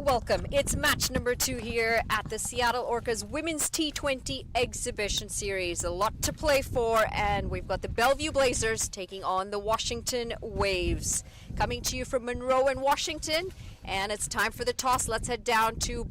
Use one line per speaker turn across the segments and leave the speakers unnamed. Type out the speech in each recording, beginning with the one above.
welcome. It's match number 2 here at the Seattle Orcas Women's T20 Exhibition Series. A lot to play for, and we've got the Bellevue Blazers taking on the Washington Waves. Coming to you from Monroe in Washington, and it's time for the toss. Let's head down to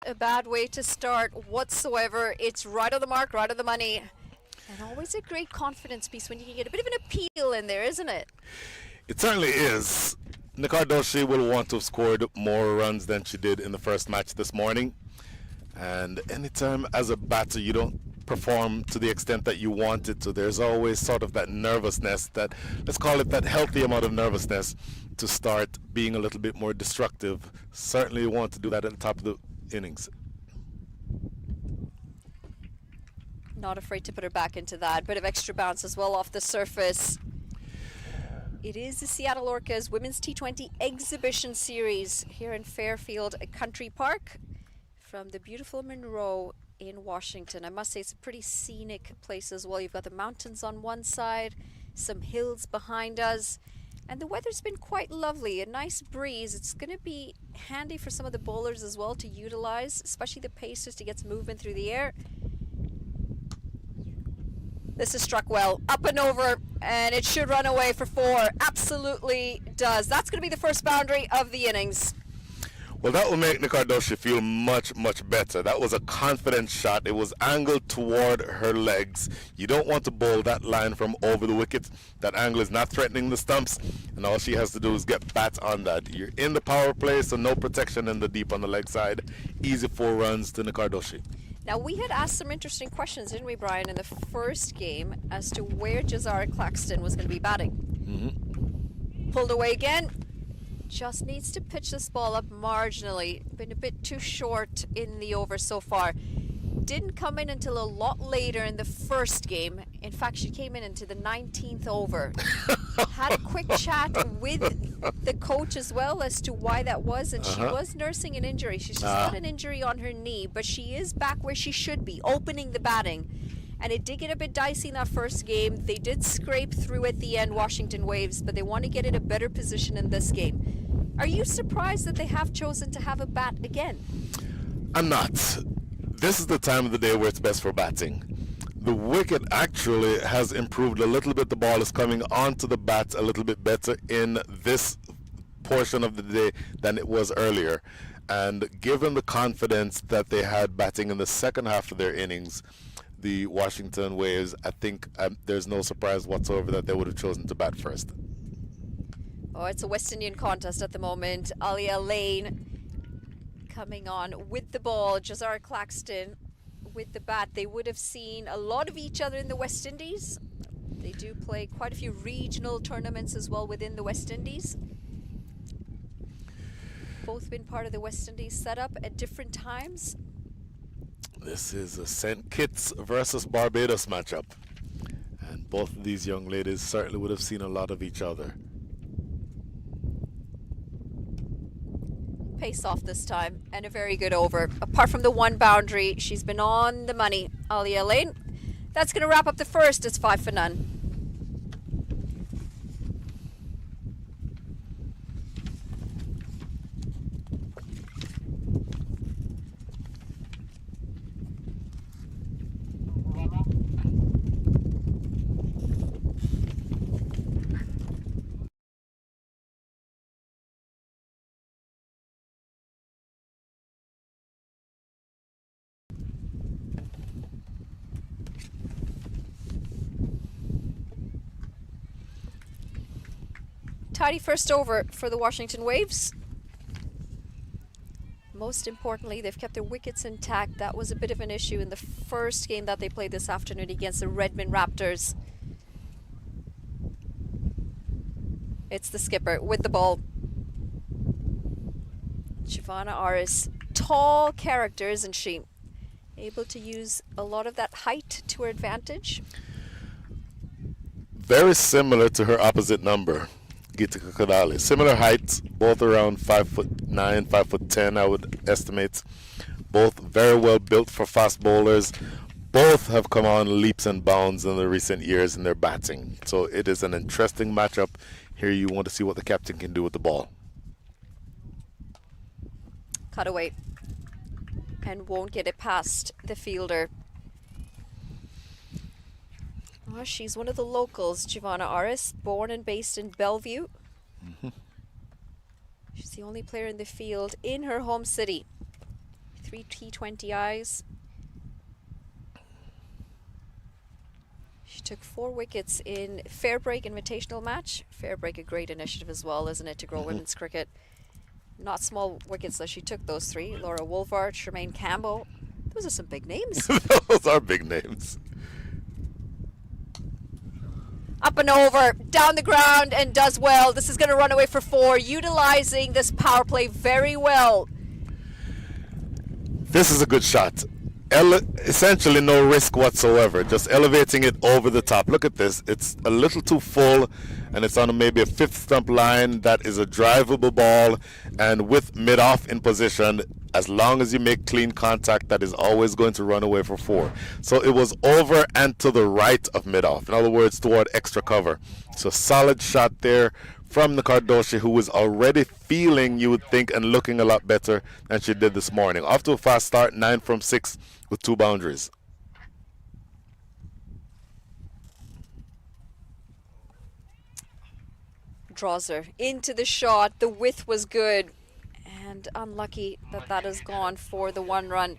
a bad way to start whatsoever. It's right on the mark, right on the money. And always a great confidence piece when you can get a bit of an appeal in there, isn't it?
It certainly is. Nicardoshi will want to have scored more runs than she did in the first match this morning. And anytime as a batter you don't perform to the extent that you wanted to, there's always sort of that nervousness, that, let's call it that healthy amount of nervousness to start being a little bit more destructive. Certainly you want to do that at the top of the innings.
Not afraid to put her back into that. Bit of extra bounce as well off the surface. It is the Seattle Orcas Women's T20 Exhibition Series here in Fairfield Country Park from the beautiful Monroe in Washington. I must say it's a pretty scenic place as well. You've got the mountains on one side, some hills behind us, and the weather's been quite lovely. A nice breeze. It's going to be handy for some of the bowlers as well to utilize, especially the pacers, to get some movement through the air. This is struck well, up and over, and it should run away for 4. Absolutely does. That's going to be the first boundary of the innings.
Well, that will make Nicardoshi feel much, much better. That was a confident shot. It was angled toward her legs. You don't want to bowl that line from over the wicket. That angle is not threatening the stumps, and all she has to do is get bat on that. You're in the power play, so no protection in the deep on the leg side. Easy 4 runs to Nicardoshi.
Now, we had asked some interesting questions, didn't we, Brian, in the first game as to where Jazara Claxton was going to be batting. Pulled away again. just needs to pitch this ball up marginally. Been a bit too short in the over so far. Didn't come in until a lot later in the first game. In fact, she came in into the 19th over. Had a quick chat with the coach as well as to why that was, and she was nursing an injury. She's just got an injury on her knee, but she is back where she should be, opening the batting. And it did get a bit dicey in that first game. They did scrape through at the end, Washington Waves, but they want to get in a better position in this game. Are you surprised that they have chosen to have a bat again?
I'm not. This is the time of the day where it's best for batting. The wicket actually has improved a little bit. The ball is coming onto the bat a little bit better in this portion of the day than it was earlier. And given the confidence that they had batting in the second half of their innings, the Washington Waves, I think there's no surprise whatsoever that they would have chosen to bat first.
Oh, it's a West Indian contest at the moment. Alia Lane coming on with the ball. Jazar Claxton with the bat. They would have seen a lot of each other in the West Indies. They do play quite a few regional tournaments as well within the West Indies. Both been part of the West Indies setup at different times.
This is a St. Kitts versus Barbados matchup. And both of these young ladies certainly would have seen a lot of each other.
Pace off this time, and a very good over. Apart from the one boundary, she's been on the money. Alia Lane. That's going to wrap up the first. It's 5 for none. Tidy first over for the Washington Waves. Most importantly, they've kept their wickets intact. That was a bit of an issue in the first game that they played this afternoon against the Redmond Raptors. It's the skipper with the ball. Giovanna Aris, tall character, isn't she? Able to use a lot of that height to her advantage.
Very similar to her opposite number, Gitika Kadali. Similar heights, both around 5'9", 5'10", I would estimate. Both very well built for fast bowlers. Both have come on leaps and bounds in the recent years in their batting. So it is an interesting matchup. Here you want to see what the captain can do with the ball.
Cut away. And won't get it past the fielder. Oh, she's one of the locals, Giovanna Aris, born and based in Bellevue. She's the only player in the field in her home city. 3 T20Is. She took 4 wickets in Fairbreak Invitational match. Fairbreak, a great initiative as well, isn't it, to grow women's cricket. Not small wickets though. She took those 3. Laura Wolvart, Tremaine Campbell. Those are some big names.
Those are big names.
Up and over, down the ground, and does well. This is going to run away for 4, utilizing this power play very well.
This is a good shot. Essentially no risk whatsoever, just elevating it over the top. Look at this, it's a little too full and it's on maybe a 5th stump line. That is a drivable ball, and with mid-off in position, as long as you make clean contact, that is always going to run away for 4. So it was over and to the right of mid-off, in other words toward extra cover. So solid shot there from the Cardoshi, who was already feeling, you would think, and looking a lot better than she did this morning. Off to a fast start, 9 from 6 with 2 boundaries.
Draws her into the shot. The width was good, and unlucky that that is gone for the 1 run.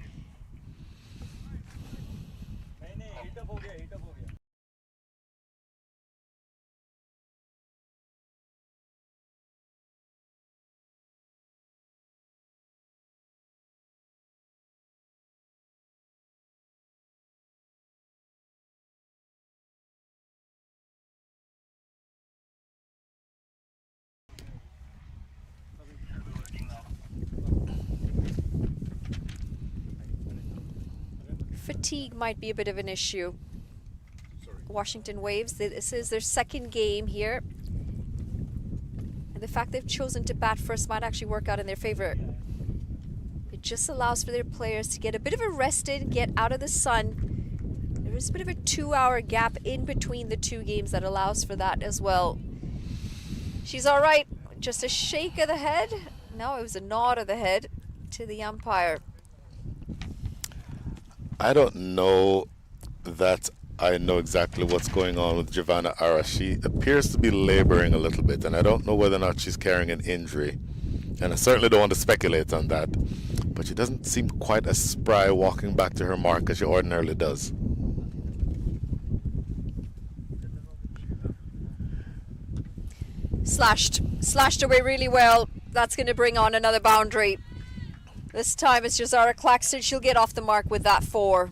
fatigue might be a bit of an issue. Washington Waves, this is their second game here. And the fact they've chosen to bat first might actually work out in their favor. It just allows for their players to get a bit of a rest in, get out of the sun. There is a bit of a 2-hour gap in between the two games that allows for that as well. She's all right. Just a shake of the head. No, it was a nod of the head to the umpire.
I don't know that I know exactly what's going on with Giovanna Ara. She appears to be laboring a little bit, and I don't know whether or not she's carrying an injury. And I certainly don't want to speculate on that. But she doesn't seem quite as spry walking back to her mark as she ordinarily does.
Slashed away really well. That's going to bring on another boundary. This time it's Jazara Claxton. She'll get off the mark with that 4.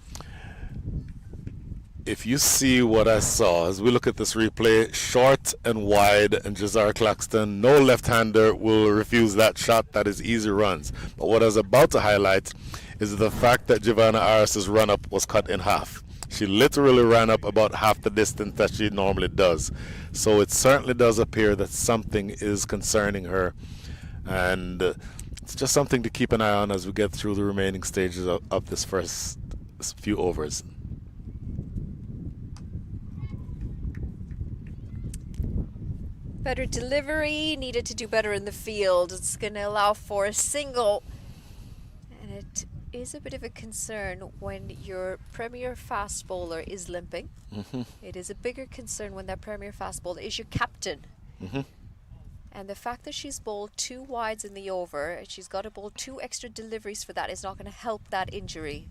If you see what I saw as we look at this replay, short and wide, and Jazara Claxton, no left-hander will refuse that shot. That is easy runs. But what I was about to highlight is the fact that Giovanna Aris's run-up was cut in half. She literally ran up about half the distance that she normally does. So it certainly does appear that something is concerning her. And it's just something to keep an eye on as we get through the remaining stages of this first few overs.
Better delivery, needed to do better in the field. It's going to allow for a single. And it is a bit of a concern when your premier fast bowler is limping. It is a bigger concern when that premier fast bowler is your captain. And the fact that she's bowled 2 wides in the over, and she's got to bowl 2 extra deliveries for that, is not going to help that injury.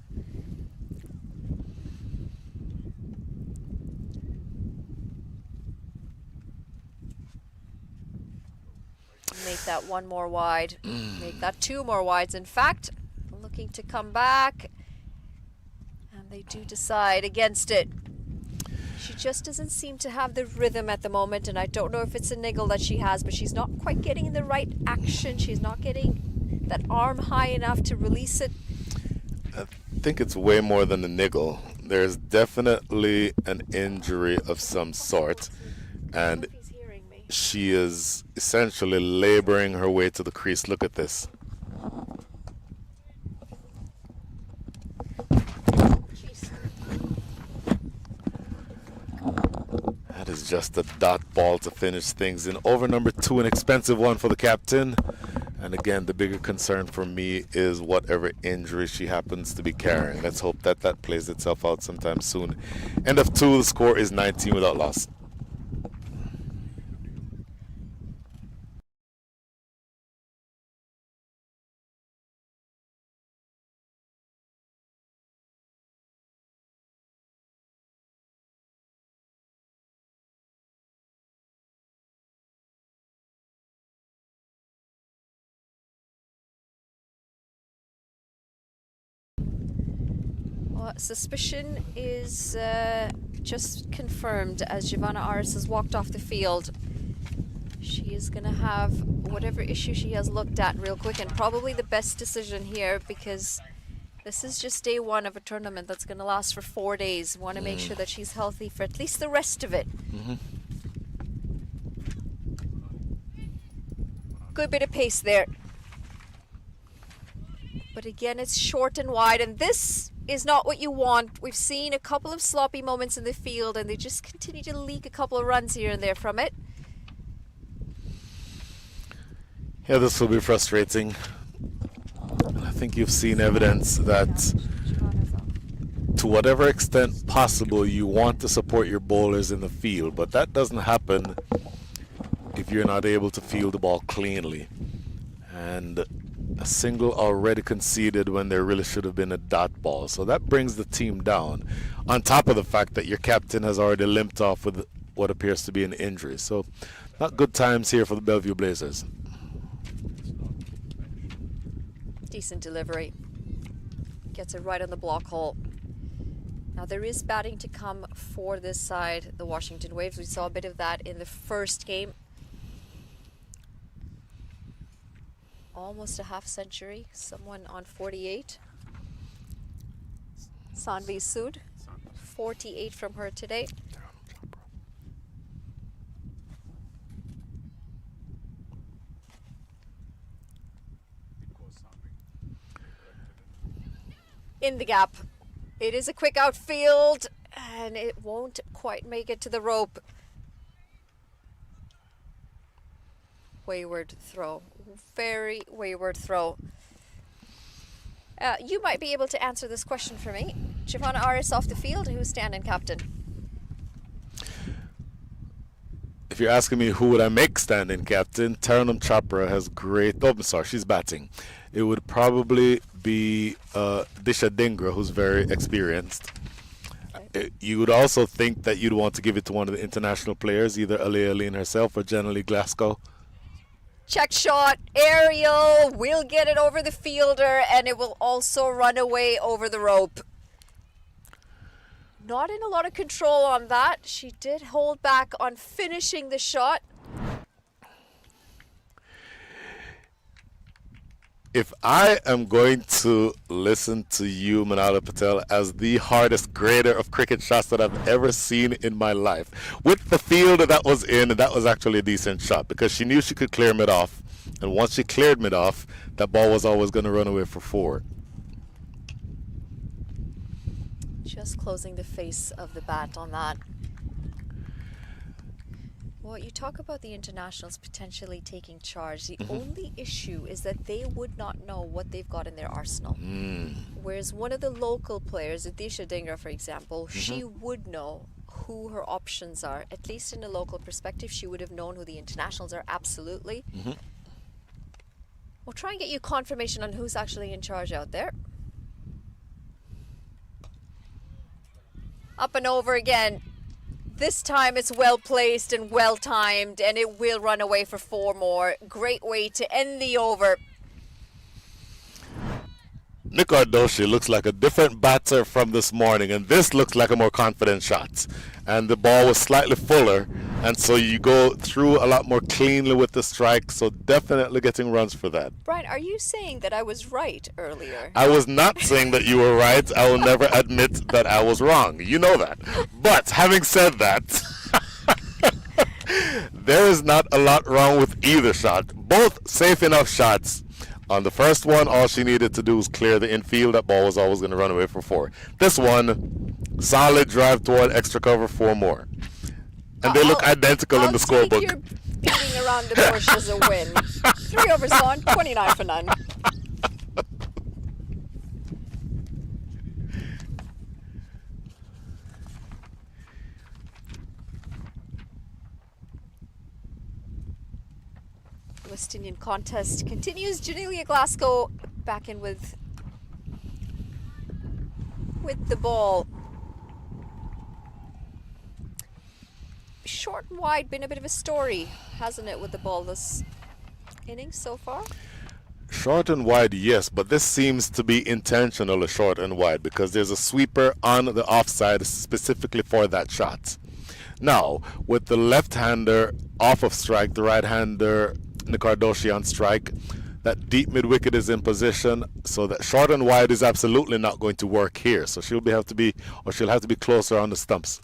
Make that 1 more wide, make that 2 more wides. In fact, looking to come back, and they do decide against it. She just doesn't seem to have the rhythm at the moment, and I don't know if it's a niggle that she has, but she's not quite getting the right action. She's not getting that arm high enough to release it.
I think it's way more than a niggle. There's definitely an injury of some sort, and she is essentially laboring her way to the crease. Look at this. That is just a dot ball to finish things in over number 2, an expensive one for the captain. And again, the bigger concern for me is whatever injury she happens to be carrying. Let's hope that that plays itself out sometime soon. End of 2, the score is 19 without loss.
Suspicion is just confirmed as Giovanna Aris has walked off the field. She is going to have whatever issue she has looked at real quick, and probably the best decision here, because this is just day 1 of a tournament that's going to last for 4 days. Want to make sure that she's healthy for at least the rest of it. Good bit of pace there. But again, it's short and wide, and this is not what you want. We've seen a couple of sloppy moments in the field, and they just continue to leak a couple of runs here and there from it.
Yeah, this will be frustrating. I think you've seen evidence that to whatever extent possible, you want to support your bowlers in the field, but that doesn't happen if you're not able to field the ball cleanly. And a single already conceded when there really should have been a dot ball. So that brings the team down, on top of the fact that your captain has already limped off with what appears to be an injury. So not good times here for the Bellevue Blazers.
Decent delivery. Gets it right on the block hole. Now there is batting to come for this side, the Washington Waves. We saw a bit of that in the first game. Almost a half century. Someone on 48. Sanvi Sood, 48 from her today. In the gap. It is a quick outfield, and it won't quite make it to the rope. Wayward throw. Very wayward throw. You might be able to answer this question for me. Giovanna Aris off the field, who's stand-in captain?
If you're asking me who would I make stand-in captain, Taranum Chopra has great... Oh, I'm sorry, she's batting. It would probably be Disha Dhingra, who's very experienced. You would also think that you'd want to give it to one of the international players, either Alea Lean herself or Jenny Glasgow.
Check shot, aerial, will get it over the fielder, and it will also run away over the rope. Not in a lot of control on that. She did hold back on finishing the shot.
If I am going to listen to you, Manala Patel, as the hardest grader of cricket shots that I've ever seen in my life, with the field that was in, that was actually a decent shot because she knew she could clear mid off. And once she cleared mid off, that ball was always going to run away for 4.
Just closing the face of the bat on that. Well, you talk about the internationals potentially taking charge. The only issue is that they would not know what they've got in their arsenal. Whereas one of the local players, Disha Dhingra, for example, she would know who her options are. At least in a local perspective, she would have known who the internationals are, absolutely. We'll try and get you confirmation on who's actually in charge out there. Up and over again. This time it's well placed and well timed, and it will run away for 4 more. Great way to end the over.
Nick Ardoshi looks like a different batter from this morning, and this looks like a more confident shot. And the ball was slightly fuller, and so you go through a lot more cleanly with the strike, so definitely getting runs for that.
Brian, are you saying that I was right earlier?
I was not saying that you were right. I will never admit that I was wrong. You know that. But having said that, there is not a lot wrong with either shot. Both safe enough shots. On the first one, all she needed to do was clear the infield. That ball was always going to run away for 4. This one, solid drive toward extra cover, 4 more. And they look identical in the scorebook.
I'll take your beating around the bush as a win. 3 overs gone, 29 for none. West Indian contest continues. Janelia Glasgow back in with the ball. Short and wide, been a bit of a story, hasn't it, with the ball this innings so far?
Short and wide, yes, but this seems to be intentional, short and wide, because there's a sweeper on the offside specifically for that shot. Now, with the left-hander off of strike, the right-hander Nikardoshi on strike, that deep mid-wicket is in position, so that short and wide is absolutely not going to work here. So she'll have to be closer on the stumps.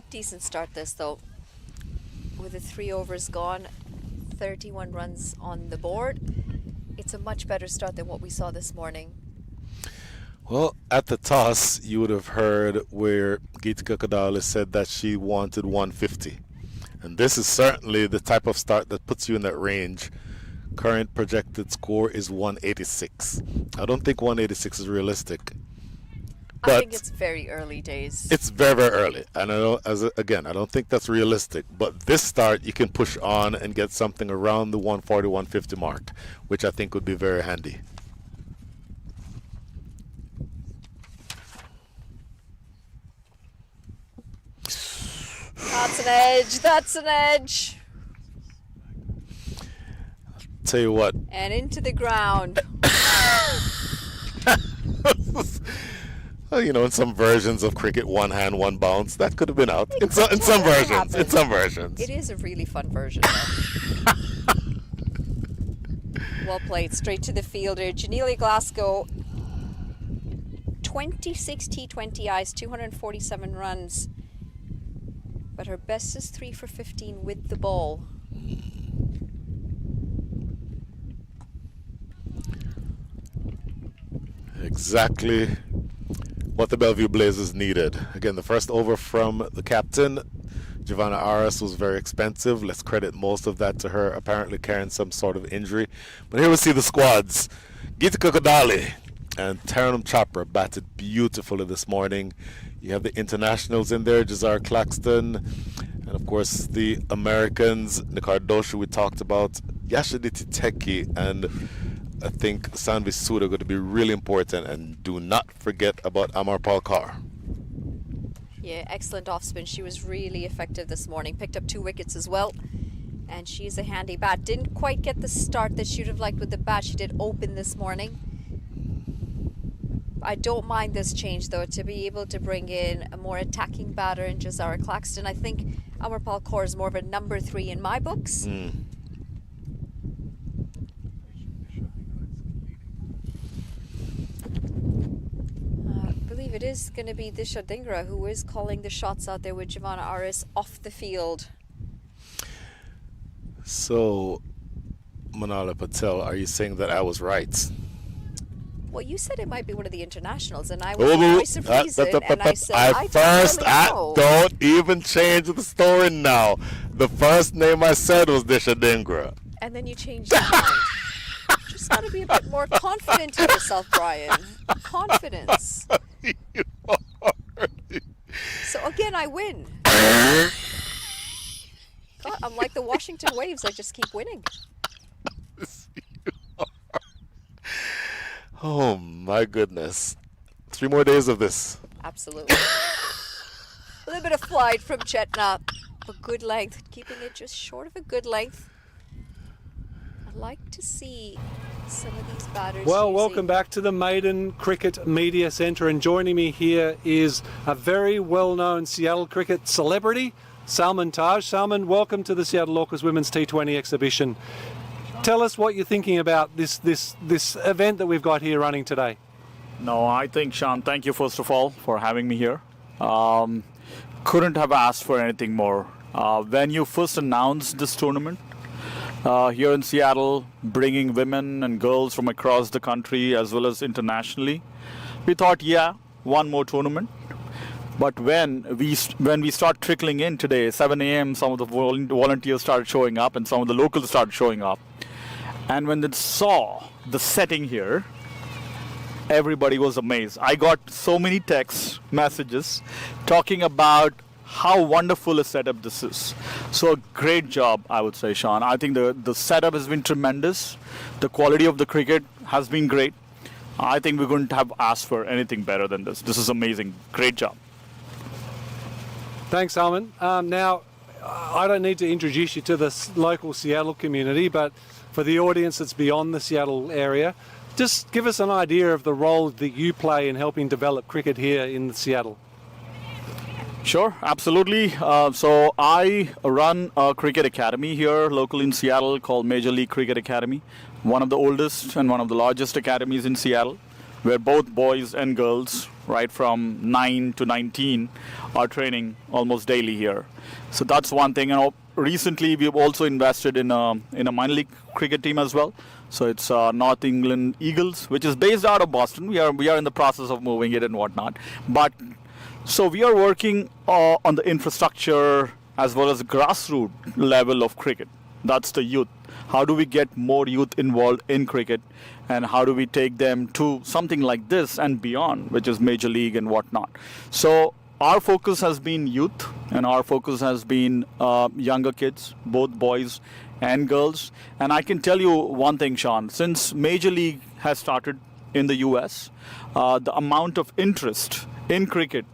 Decent start this though. With the 3 overs gone, 31 runs on the board. It's a much better start than what we saw this morning.
Well, at the toss, you would have heard where Geetika Kadali said that she wanted 150. And this is certainly the type of start that puts you in that range. Current projected score is 186. I don't think 186 is realistic. But
I think it's very early days.
It's very, very early. And I don't think that's realistic. But this start, you can push on and get something around the 140, 150 mark, which I think would be very handy.
That's an edge. That's an edge.
Tell you what.
And into the ground.
Well, you know, in some versions of cricket, one hand, one bounce, that could have been out. In some versions. In some versions.
It is a really fun version. Well played. Straight to the fielder. Janelia Glasgow, 26 T20Is, 247 runs. But her best is 3 for 15 with the ball.
Exactly what the Bellevue Blazers needed. Again, the first over from the captain, Giovanna Aras, was very expensive. Let's credit most of that to her apparently carrying some sort of injury. But here we see the squads. Geetika Kodali and Taranum Chopra batted beautifully this morning. You have the internationals in there, Jazar Claxton, and of course the Americans, Nikardoshu we talked about, Yashaditi Teki, and I think Sanvi Sood are going to be really important. And do not forget about Amar Palkar.
Yeah, excellent off spin. She was really effective this morning. Picked up 2 wickets as well. And she's a handy bat. Didn't quite get the start that she'd have liked with the bat. She did open this morning. I don't mind this change though, to be able to bring in a more attacking batter in Jazara Claxton. I think Amarpal Kaur is more of a number 3 in my books. I believe it is going to be Disha Dhingra who is calling the shots out there with Giovanna Aris off the field.
So, Manala Patel, are you saying that I was right?
Well, you said it might be one of the internationals, and I was the voice of reason, and I said, I
first,
don't
don't even change the story now. The first name I said was Disha Dhingra.
And then you changed your mind. Just got to be a bit more confident in yourself, Brian. Confidence. So again, I win. God, I'm like the Washington Waves. I just keep winning.
Oh my goodness. 3 more days of this.
Absolutely. A little bit of flight from Chetna. A good length. Keeping it just short of a good length. I'd like to see some of these batters.
Well, welcome back to the Maiden Cricket Media Centre, and joining me here is a very well-known Seattle cricket celebrity, Salman Taj. Salman, welcome to the Seattle Orcas Women's T20 exhibition. Tell us what you're thinking about this event that we've got here running today.
No, I think, Sean, thank you first of all for having me here. Couldn't have asked for anything more. When you first announced this tournament here in Seattle, bringing women and girls from across the country as well as internationally, we thought, yeah, one more tournament. But when we start trickling in today, 7 a.m., some of the volunteers started showing up and some of the locals started showing up. And when they saw the setting here, everybody was amazed. I got so many text messages talking about how wonderful a setup this is. So great job, I would say, Sean. I think the setup has been tremendous. The quality of the cricket has been great. I think we couldn't have asked for anything better than this. This is amazing. Great job.
Thanks, Salman. Now, I don't need to introduce you to the local Seattle community, but for the audience that's beyond the Seattle area, just give us an idea of the role that you play in helping develop cricket here in Seattle.
Sure, absolutely. So I run a cricket academy here locally in Seattle called Major League Cricket Academy, one of the oldest and one of the largest academies in Seattle, where both boys and girls, right from 9 to 19, are training almost daily here. So that's one thing. And recently, we've also invested in a minor league cricket team as well. So it's North England Eagles, which is based out of Boston. We are in the process of moving it and whatnot. But so we are working on the infrastructure as well as the grassroots level of cricket. That's the youth. How do we get more youth involved in cricket, and how do we take them to something like this and beyond, which is Major League and whatnot? So our focus has been youth, and our focus has been younger kids, both boys and girls. And I can tell you one thing, Sean, since Major League has started in the US, the amount of interest in cricket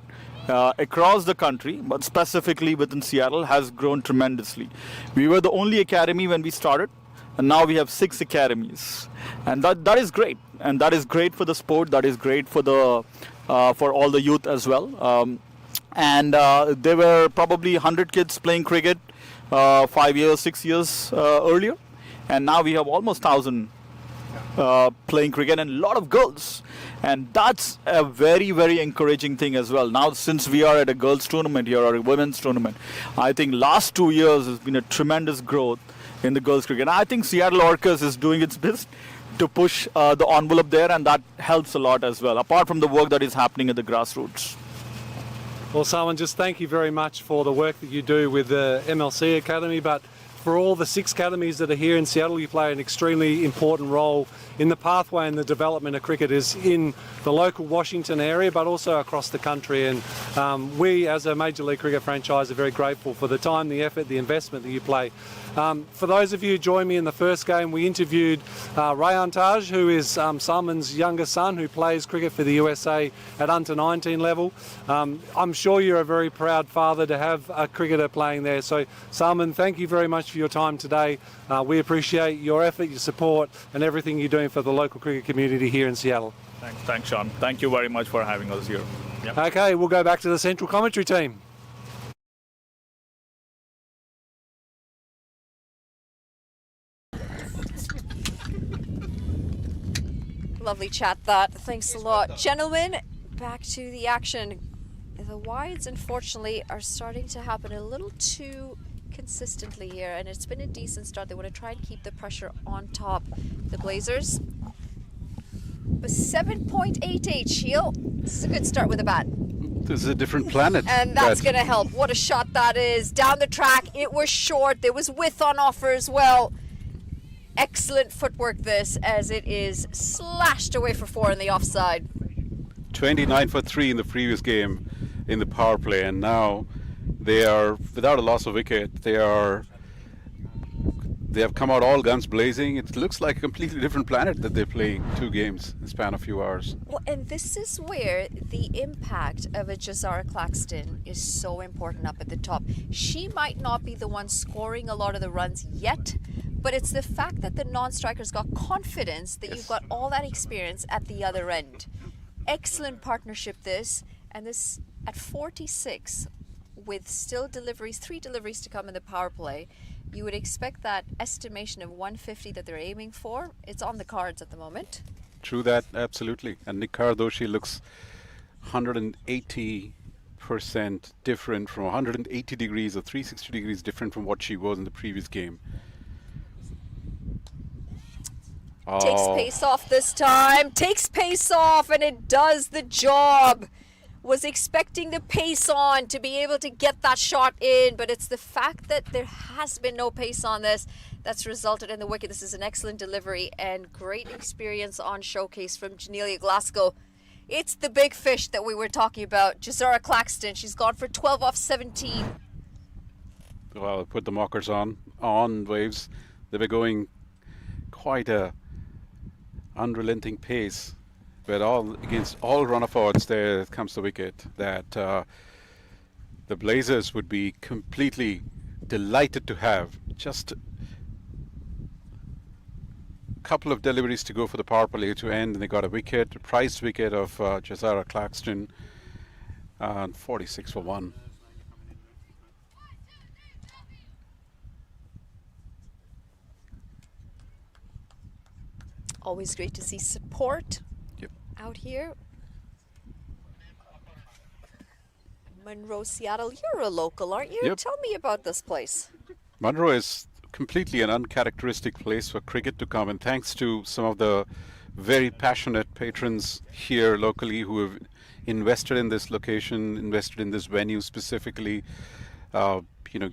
across the country, but specifically within Seattle, has grown tremendously. We were the only academy when we started, and now we have 6 academies, and that is great. And that is great for the sport. That is great for the for all the youth as well. And there were probably 100 kids playing cricket 5 years, 6 years earlier, and now we have almost 1,000 playing cricket, and a lot of girls. And that's a very, very encouraging thing as well. Now, since we are at a girls' tournament here, or a women's tournament, I think last 2 years has been a tremendous growth in the girls' cricket. And I think Seattle Orcas is doing its best to push the envelope there, and that helps a lot as well, apart from the work that is happening at the grassroots.
Well, Salman, just thank you very much for the work that you do with the MLC Academy, but for all the 6 academies that are here in Seattle, you play an extremely important role in the pathway and the development of cricket is in the local Washington area, but also across the country. And we, as a Major League Cricket franchise, are very grateful for the time, the effort, the investment that you play. For those of you who joined me in the first game, we interviewed Rayan Taj, who is Salman's younger son, who plays cricket for the USA at under-19 level. I'm sure you're a very proud father to have a cricketer playing there. So, Salman, thank you very much for your time today. We appreciate your effort, your support, and everything you're doing for the local cricket community here in Seattle.
Thanks, Sean. Thank you very much for having us here. Yep.
Okay, we'll go back to the central commentary team.
Lovely chat that. Thanks a lot. Gentlemen, back to the action. The wides, unfortunately, are starting to happen a little too consistently here, and it's been a decent start. They want to try and keep the pressure on top. The Blazers. But 7.88, Shield. This is a good start with a bat.
This is a different planet.
And that's going to help. What a shot that is. Down the track, it was short. There was width on offer as well. Excellent footwork this, as it is slashed away for 4 in the offside.
29 for 3 in the previous game in the power play, and now they are without a loss of wicket. They have come out all guns blazing. It looks like a completely different planet that they're playing 2 games in the span of a few hours.
Well, and this is where the impact of a Jazara Claxton is so important up at the top. She might not be the one scoring a lot of the runs yet, but it's the fact that the non-strikers got confidence that you've got all that experience at the other end. Excellent partnership this, and this at 46 with still deliveries, 3 deliveries to come in the power play. You would expect that estimation of 150 that they're aiming for. It's on the cards at the moment.
True that, absolutely. And Nick Cardoshi looks 180% different from 180 degrees or 360 degrees different from what she was in the previous game.
Takes pace off this time. Takes pace off, and it does the job. Was expecting the pace on to be able to get that shot in, but it's the fact that there has been no pace on this that's resulted in the wicket. This is an excellent delivery and great experience on showcase from Janelia Glasgow. It's the big fish that we were talking about. Jazara Claxton, she's gone for 12 off 17.
Well, put the mockers on waves. They were going quite a unrelenting pace. But against all run-of-outs, there comes the wicket that the Blazers would be completely delighted to have. Just a couple of deliveries to go for the power play to end, and they got a wicket, a prized wicket of Jazara Claxton, and 46 for 1.
Always great to see support out here. Monroe, Seattle, you're a local, aren't you?
Yep.
Tell me about this place.
Monroe is completely an uncharacteristic place for cricket to come, and thanks to some of the very passionate patrons here locally who have invested in this location, invested in this venue specifically,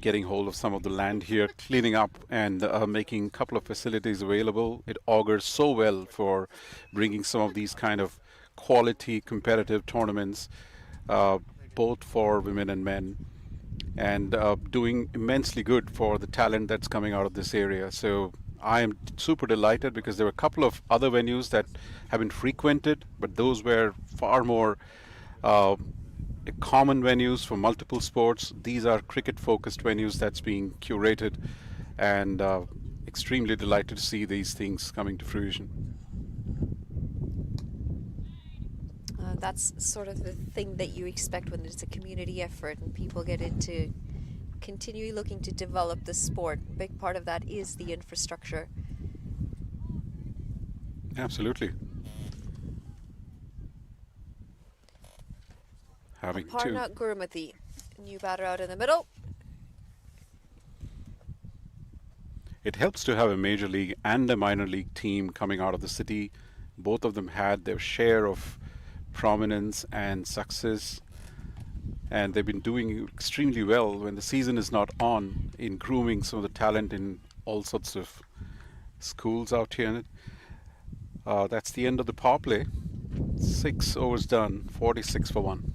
getting hold of some of the land here, cleaning up and making a couple of facilities available. It augurs so well for bringing some of these kind of quality competitive tournaments, both for women and men, and doing immensely good for the talent that's coming out of this area. So I am super delighted, because there were a couple of other venues that have been frequented, but those were far more common venues for multiple sports. These are cricket-focused venues that's being curated, and extremely delighted to see these things coming to fruition.
That's sort of the thing that you expect when it's a community effort and people get into continually looking to develop the sport. A big part of that is the infrastructure.
Absolutely. Having to.
Aparna Gurumati, new batter out in the middle.
It helps to have a major league and a minor league team coming out of the city. Both of them had their share of prominence and success, and they've been doing extremely well when the season is not on in grooming some of the talent in all sorts of schools out here. That's the end of the power play. 6 overs done, 46 for 1.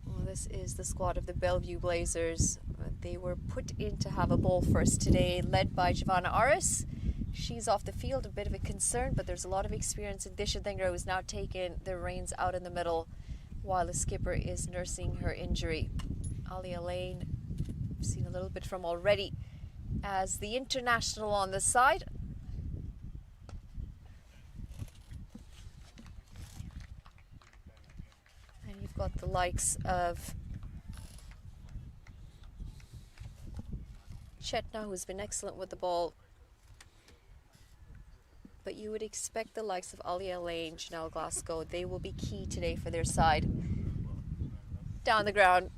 Well, this is the squad of the Bellevue Blazers. They were put in to have a ball first today, led by Giovanna Aris. She's off the field, a bit of a concern, but there's a lot of experience. And Disha Dhingra has now taken the reins out in the middle while the skipper is nursing her injury. Alia Lane, I've seen a little bit from already as the international on the side. And you've got the likes of Chetna, who's been excellent with the ball. But you would expect the likes of Alia Lane, Janelle Glasgow, they will be key today for their side. Down the ground.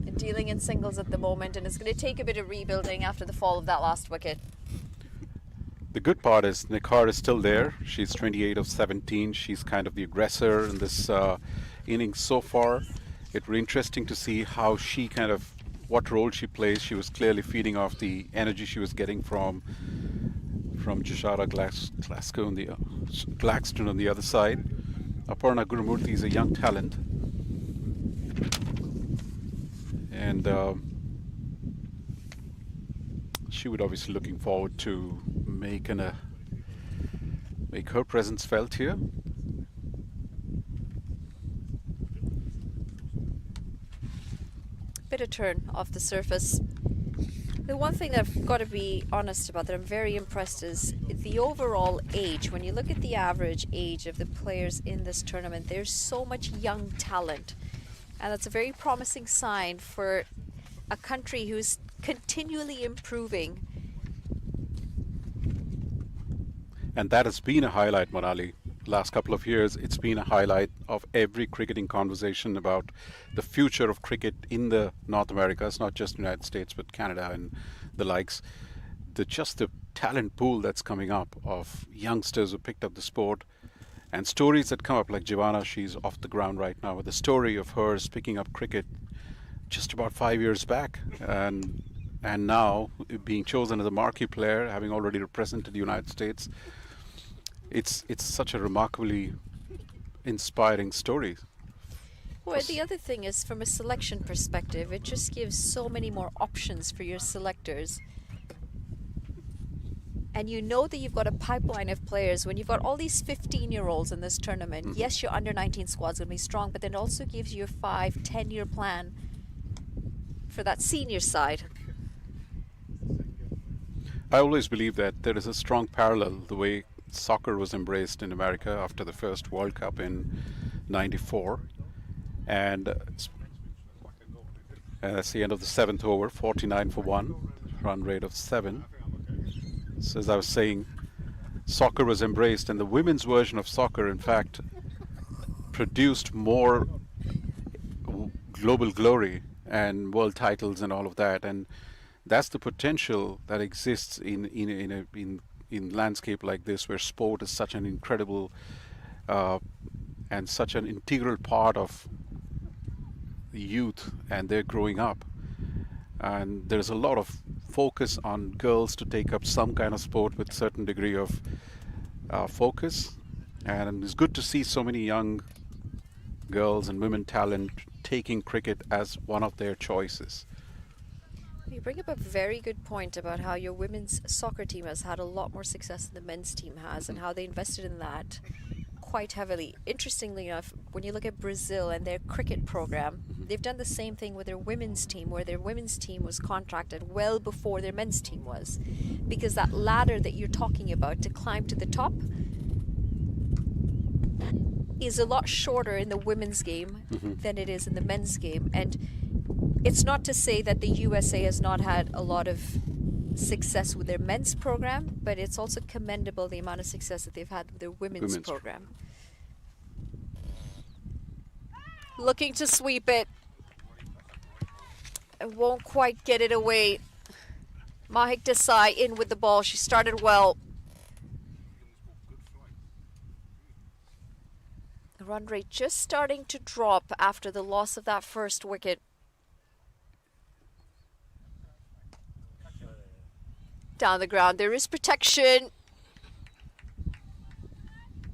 And dealing in singles at the moment, and it's going to take a bit of rebuilding after the fall of that last wicket.
The good part is Nikar is still there. She's 28 of 17. She's kind of the aggressor in this innings so far. It will be interesting to see how she what role she plays. She was clearly feeding off the energy she was getting from Jashara Claxton on the other side. Aparna Gurumurthy is a young talent, and she would obviously looking forward to make her presence felt here.
Bit of turn off the surface. The one thing that I've got to be honest about that I'm very impressed is the overall age. When you look at the average age of the players in this tournament, there's so much young talent. And that's a very promising sign for a country who's continually improving.
And that has been a highlight, Monali. Last couple of years, it's been a highlight of every cricketing conversation about the future of cricket in the North America. It's not just the United States, but Canada and the likes. Just the talent pool that's coming up of youngsters who picked up the sport, and stories that come up like Giovanna, she's off the ground right now, with the story of hers picking up cricket just about 5 years back, and now being chosen as a marquee player, having already represented the United States. It's such a remarkably inspiring story.
Well, the other thing is, from a selection perspective, it just gives so many more options for your selectors. And you know that you've got a pipeline of players. When you've got all these 15-year-olds in this tournament, yes, your under-19 squad's going to be strong, but then it also gives you a 5-10-year plan for that senior side.
I always believe that there is a strong parallel the way soccer was embraced in America after the first World Cup in '94, and that's the end of the 7th over, 49 for 1, run rate of 7. So as I was saying, soccer was embraced, and the women's version of soccer, in fact, produced more global glory and world titles and all of that, and that's the potential that exists in landscape like this, where sport is such an incredible and such an integral part of the youth and their growing up. And there's a lot of focus on girls to take up some kind of sport with certain degree of focus, and it's good to see so many young girls and women talent taking cricket as one of their choices.
You bring up a very good point about how your women's soccer team has had a lot more success than the men's team has, and how they invested in that quite heavily. Interestingly enough, when you look at Brazil and their cricket program, they've done the same thing with their women's team, where their women's team was contracted well before their men's team was. Because that ladder that you're talking about to climb to the top is a lot shorter in the women's game than it is in the men's game. And it's not to say that the USA has not had a lot of success with their men's program, but it's also commendable the amount of success that they've had with their women's program. Looking to sweep it. It won't quite get it away. Mahik Desai in with the ball. She started well. The run rate just starting to drop after the loss of that first wicket. Down the ground, there is protection.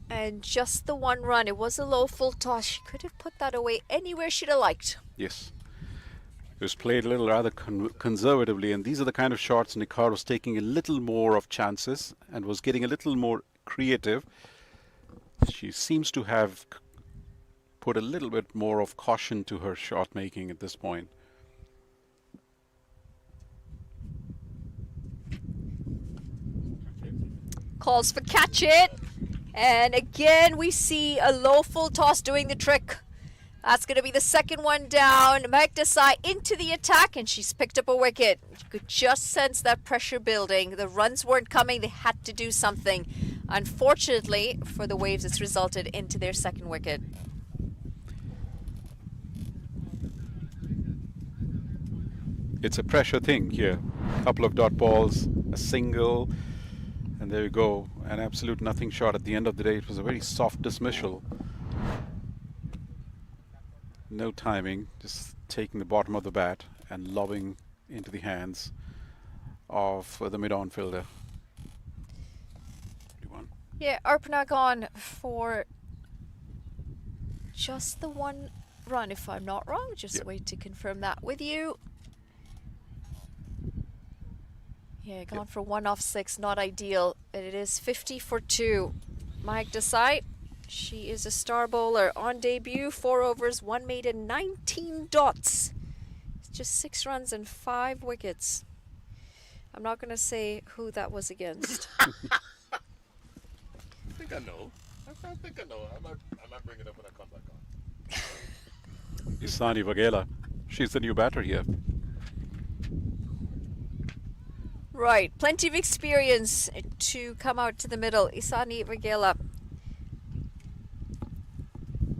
And just the one run. It was a low full toss. She could have put that away anywhere she'd have liked.
Yes. It was played a little rather conservatively, and these are the kind of shots Nikar was taking a little more of chances and was getting a little more creative. She seems to have put a little bit more of caution to her shot making at this point.
Calls for catch it. And again, we see a low full toss doing the trick. That's going to be the second one down. Mahik Desai into the attack, and she's picked up a wicket. You could just sense that pressure building. The runs weren't coming. They had to do something. Unfortunately, for the Waves, it's resulted into their second wicket.
It's a pressure thing here. A couple of dot balls, a single, and there you go. An absolute nothing shot. At the end of the day, it was a very soft dismissal. No timing, just taking the bottom of the bat and lobbing into the hands of the mid-on fielder.
Yeah, Arpana gone for just the one run, if I'm not wrong. Just wait to confirm that with you. Yeah, gone for 1 off 6, not ideal. And it is 50 for 2. Mahik Desai. She is a star bowler on debut, 4 overs, 1 maiden, 19 dots. It's just 6 runs and 5 wickets. I'm not going to say who that was against.
I think I know. I think I know. I might bring it up when I come back on.
Isani Vaghela. She's the new batter here.
Right, plenty of experience to come out to the middle. Isani Vaghela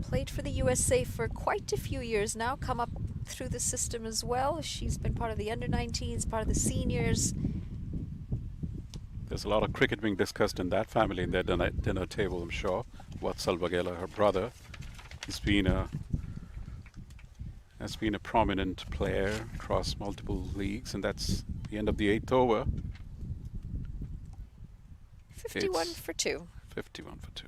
played for the USA for quite a few years now, come up through the system as well. She's been part of the under-19s, part of the seniors.
There's a lot of cricket being discussed in that family, in their dinner table, I'm sure. Vatsal Vaghela, her brother, has been a prominent player across multiple leagues, and that's the end of the 8th over.
51 for 2.
51 for 2.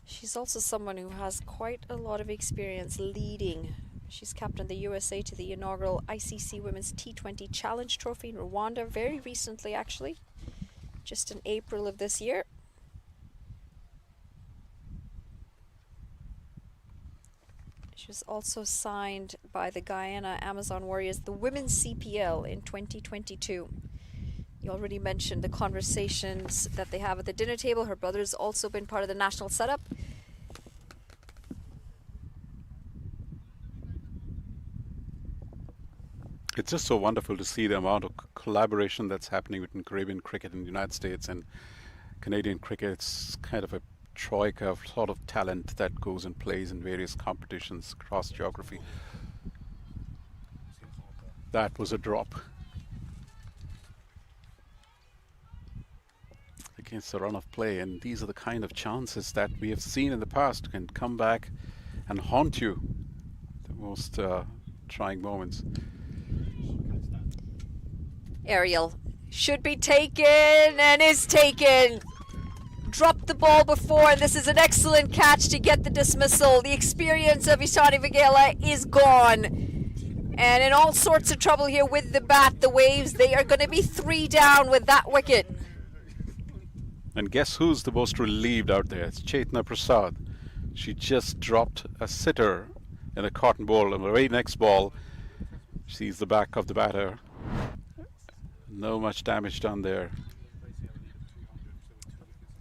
She's also someone who has quite a lot of experience leading. She's captained the USA to the inaugural ICC Women's T20 Challenge Trophy in Rwanda very recently, actually, just in April of this year. She was also signed by the Guyana Amazon Warriors, the Women's CPL in 2022. You already mentioned the conversations that they have at the dinner table. Her brother's also been part of the national setup.
It's just so wonderful to see the amount of collaboration that's happening between Caribbean cricket in the United States and Canadian cricket. It's kind of a troika of sort of talent that goes and plays in various competitions across geography. That was a drop against the run of play, and these are the kind of chances that we have seen in the past can come back and haunt you. The most trying moments.
Ariel should be taken and is taken. Dropped the ball before, and this is an excellent catch to get the dismissal. The experience of Isani Vaghela is gone. And in all sorts of trouble here with the bat. The Waves, they are going to be 3 down with that wicket.
And guess who's the most relieved out there? It's Chetna Prasad. She just dropped a sitter in a cotton ball, and the very next ball sees the back of the batter. No much damage done there.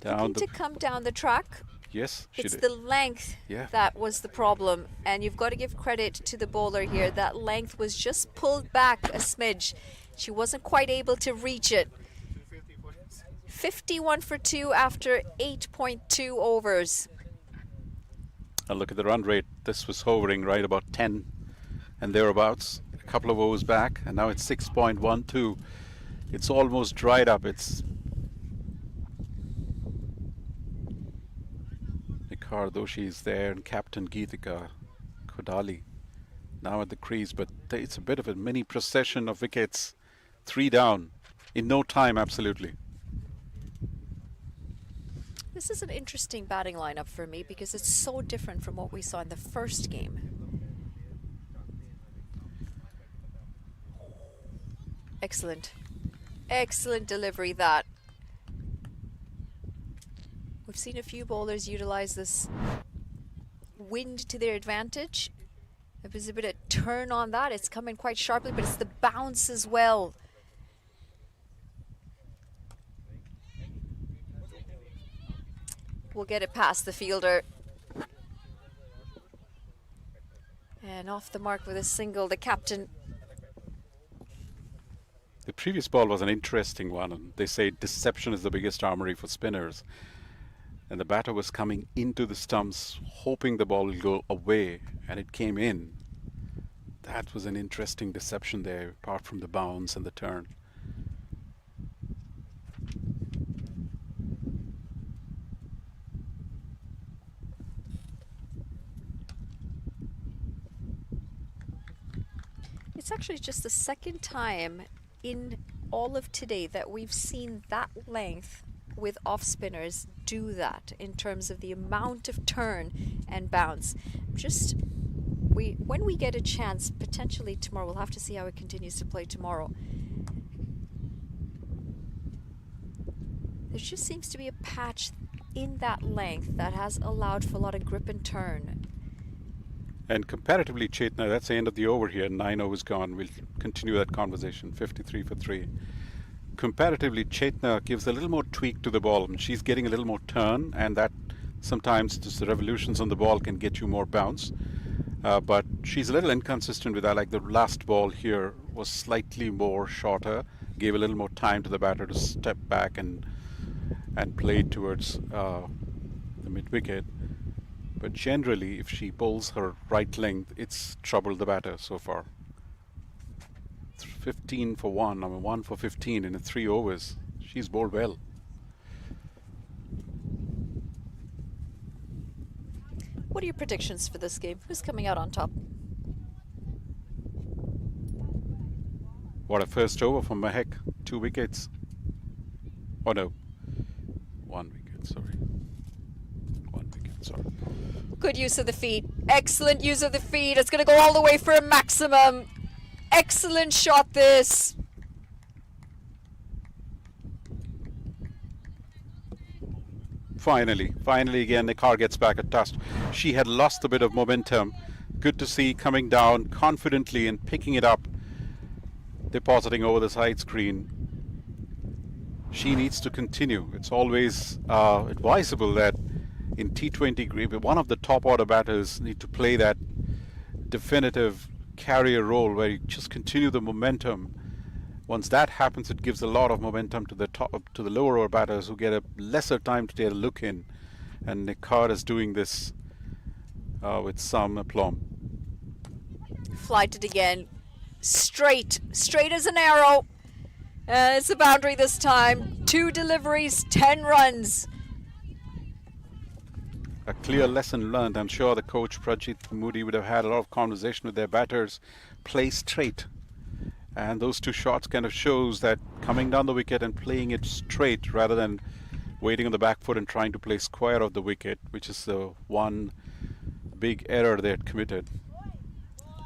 Down
To come down the track.
Yes, she
It's
did.
the length
Yeah.
that was the problem. And you've got to give credit to the bowler here. That length was just pulled back a smidge. She wasn't quite able to reach it. 51 for 2 after 8.2 overs.
And look at the run rate. This was hovering right about 10 and thereabouts. A couple of overs back, and now it's 6.12. It's almost dried up. It's Nikhar Doshi is there, and Captain Geetika Kodali now at the crease. But it's a bit of a mini procession of wickets. 3 down in no time, absolutely.
This is an interesting batting lineup for me because it's so different from what we saw in the first game. Excellent. Excellent delivery that. We've seen a few bowlers utilize this wind to their advantage. There was a bit of turn on that. It's coming quite sharply, but it's the bounce as well. We'll get it past the fielder. And off the mark with a single, the captain.
The previous ball was an interesting one, and they say deception is the biggest armory for spinners. And the batter was coming into the stumps, hoping the ball will go away, and it came in. That was an interesting deception there, apart from the bounce and the turn.
It's actually just the second time in all of today that we've seen that length with off spinners do that in terms of the amount of turn and bounce. When we get a chance, potentially tomorrow, we'll have to see how it continues to play tomorrow. There just seems to be a patch in that length that has allowed for a lot of grip and turn.
And comparatively, Chetna, that's the end of the over here. 9 overs gone. We'll continue that conversation. 53 for 3. Comparatively, Chetna gives a little more tweak to the ball. She's getting a little more turn, and that sometimes just the revolutions on the ball can get you more bounce. But she's a little inconsistent with that. Like the last ball here was slightly more shorter, gave a little more time to the batter to step back and play towards the mid-wicket. But generally, if she bowls her right length, it's troubled the batter so far. 15 for 1, 1 for 15 in 3 overs. She's bowled well.
What are your predictions for this game? Who's coming out on top?
What a first over from Mahek. 2 wickets. Oh no. 1 wicket, sorry. 1 wicket, sorry.
Good use of the feet. Excellent use of the feet. It's going to go all the way for a maximum. Excellent shot this.
Finally again, Nikhar gets back at dust. She had lost a bit of momentum. Good to see coming down confidently and picking it up, depositing over the side screen. She needs to continue. It's always advisable that in T20, one of the top order batters need to play that definitive carrier role where you just continue the momentum. Once that happens, it gives a lot of momentum to the lower order batters who get a lesser time to take a look in. And Nikhar is doing this with some aplomb.
Flight it again. Straight as an arrow. It's a boundary this time. 2 deliveries, 10 runs.
A clear lesson learned. I'm sure the coach Prajit Moody would have had a lot of conversation with their batters. Play straight. And those 2 shots kind of shows that coming down the wicket and playing it straight rather than waiting on the back foot and trying to play square of the wicket, which is the one big error they had committed.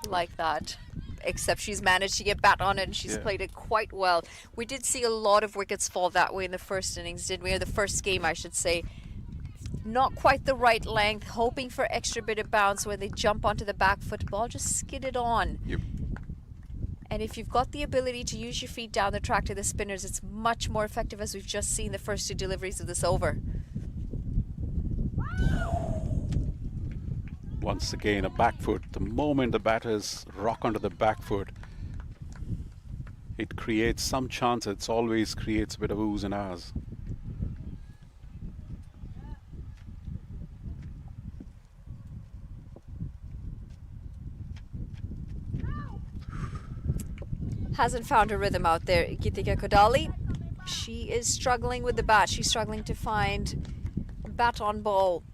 Like that. except she's managed to get bat on it and she's played it quite well. We did see a lot of wickets fall that way in the first innings, didn't we? Or the first game, I should say. Not quite the right length, hoping for extra bit of bounce where they jump onto the back foot. Ball just skidded on.
Yep.
And if you've got the ability to use your feet down the track to the spinners, it's much more effective, as we've just seen the first 2 deliveries of this over.
Once again, a back foot. The moment the batters rock onto the back foot, it creates some chance. It always creates a bit of oohs and ahs.
Hasn't found her rhythm out there, Gitika Kodali. She is struggling with the bat. She's struggling to find bat on ball.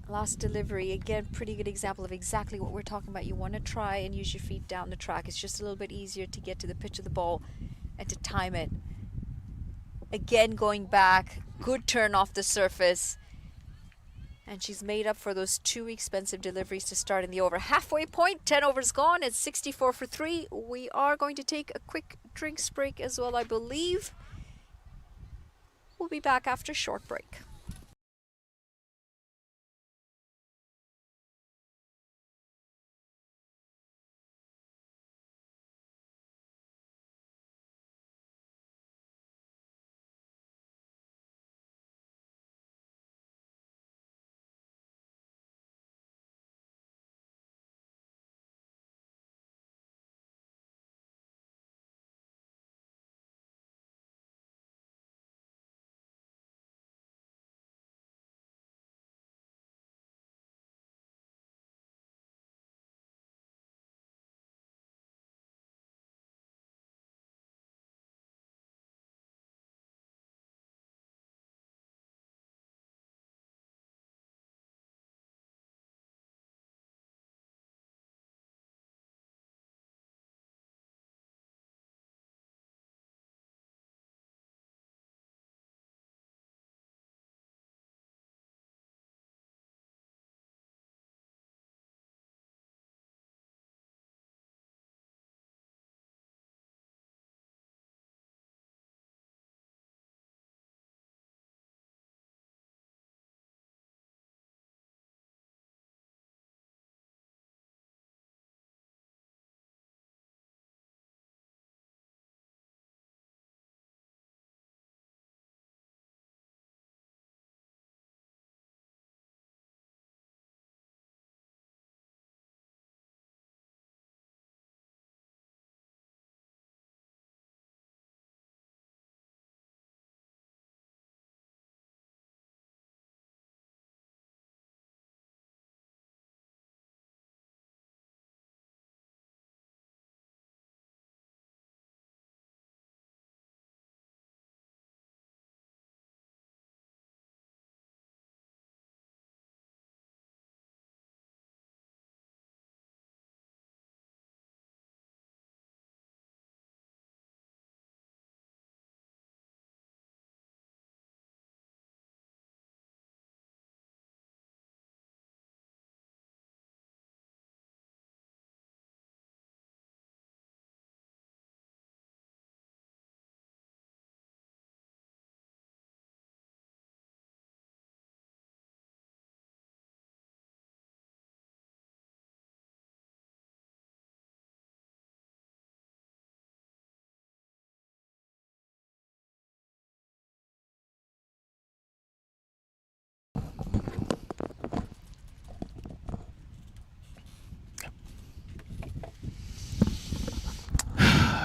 Last delivery, again, pretty good example of exactly what we're talking about. You want to try and use your feet down the track. It's just a little bit easier to get to the pitch of the ball and to time it. Again, going back, good turn off the surface. And she's made up for those 2 expensive deliveries to start in the over. Halfway point, 10 overs gone. It's 64 for 3. We are going to take a quick drinks break as well, I believe. We'll be back after a short break.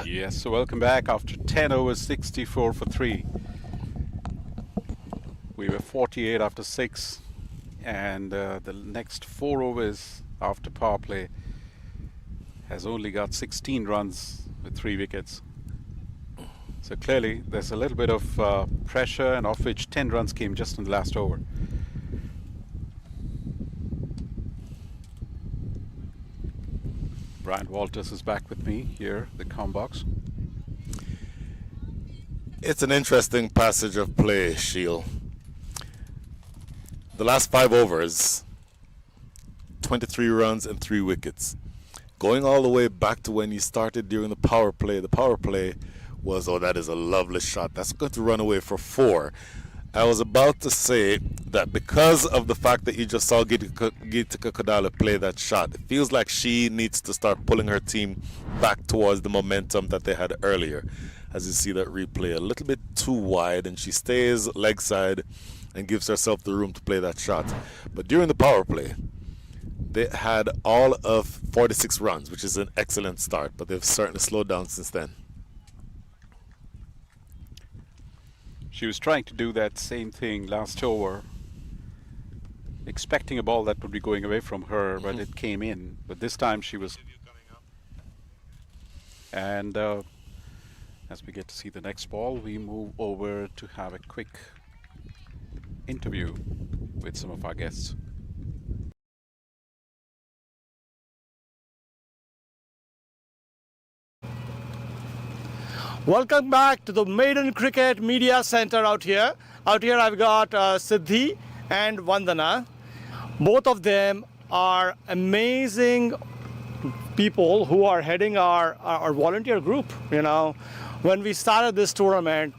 Yes, so welcome back after 10 overs, 64 for 3. We were 48 after 6, and the next 4 overs after power play has only got 16 runs with 3 wickets. So clearly there's a little bit of pressure, and of which 10 runs came just in the last over. Brian Walters is back with me here, the comm box.
It's an interesting passage of play, Sheil. The last 5 overs, 23 runs and 3 wickets. going all the way back to when you started during the power play. The power play was, oh, that is a lovely shot. That's going to run away for 4. I was about to say that because of the fact that you just saw Gitika Kodala play that shot, it feels like she needs to start pulling her team back towards the momentum that they had earlier. As you see that replay, a little bit too wide, and she stays leg side and gives herself the room to play that shot. But during the power play, they had all of 46 runs, which is an excellent start, but they've certainly slowed down since then.
She was trying to do that same thing last over, expecting a ball that would be going away from her, but it came in. But this time she was... And as we get to see the next ball, we move over to have a quick interview with some of our guests.
Welcome back to the Maiden Cricket Media Center out here. Out here I've got Siddhi and Vandana. Both of them are amazing people who are heading our volunteer group. You know, when we started this tournament,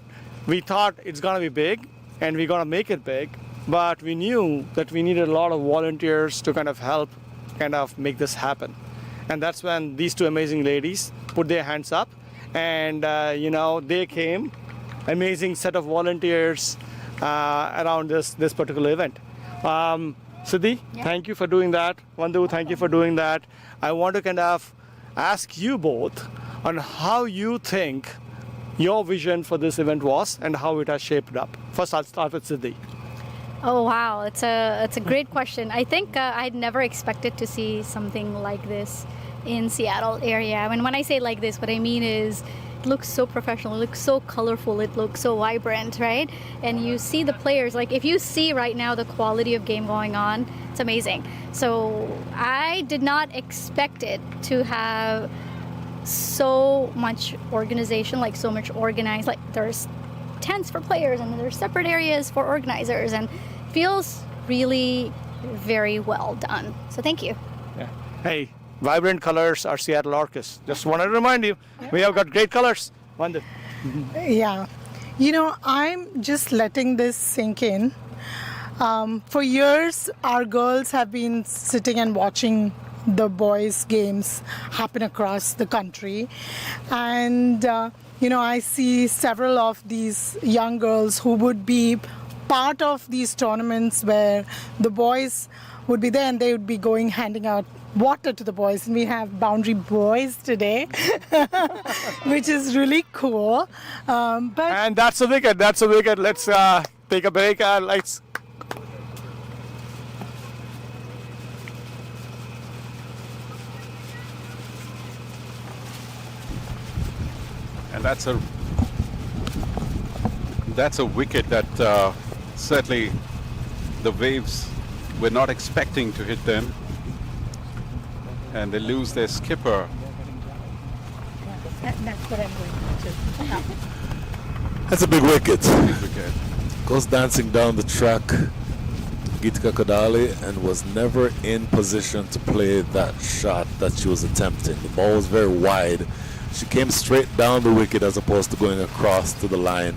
we thought it's gonna be big and we're gonna make it big, but we knew that we needed a lot of volunteers to kind of help make this happen. And that's when these two amazing ladies put their hands up. And you know, they came, amazing set of volunteers around this particular event. Siddhi, thank you for doing that. Vandu, thank you for doing that. I want to kind of ask you both on how you think your vision for this event was and how it has shaped up. First, I'll start with Siddhi.
Oh wow, it's a great question. I think I'd never expected to see something like this in Seattle area. I mean, when I say like this, what I mean is it looks so professional, it looks so colorful, it looks so vibrant, right? And you see the players, like if you see right now the quality of game going on, it's amazing. So I did not expect it to have so much organization, like so much organized, like there's tents for players and there's separate areas for organizers, and feels really very well done. So thank you.
Yeah. Hey, vibrant colors are Seattle Orcas. Just want to remind you, we have got great colors. Vandu.
Yeah. You know, I'm just letting this sink in. For years, our girls have been sitting and watching the boys' games happen across the country. And, you know, I see several of these young girls who would be part of these tournaments where the boys would be there and they would be going handing out water to the boys, and we have boundary boys today, which is really cool.
And that's a wicket. Let's take a break and let's.
And that's a wicket that certainly the Waves were not expecting to hit them. And they lose their skipper.
That's what I'm going to.
That's a big wicket.
Big wicket.
Goes dancing down the track, Gitika Kodali, and was never in position to play that shot that she was attempting. The ball was very wide. She came straight down the wicket as opposed to going across to the line.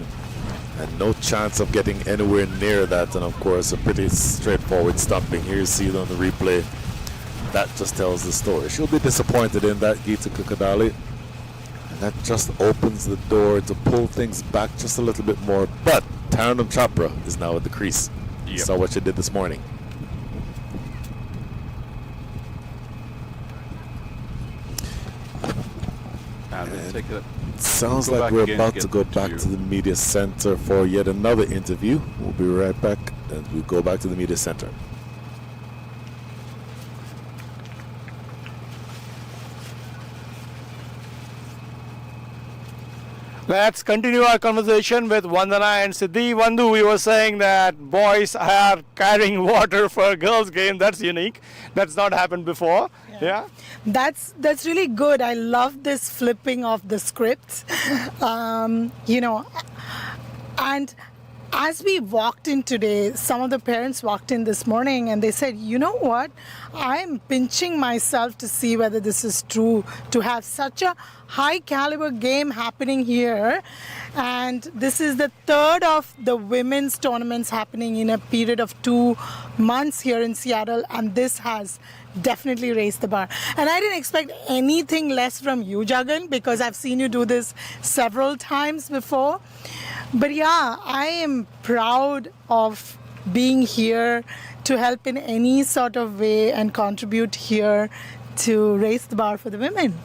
And no chance of getting anywhere near that. And of course, a pretty straightforward stumping. Here you see it on the replay. That just tells the story. She'll be disappointed in that, Gitika Kodali. And that just opens the door to pull things back just a little bit more. But Taranam Chopra is now at the crease. You saw what she did this morning.
And
Sounds like we're about to go back to the media center for yet another interview. We'll be right back and we go back to the media center.
Let's continue our conversation with Vandana and Siddhi. Vandu, we were saying that boys are carrying water for a girls' game. That's unique. That's not happened before. Yeah.
That's really good. I love this flipping of the scripts. You know, and as we walked in today, some of the parents walked in this morning and they said, you know what? I'm pinching myself to see whether this is true, to have such a high caliber game happening here. And this is the third of the women's tournaments happening in a period of 2 months here in Seattle. And this has definitely raised the bar. And I didn't expect anything less from you, Jagan, because I've seen you do this several times before. But yeah, I am proud of being here to help in any sort of way and contribute here to raise the bar for the women.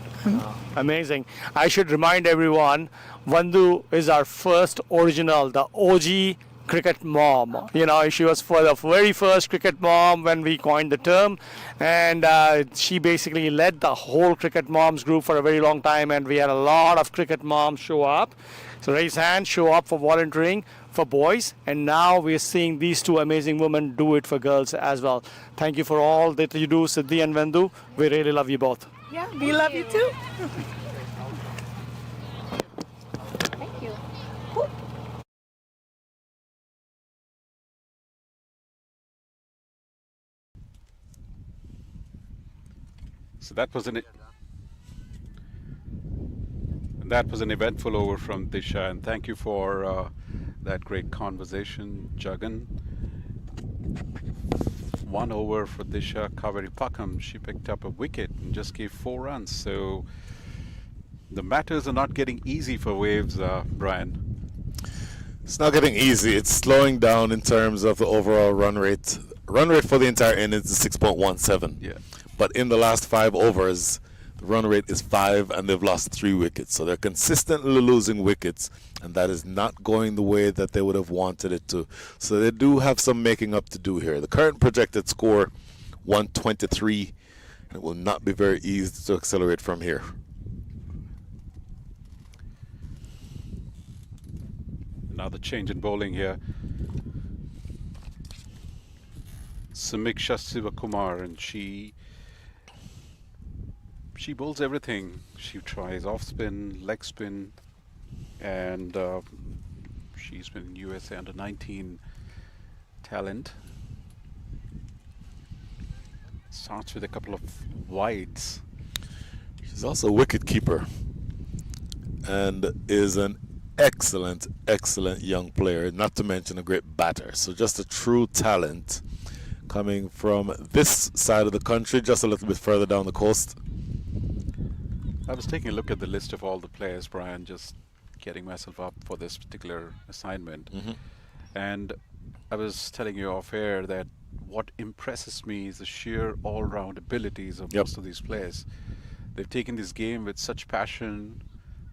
Amazing. I should remind everyone, Vandu is our first original, the OG cricket mom. You know, she was for the very first cricket mom when we coined the term, and she basically led the whole cricket moms group for a very long time, and we had a lot of cricket moms show up. So raise hands, show up for volunteering for boys, and now we're seeing these two amazing women do it for girls as well. Thank you for all that you do, Siddhi and Vendu. We really love you both.
Yeah, we love you too.
Thank you.
So that was an eventful over from Disha, and thank you for that great conversation, Jagan. 1 over for Disha Kaveri Pakam. She picked up a wicket and just gave 4 runs. So the matters are not getting easy for Waves, Brian.
It's not getting easy. It's slowing down in terms of the overall run rate. Run rate for the entire innings is 6.17.
Yeah.
But in the last 5 overs, the run rate is 5, and they've lost 3 wickets. So they're consistently losing wickets, and that is not going the way that they would have wanted it to. So they do have some making up to do here. The current projected score, 123, and it will not be very easy to accelerate from here.
Another change in bowling here. Samiksha Sivakumar, and she bowls everything. She tries off spin, leg spin, and she's been in USA under 19 talent. Starts with a couple of wides.
She's also a wicket keeper and is an excellent young player, not to mention a great batter. So just a true talent coming from this side of the country, just a little bit further down the coast.
I was taking a look at the list of all the players, Brian, just getting myself up for this particular assignment. And I was telling you off air that what impresses me is the sheer all-round abilities of most of these players. They've taken this game with such passion.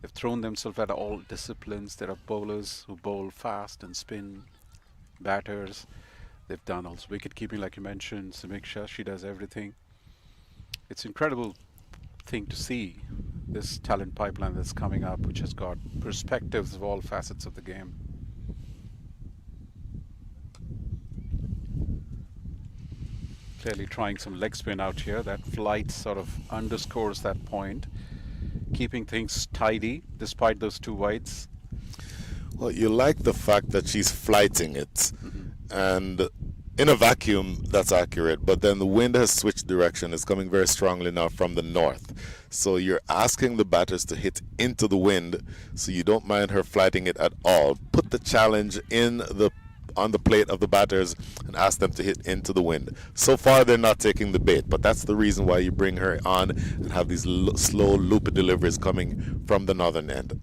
They've thrown themselves at all disciplines. There are bowlers who bowl fast and spin, batters. They've done also wicket keeping, like you mentioned. Samiksha, she does everything. It's incredible thing to see, this talent pipeline that's coming up, which has got perspectives of all facets of the game. Clearly trying some leg spin out here. That flight sort of underscores that point, keeping things tidy despite those 2 wides.
Well, you like the fact that she's flighting it, and in a vacuum, that's accurate, but then the wind has switched direction. It's coming very strongly now from the north. So you're asking the batters to hit into the wind, so you don't mind her flighting it at all. Put the challenge on the plate of the batters and ask them to hit into the wind. So far, they're not taking the bait, but that's the reason why you bring her on and have these slow loopy deliveries coming from the northern end.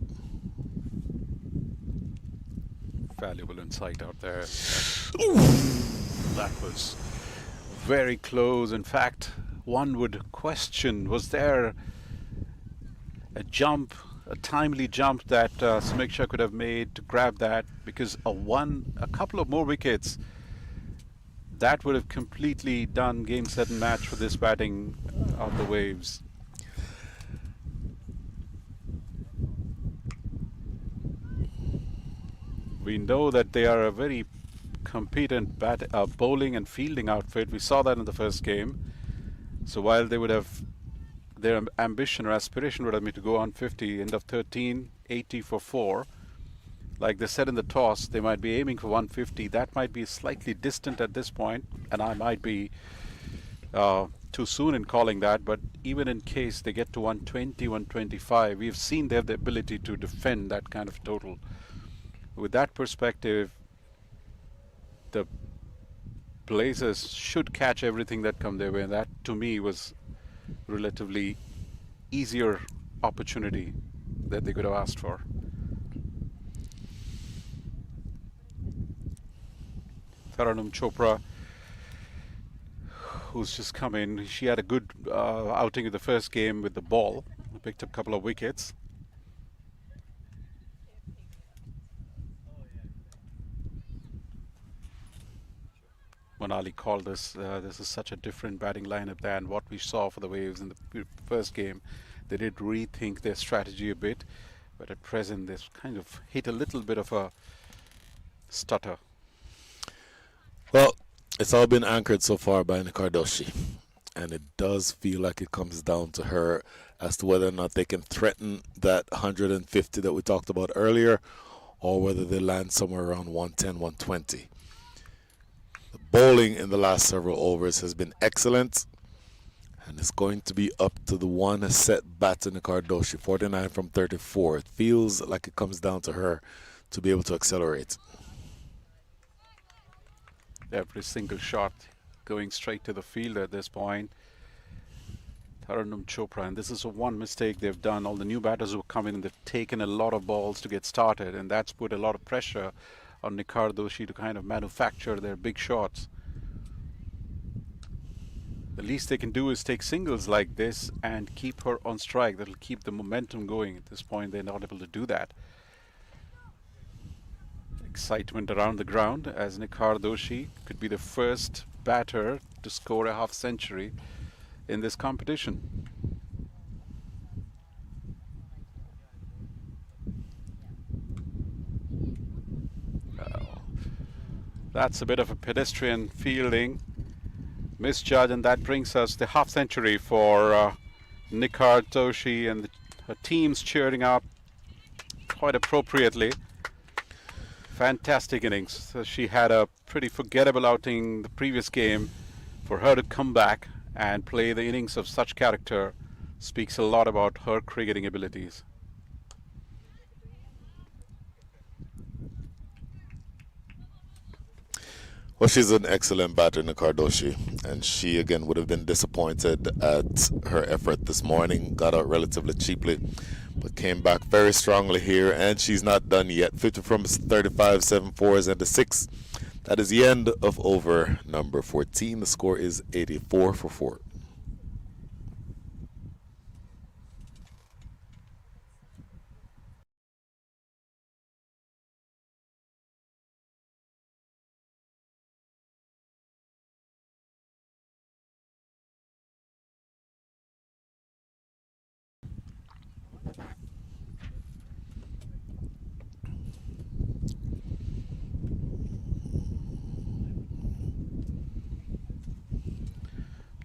Valuable insight out there. That was very close. In fact, one would question, was there a jump, a timely jump that Samiksha could have made to grab that? Because a couple of more wickets, that would have completely done game, set and match for this batting of the Waves. We know that they are a very competent bowling and fielding outfit. We saw that in the first game. So while they would have, their ambition or aspiration would have been to go on 50, end of 13, 80 for 4. Like they said in the toss, they might be aiming for 150. That might be slightly distant at this point, and I might be too soon in calling that. But even in case they get to 120, 125, we've seen they have the ability to defend that kind of total. With that perspective, the Blazers should catch everything that come their way, and that to me was relatively easier opportunity that they could have asked for. Taranum Chopra, who's just come in, she had a good outing in the first game with the ball, picked up a couple of wickets. Manali called this is such a different batting lineup than what we saw for the Waves in the first game. They did rethink their strategy a bit, but at present they've kind of hit a little bit of a stutter.
Well, it's all been anchored so far by Nikardoshi, and it does feel like it comes down to her as to whether or not they can threaten that 150 that we talked about earlier, or whether they land somewhere around 110, 120. The bowling in the last several overs has been excellent, and it's going to be up to the one set batter Nikardoshi, 49 from 34. It feels like it comes down to her to be able to accelerate.
Every single shot going straight to the field at this point. Taranum Chopra, and this is one mistake they've done. All the new batters who come in, they've taken a lot of balls to get started, and that's put a lot of pressure on Nikardoshi to kind of manufacture their big shots. The least they can do is take singles like this and keep her on strike. That'll keep the momentum going. At this point, they're not able to do that. Excitement around the ground as Nikardoshi could be the first batter to score a half century in this competition. That's a bit of a pedestrian fielding misjudge, and that brings us the half century for Nikardoshi, and her team's cheering up quite appropriately. Fantastic innings. So she had a pretty forgettable outing the previous game. For her to come back and play the innings of such character speaks a lot about her cricketing abilities.
Well, she's an excellent batter, Nikardoshi, and she again would have been disappointed at her effort this morning. Got out relatively cheaply, but came back very strongly here, and she's not done yet. 50 from 35, 7 fours, and a 6. That is the end of over number 14. The score is 84 for 4.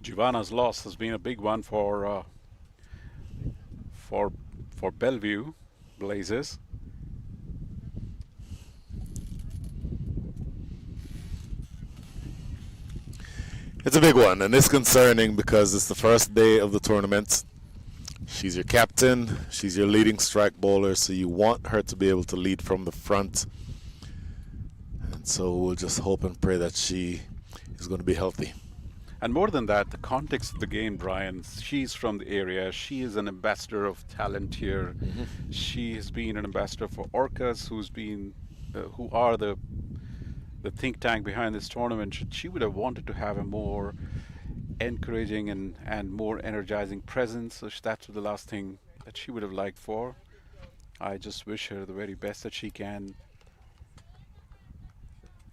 Giovanna's loss has been a big one for Bellevue Blazers.
It's a big one, and it's concerning because it's the first day of the tournament. She's your captain, she's your leading strike bowler, so you want her to be able to lead from the front. And so we'll just hope and pray that she is going to be healthy.
And more than that, the context of the game, Brian, she's from the area. She is an ambassador of talent here. Mm-hmm. She has been an ambassador for Orcas, who are the think tank behind this tournament. She would have wanted to have a more encouraging and more energizing presence. So that's the last thing that she would have liked for. I just wish her the very best that she can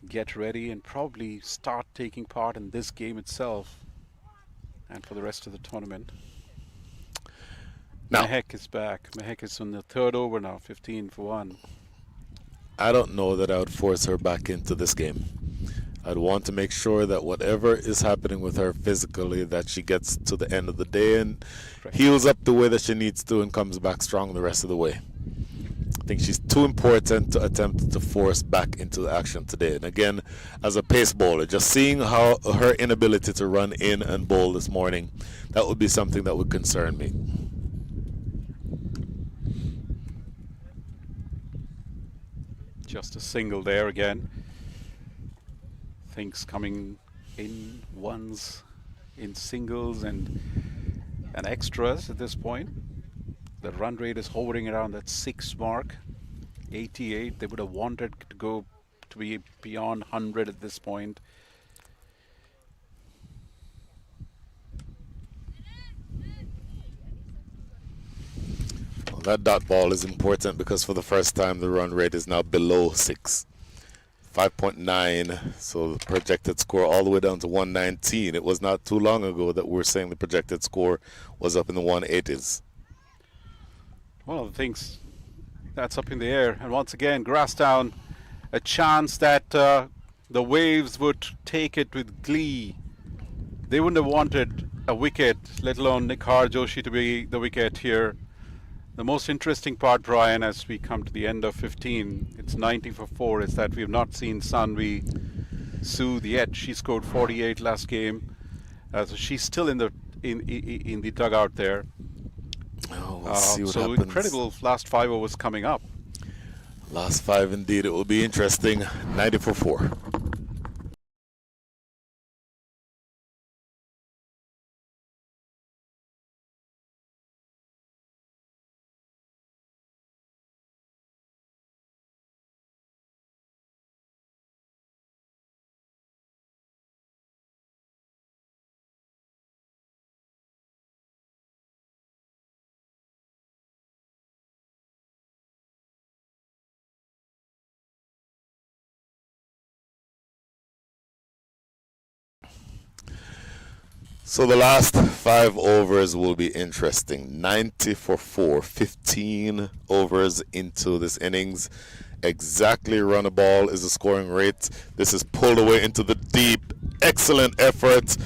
get ready and probably start taking part in this game itself and for the rest of the tournament.
Now,
Mehek is back. Mehek is on the third over now, 15 for 1.
I don't know that I would force her back into this game. I'd want to make sure that whatever is happening with her physically, that she gets to the end of the day and heals up the way that she needs to and comes back strong the rest of the way. think she's too important to attempt to force back into the action today. And again, as a pace bowler, just seeing how her inability to run in and bowl this morning, that would be something that would concern me.
Just a single there again. Things coming in ones, in singles and extras at this point. The run rate is hovering around that 6 mark, 88. They would have wanted to go to be beyond 100 at this point.
Well, that dot ball is important because for the first time the run rate is now below 6. 5.9, so the projected score all the way down to 119. It was not too long ago that we were saying the projected score was up in the 180s.
One of the things that's up in the air, and once again, grass down, a chance that the Waves would take it with glee. They wouldn't have wanted a wicket, let alone Nikhar Joshi to be the wicket here. The most interesting part, Brian, as we come to the end of 15, it's 90 for 4, is that we have not seen Sanvi soothe yet. She scored 48 last game, so she's still in the dugout there.
Oh, we'll see what
so
happens.
incredible last 5 overs coming up.
Last 5 indeed. It will be interesting. 90 for 4. So the last 5 overs will be interesting. 90 for 4, 15 overs into this innings. Exactly run a ball is the scoring rate. This is pulled away into the deep. Excellent effort,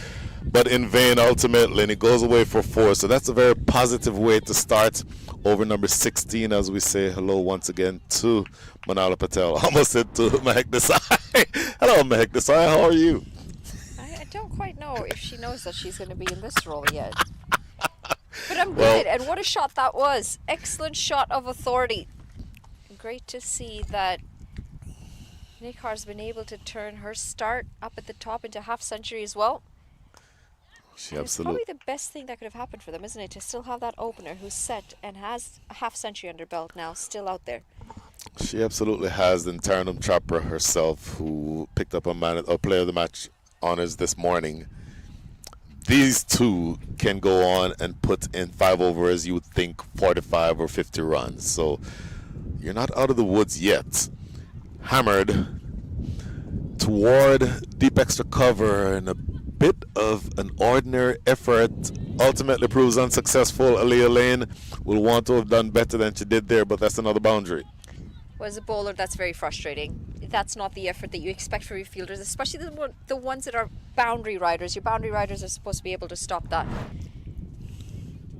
but in vain ultimately, and it goes away for 4. So that's a very positive way to start over number 16 as we say hello once again to Manala Patel. Almost said to Mahek Desai. Hello Mahek Desai, how are you?
I don't quite know if she knows that she's going to be in this role yet. But I'm good, and what a shot that was. Excellent shot of authority. Great to see that Nikhar's been able to turn her start up at the top into half century as well. It's probably the best thing that could have happened for them, isn't it? To still have that opener who's set and has a half century under belt now, still out there.
She absolutely has. And Taranum Chopra herself, who picked up a player of the match honors this morning. These two can go on and put in 5 overs, you would think 45 or 50 runs. So you're not out of the woods yet. Hammered toward deep extra cover and a bit of an ordinary effort ultimately proves unsuccessful. Aaliyah Lane will want to have done better than she did there, but that's another boundary.
Well, as a bowler, that's very frustrating. That's not the effort that you expect from your fielders, especially the ones that are boundary riders. Your boundary riders are supposed to be able to stop that.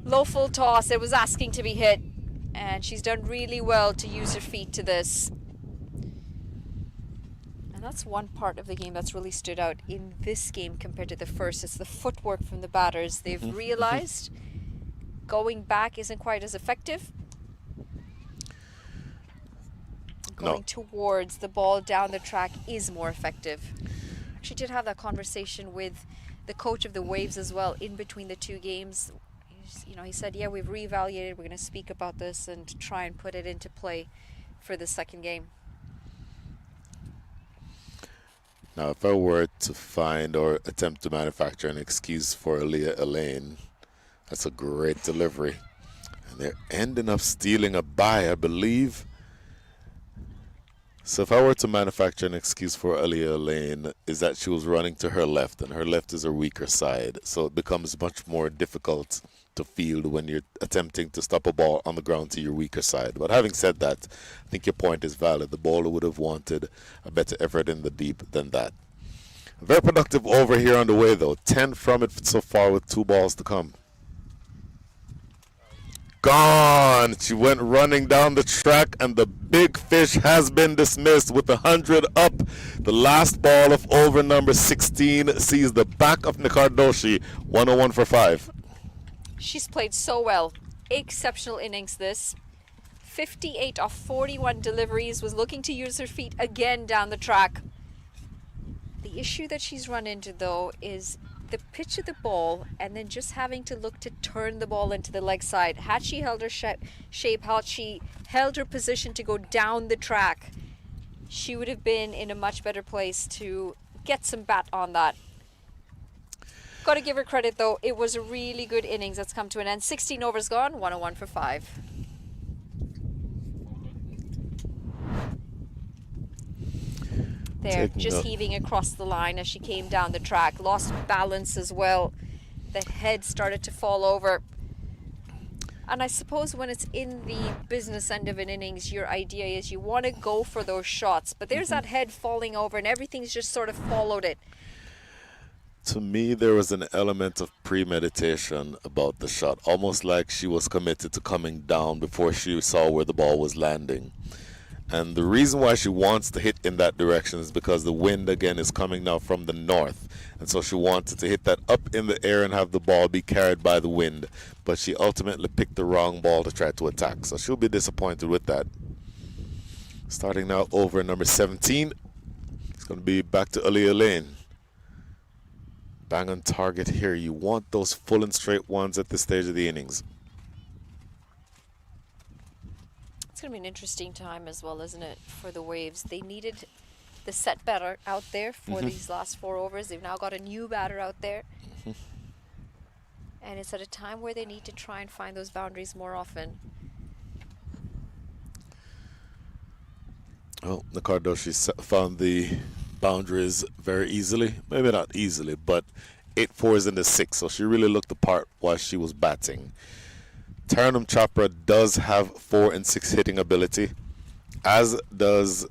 Low full toss, it was asking to be hit, and she's done really well to use her feet to this. And that's one part of the game that's really stood out in this game compared to the first. It's the footwork from the batters. They've realized going back isn't quite as effective. Going towards the ball down the track is more effective. Actually did have that conversation with the coach of the Waves as well in between the 2 games. He said, yeah, we've reevaluated, we're going to speak about this and try and put it into play for the second game.
Now, if I were to find or attempt to manufacture an excuse for Aaliyah Elaine, that's a great delivery. And they're ending up stealing a bye, I believe. So if I were to manufacture an excuse for Aaliyah Elaine, is that she was running to her left, and her left is her weaker side. So it becomes much more difficult to field when you're attempting to stop a ball on the ground to your weaker side. But having said that, I think your point is valid. The bowler would have wanted a better effort in the deep than that. A very productive over here on the way, though. 10 from it so far with 2 balls to come. gone. She went running down the track, and the big fish has been dismissed with 100 up. The last ball of over number 16 sees the back of Nikardoshi, 101 for 5.
She's played so well. Exceptional innings this. 58 off 41 deliveries, was looking to use her feet again down the track. The issue that she's run into, though, is the pitch of the ball and then just having to look to turn the ball into the leg side. Had she held her shape, had she held her position to go down the track, she would have been in a much better place to get some bat on that. Got to give her credit, though. It was a really good innings that's come to an end. 16 overs gone, 101 for 5. There, just heaving across the line as she came down the track. Lost balance as well. The head started to fall over. And I suppose when it's in the business end of an innings, your idea is you want to go for those shots. But there's that head falling over and everything's just sort of followed it.
To me, there was an element of premeditation about the shot, almost like she was committed to coming down before she saw where the ball was landing. And the reason why she wants to hit in that direction is because the wind again is coming now from the north. And so she wanted to hit that up in the air and have the ball be carried by the wind. But she ultimately picked the wrong ball to try to attack. So she'll be disappointed with that. Starting now over number 17. It's going to be back to Aaliyah Lane. Bang on target here. You want those full and straight ones at this stage of the innings.
It's going to be an interesting time as well, isn't it, for the Waves? They needed the set batter out there for these last 4 overs. They've now got a new batter out there. And it's at a time where they need to try and find those boundaries more often.
Well, Nikardoshi found the boundaries very easily. Maybe not easily, but 8 fours in the 6. So she really looked the part while she was batting. Taranum Chopra does have 4 and 6 hitting ability, as does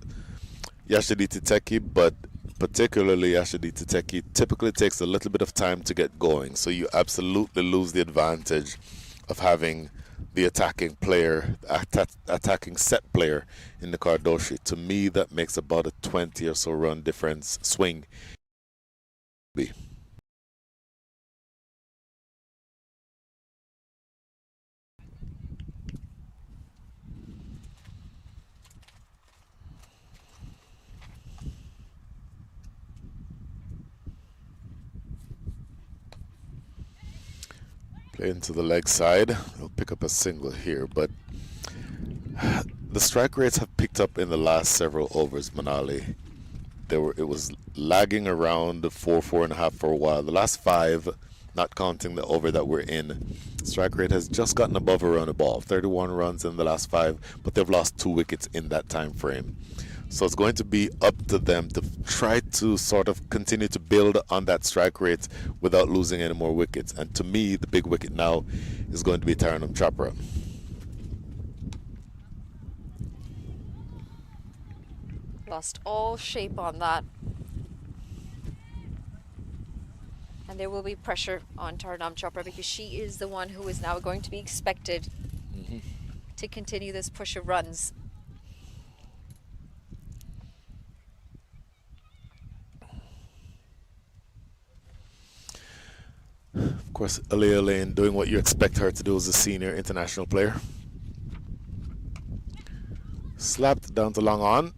Yashaditi Teki, but particularly Yashaditi Teki typically takes a little bit of time to get going. So you absolutely lose the advantage of having the attacking player, attacking set player in Nikardoshi. To me, that makes about a 20 or so run difference swing. Play into the leg side. He'll pick up a single here, but the strike rates have picked up in the last several overs, Manali. It was lagging around 4.5 for a while. The last 5, not counting the over that we're in, strike rate has just gotten above a run a ball. 31 runs in the last 5, but they've lost 2 wickets in that time frame. So it's going to be up to them to try to sort of continue to build on that strike rate without losing any more wickets. And to me, the big wicket now is going to be Taranum Chopra.
Lost all shape on that. And there will be pressure on Taranum Chopra because she is the one who is now going to be expected to continue this push of runs.
Of course, Aaliyah Lane doing what you expect her to do as a senior international player. Slapped down to long on.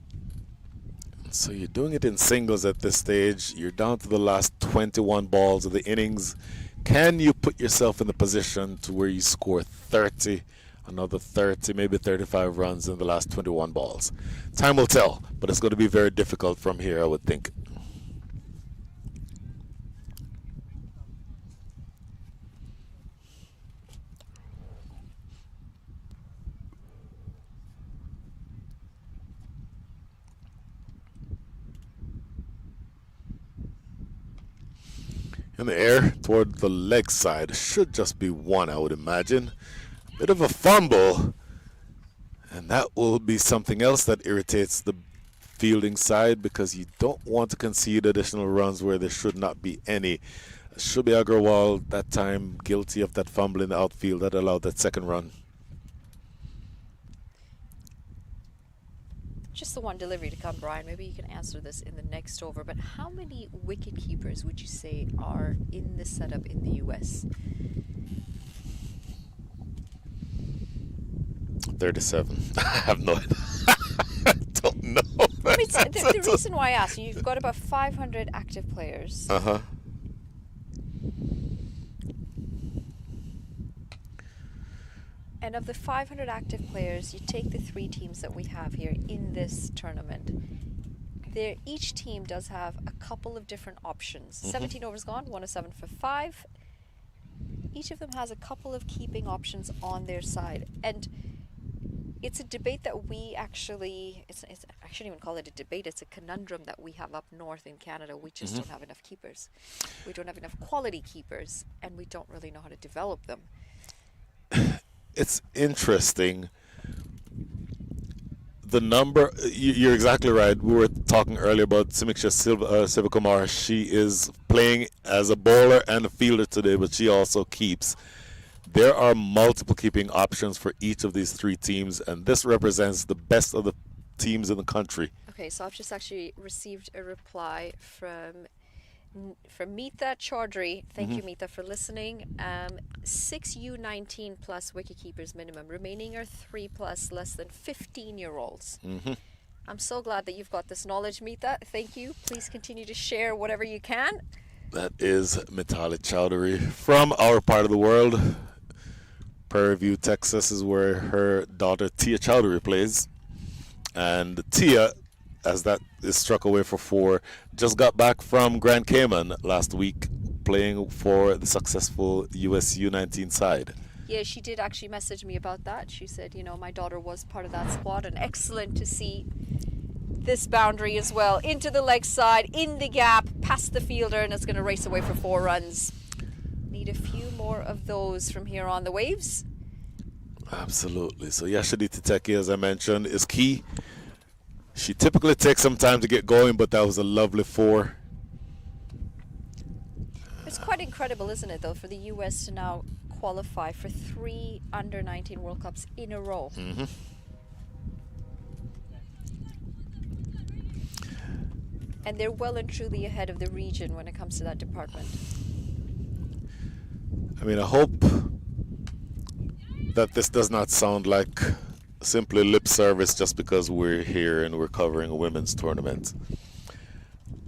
So you're doing it in singles at this stage. You're down to the last 21 balls of the innings. Can you put yourself in the position to where you score 30, another 30, maybe 35 runs in the last 21 balls? Time will tell, but it's going to be very difficult from here, I would think. In the air toward the leg side. Should just be 1, I would imagine. Bit of a fumble. And that will be something else that irritates the fielding side because you don't want to concede additional runs where there should not be any. Shubi Agrawal, that time, guilty of that fumble in the outfield that allowed that second run.
Just the one delivery to come, Brian. Maybe you can answer this in the next over. But how many wicket keepers would you say are in the setup in the U.S.?
37. I have no idea. I don't know.
I mean, the reason why I asked, you've got about 500 active players.
Uh-huh.
And of the 500 active players, you take the 3 teams that we have here in this tournament. Each team does have a couple of different options. 17 overs gone, 107 for 5. Each of them has a couple of keeping options on their side. And it's a debate that we actually, I shouldn't even call it a debate, it's a conundrum that we have up north in Canada. We just don't have enough keepers. We don't have enough quality keepers, and we don't really know how to develop them.
It's interesting. The number, you're exactly right. We were talking earlier about Samiksha Sivakumar. She is playing as a bowler and a fielder today, but she also keeps. There are multiple keeping options for each of these 3 teams, and this represents the best of the teams in the country.
Okay, so I've just actually received a reply from Meeta Chaudhary. Thank you, Meeta, for listening. 6 U19 plus wicketkeepers minimum. Remaining are 3 plus, less than 15-year-olds. I'm so glad that you've got this knowledge, Meeta. Thank you. Please continue to share whatever you can.
That is Mitali Chowdhury from our part of the world. Prairie View, Texas is where her daughter Tia Chowdhury plays. And Tia, as that is struck away for 4, just got back from Grand Cayman last week playing for the successful US U19 side.
Yeah, she did actually message me about that. She said, my daughter was part of that squad, and excellent to see this boundary as well. Into the leg side, in the gap, past the fielder, and it's going to race away for 4 runs. Need a few more of those from here on the waves.
Absolutely. So Yashadita Teki, as I mentioned, is key. She typically takes some time to get going, but that was a lovely 4.
It's quite incredible, isn't it, though, for the U.S. to now qualify for 3 under-19 World Cups in a row. And they're well and truly ahead of the region when it comes to that department.
I mean, I hope that this does not sound like simply lip service just because we're here and we're covering a women's tournament.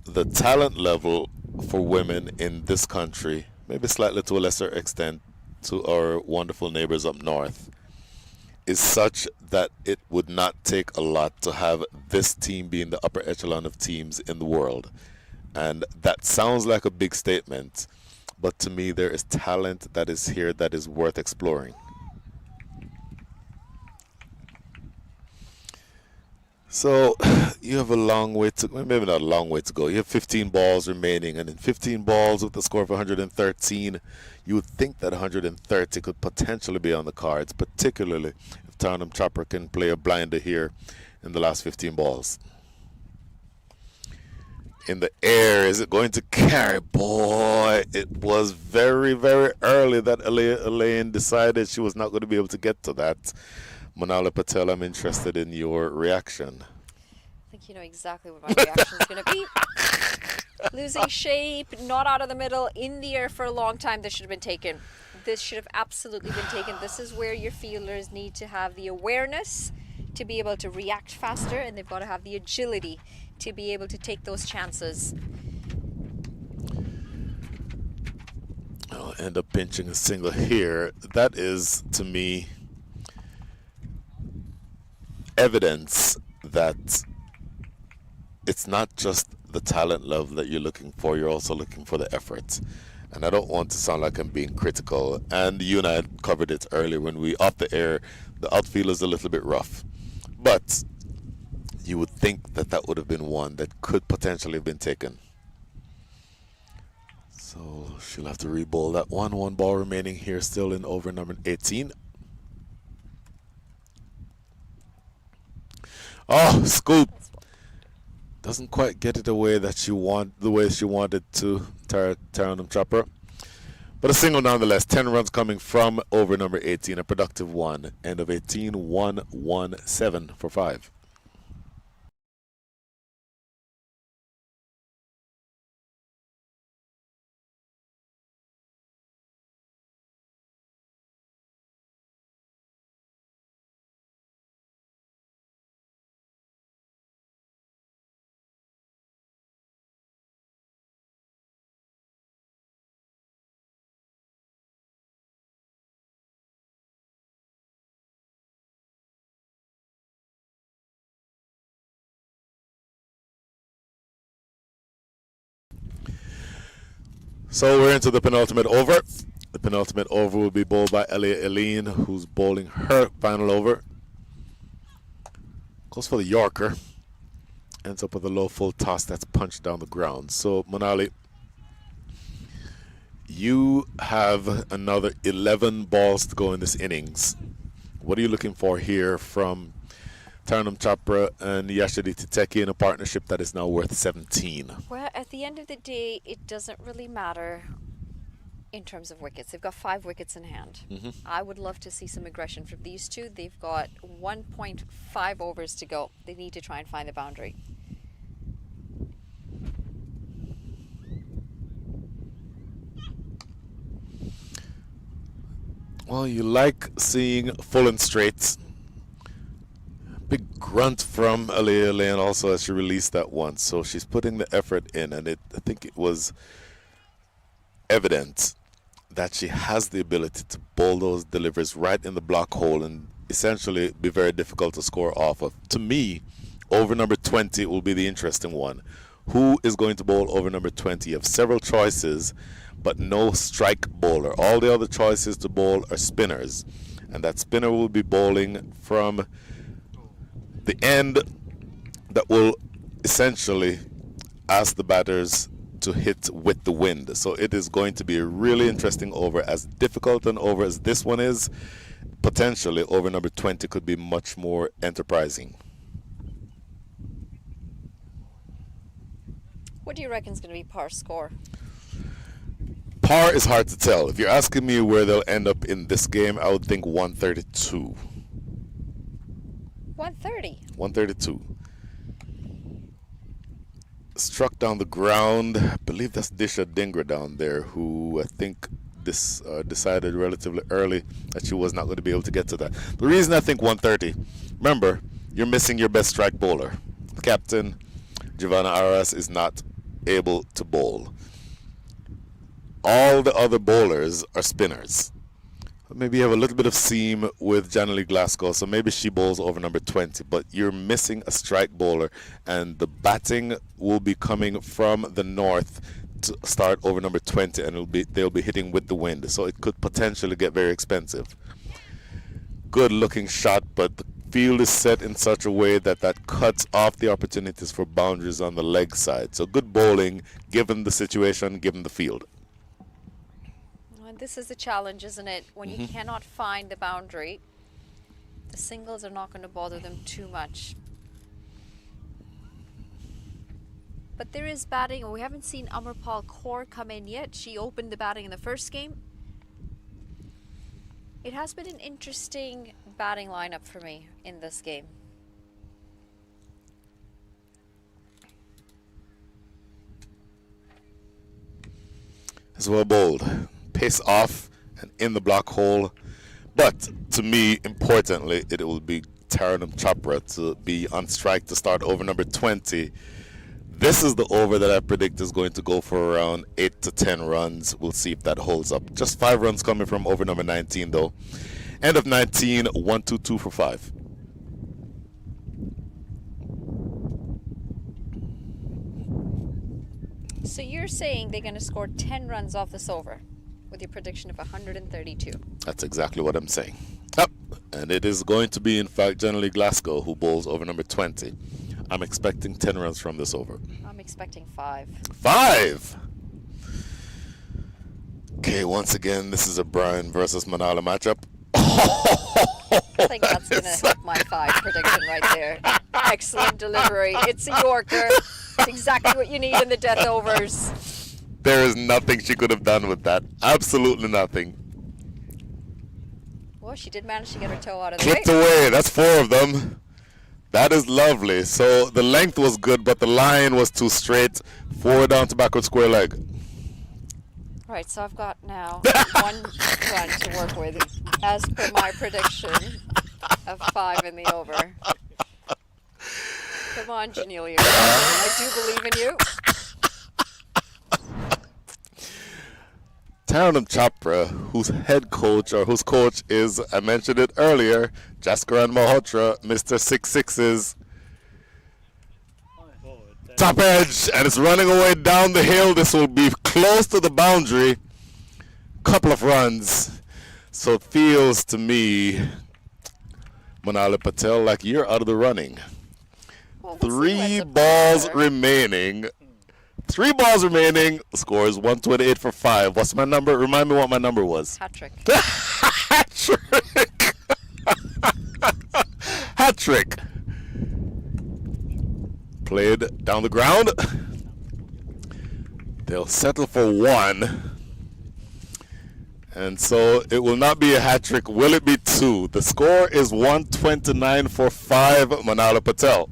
The talent level for women in this country, maybe slightly to a lesser extent to our wonderful neighbors up north, is such that it would not take a lot to have this team be in the upper echelon of teams in the world. And that sounds like a big statement, but to me there is talent that is here that is worth exploring. So you have a long way to, maybe not a long way to go. You have 15 balls remaining, and in 15 balls with a score of 113, you would think that 130 could potentially be on the cards, particularly if Townham Chopper can play a blinder here in the last 15 balls. In the air, is it going to carry? Boy, it was very, very early that Elaine decided she was not going to be able to get to that. Manala Patel, I'm interested in your reaction.
I think you know exactly what my reaction is going to be. Losing shape, not out of the middle, in the air for a long time. This should have been taken. This should have absolutely been taken. This is where your fielders need to have the awareness to be able to react faster, and they've got to have the agility to be able to take those chances.
I'll end up pinching a single here. That is, to me, evidence that it's not just the talent level that you're looking for, you're also looking for the effort. And I don't want to sound like I'm being critical, and you and I had covered it earlier when we off the air, the outfield is a little bit rough, but you would think that that would have been one that could potentially have been taken. So she'll have to re-bowl that one ball remaining here still in over number 18. Oh, scoop. Doesn't quite get it away that she the way she wanted to, Townham Chopper. But a single nonetheless. 10 runs coming from over number 18. A productive one. End of 18, 1-1-7 for 5. So we're into the penultimate over. The penultimate over will be bowled by Elia Eileen, who's bowling her final over. Goes for the Yorker. Ends up with a low full toss that's punched down the ground. So, Manali, you have another 11 balls to go in this innings. What are you looking for here from Taranam Chopra and Yashaditi Teki in a partnership that is now worth 17?
Well, at the end of the day, it doesn't really matter in terms of wickets. They've got 5 wickets in hand. I would love to see some aggression from these two. They've got 1.5 overs to go. They need to try and find the boundary.
Well, you like seeing full and straights. Big grunt from Elia Eileen also as she released that one. So she's putting the effort in, and I think it was evident that she has the ability to bowl those deliveries right in the block hole and essentially be very difficult to score off of. To me, over number 20 will be the interesting one. Who is going to bowl over number 20? You have several choices, but no strike bowler. All the other choices to bowl are spinners, and that spinner will be bowling from the end that will essentially ask the batters to hit with the wind. So it is going to be a really interesting over. As difficult an over as this one is, potentially over number 20 could be much more enterprising.
What do you reckon is going to be par score?
Par is hard to tell. If you're asking me where they'll end up in this game, I would think 132.
130.
132. Struck down the ground. I believe that's Disha Dingra down there, who I think decided relatively early that she was not going to be able to get to that. The reason I think 130, remember, you're missing your best strike bowler. The captain, Giovanna Aras, is not able to bowl. All the other bowlers are spinners. Maybe you have a little bit of seam with Janely Glasgow, so maybe she bowls over number 20, but you're missing a strike bowler, and the batting will be coming from the north to start over number 20, and they'll be hitting with the wind, so it could potentially get very expensive. Good looking shot, but the field is set in such a way that cuts off the opportunities for boundaries on the leg side. So good bowling, given the situation, given the field.
This is the challenge, isn't it? When you cannot find the boundary, the singles are not going to bother them too much. But there is batting. We haven't seen Amarpal Kaur come in yet. She opened the batting in the first game. It has been an interesting batting lineup for me in this game.
It's well bowled. Pace off and in the block hole. But to me, importantly, it will be Taranam Chopra to be on strike to start over number 20. This is the over that I predict is going to go for around 8 to 10 runs. We'll see if that holds up. Just 5 runs coming from over number 19, though. End of 19, 1-2-2 for 5.
So you're saying they're going to score 10 runs off this over with your prediction of 132?
That's exactly what I'm saying. Yep. And it is going to be, in fact, Janely Glasgow who bowls over number 20. I'm expecting 10 runs from this over.
I'm expecting 5.
5! Okay, once again, this is a Brian versus Manala matchup.
I think that's going to hit my 5 prediction right there. Excellent delivery. It's a Yorker. It's exactly what you need in the death overs.
There is nothing she could have done with that. Absolutely nothing.
Well, she did manage to get her toe out of the way.
Clipped away. That's 4 of them. That is lovely. So the length was good, but the line was too straight. 4 down to backward square leg.
Right, so I've got now 1 run to work with as per my prediction of 5 in the over. Come on, Janelia. I do believe in you.
Taranam Chopra, whose head coach or whose coach is, I mentioned it earlier, Jaskaran Malhotra, Mr. 6 6s. Top edge, and it's running away down the hill. This will be close to the boundary. Couple of runs. So it feels to me, Manali Patel, like you're out of the running.
Well, we'll see
Three
what's
balls
up
remaining. 3 balls remaining. Score is 128 for 5. What's my number? Remind me what my number was.
Hat trick.
Hat trick. Hat trick. Played down the ground. They'll settle for 1. And so it will not be a hat trick. Will it be 2? The score is 129 for 5, Manala Patel.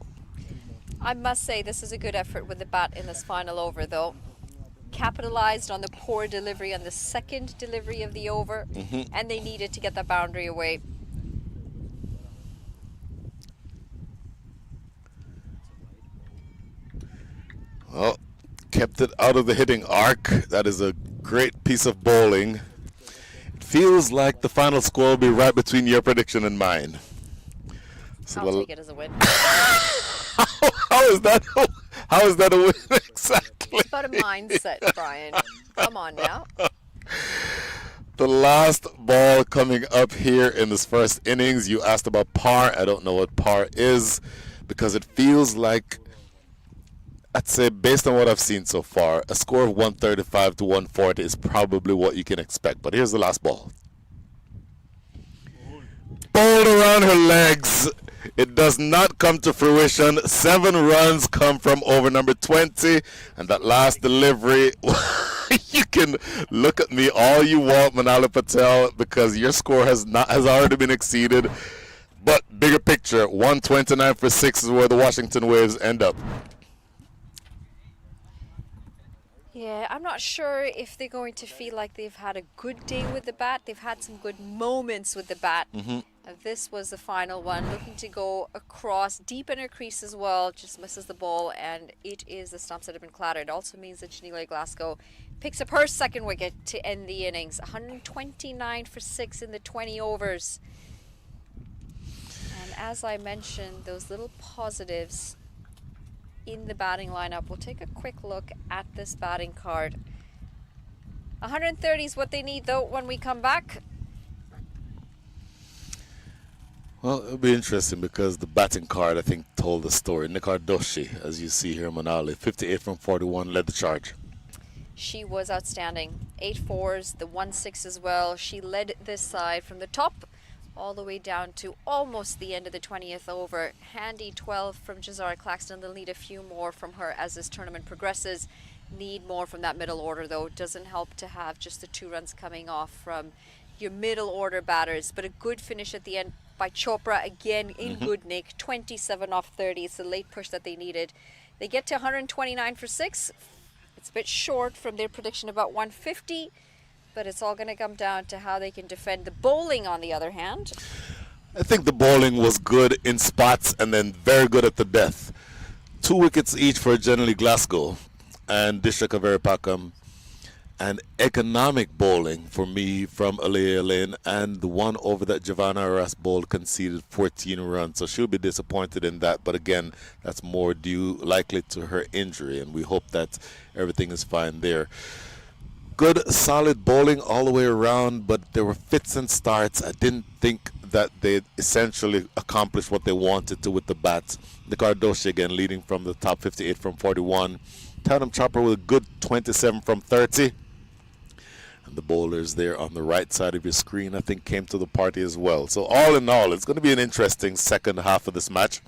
I must say this is a good effort with the bat in this final over, though. Capitalized on the poor delivery on the second delivery of the over, and they needed to get that boundary away.
Well, kept it out of the hitting arc. That is a great piece of bowling. It feels like the final score will be right between your prediction and mine. So
I'll take it as a win.
how is that? How is that a win exactly?
It's about a mindset, Brian. Come on now.
The last ball coming up here in this first innings. You asked about par. I don't know what par is because it feels like, I'd say based on what I've seen so far, a score of 135 to 140 is probably what you can expect. But here's the last ball. Bowled around her legs. It does not come to fruition. 7 runs come from over number 20. And that last delivery, you can look at me all you want, Manala Patel, because your score has already been exceeded. But bigger picture, 129 for 6 is where the Washington Waves end up.
Yeah, I'm not sure if they're going to feel like they've had a good day with the bat. They've had some good moments with the bat. This was the final one, looking to go across deep in her crease as well, just misses the ball, and it is the stumps that have been clattered. Also means that Janila Glasgow picks up her second wicket to end the innings. 129 for 6 in the 20 overs. And as I mentioned, those little positives in the batting lineup. We'll take a quick look at this batting card. 130 is what they need, though, when we come back.
Well, it'll be interesting because the batting card, I think, told the story. Nikardoshi, as you see here, Manali, 58 from 41, led the charge.
She was outstanding. 8 fours, the 1-6 as well. She led this side from the top all the way down to almost the end of the 20th over. Handy 12 from Jazara Claxton. They'll need a few more from her as this tournament progresses. Need more from that middle order, though. It doesn't help to have just the 2 runs coming off from your middle order batters. But a good finish at the end by Chopra, again in good nick. 27 off 30. It's the late push that they needed. They get to 129 for 6. It's a bit short from their prediction about 150. But it's all going to come down to how they can defend the bowling, on the other hand.
I think the bowling was good in spots and then very good at the death. 2 wickets each for generally Glasgow and Dishra Kaverapakam. And economic bowling for me from Alea Lane, and the one over that Giovanna Arras bowled conceded 14 runs. So she'll be disappointed in that. But again, that's more due likely to her injury, and we hope that everything is fine there. Good, solid bowling all the way around, but there were fits and starts. I didn't think that they essentially accomplished what they wanted to with the bats. Nikardoshi again leading from the top, 58 from 41. Tandem Chopper with a good 27 from 30. And the bowlers there on the right side of your screen, I think, came to the party as well. So all in all, it's going to be an interesting second half of this match.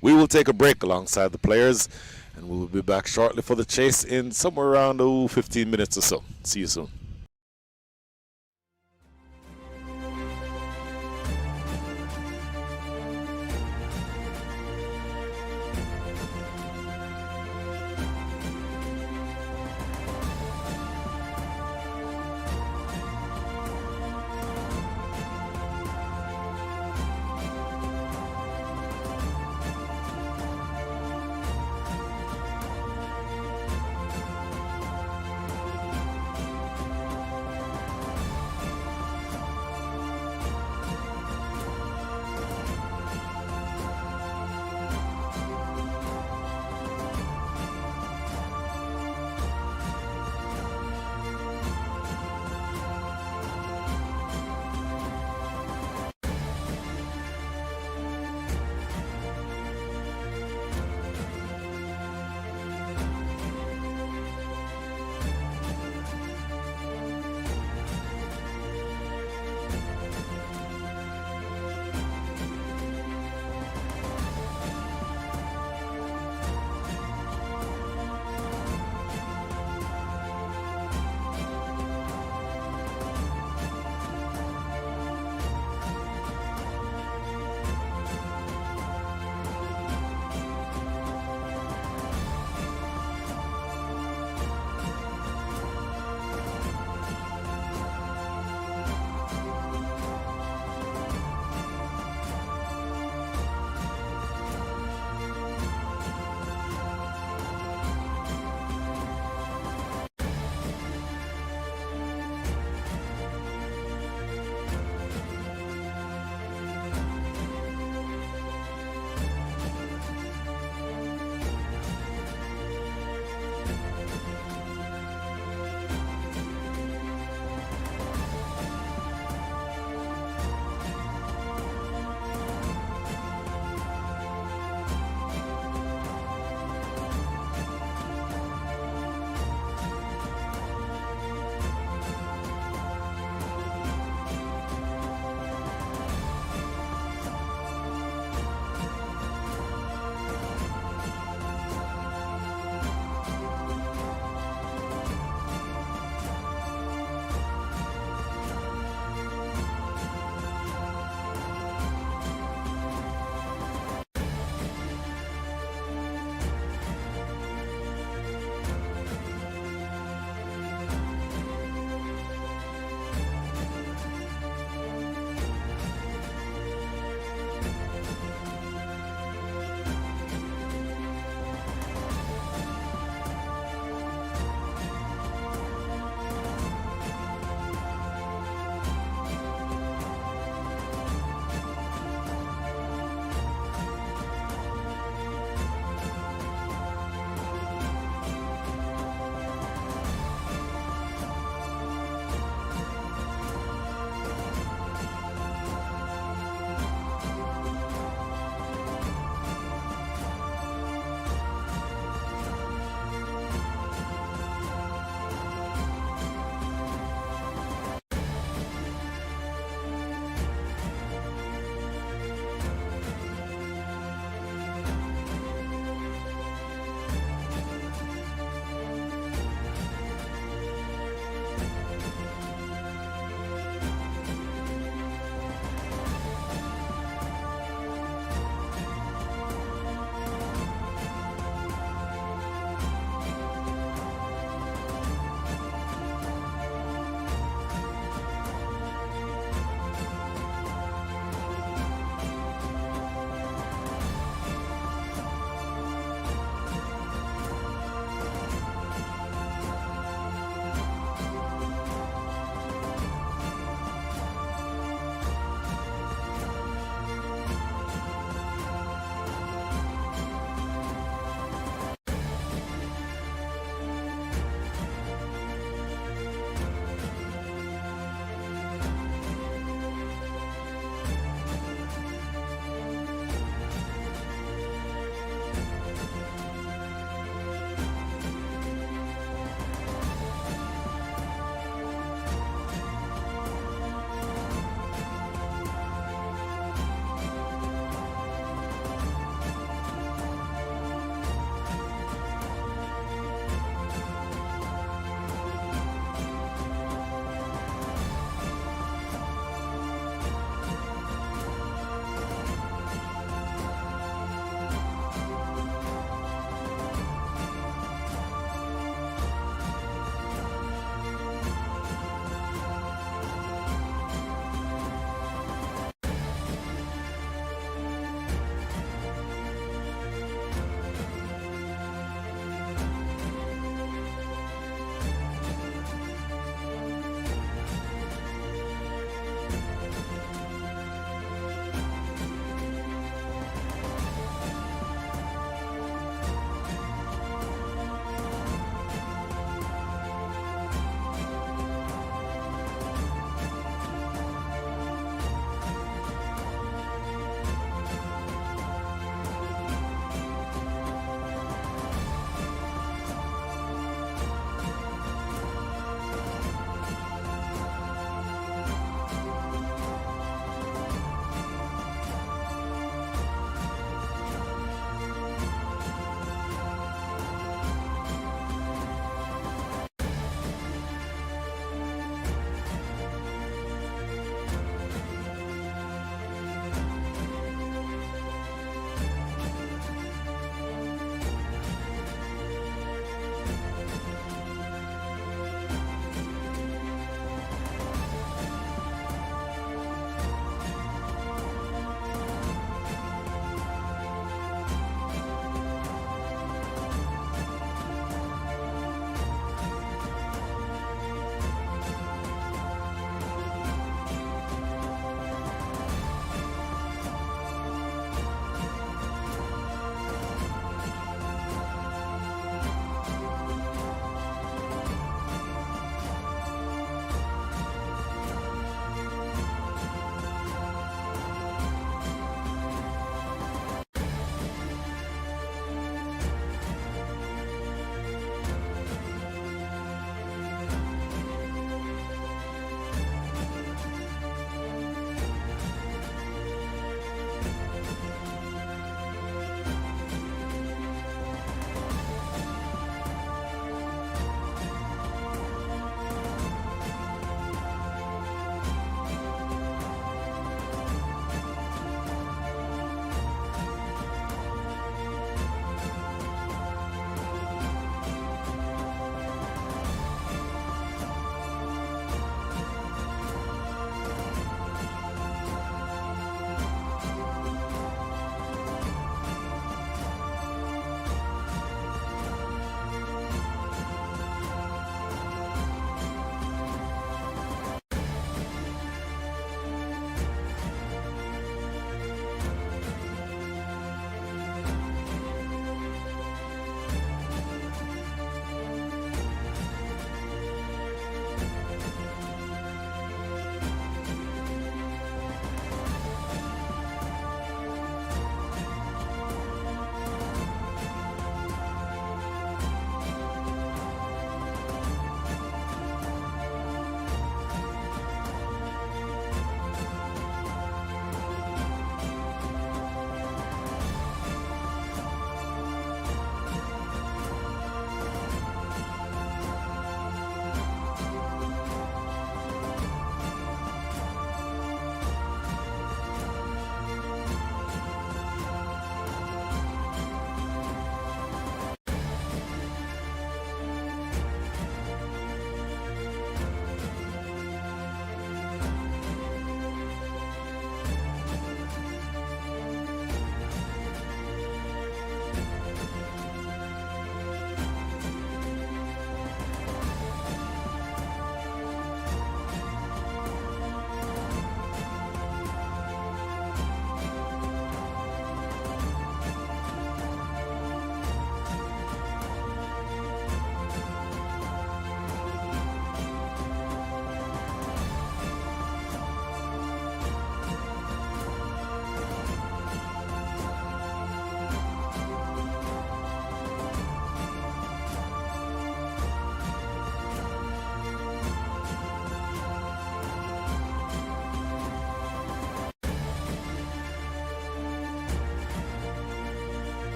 We will take a break alongside the players, and we will be back shortly for the chase in somewhere around 15 minutes or so. See you soon.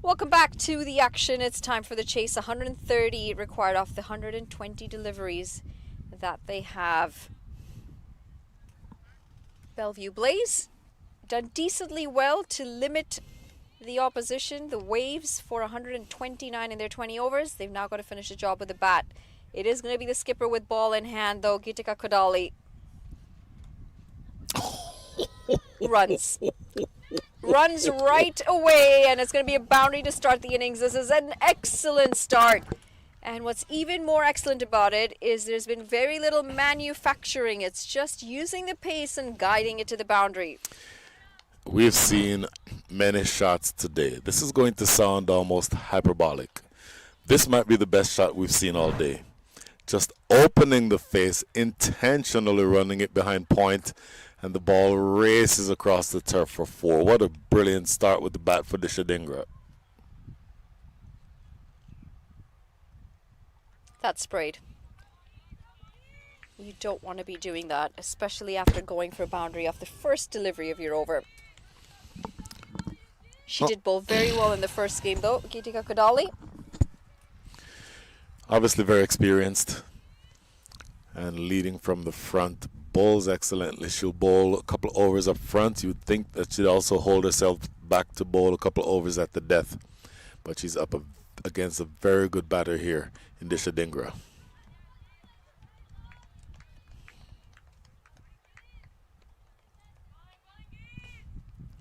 Welcome back to the action. It's time for the chase. 130 required off the 120 deliveries that they have. Bellevue Blaze done decently well to limit the opposition, the Waves, for 129 in their 20 overs. They've now got to finish the job with the bat. It is going to be the skipper with ball in hand, though. Gitika Kodali runs right away, and it's going to be a boundary to start the innings. This is an excellent start. And what's even more excellent about it is there's been very little manufacturing. It's just using the pace and guiding it to the boundary.
We've seen many shots today. This is going to sound almost hyperbolic. This might be the best shot we've seen all day. Just opening the face, intentionally running it behind point, and the ball races across the turf for 4. What a brilliant start with the bat for Disha Dhingra.
That's sprayed. You don't want to be doing that, especially after going for a boundary off the first delivery of your over. She did bowl very well in the first game, though, Gitika Kodali.
Obviously very experienced and leading from the front. Bowls excellently. She'll bowl a couple overs up front. You'd think that she'd also hold herself back to bowl a couple overs at the death. But she's up against a very good batter here in Disha Dhingra.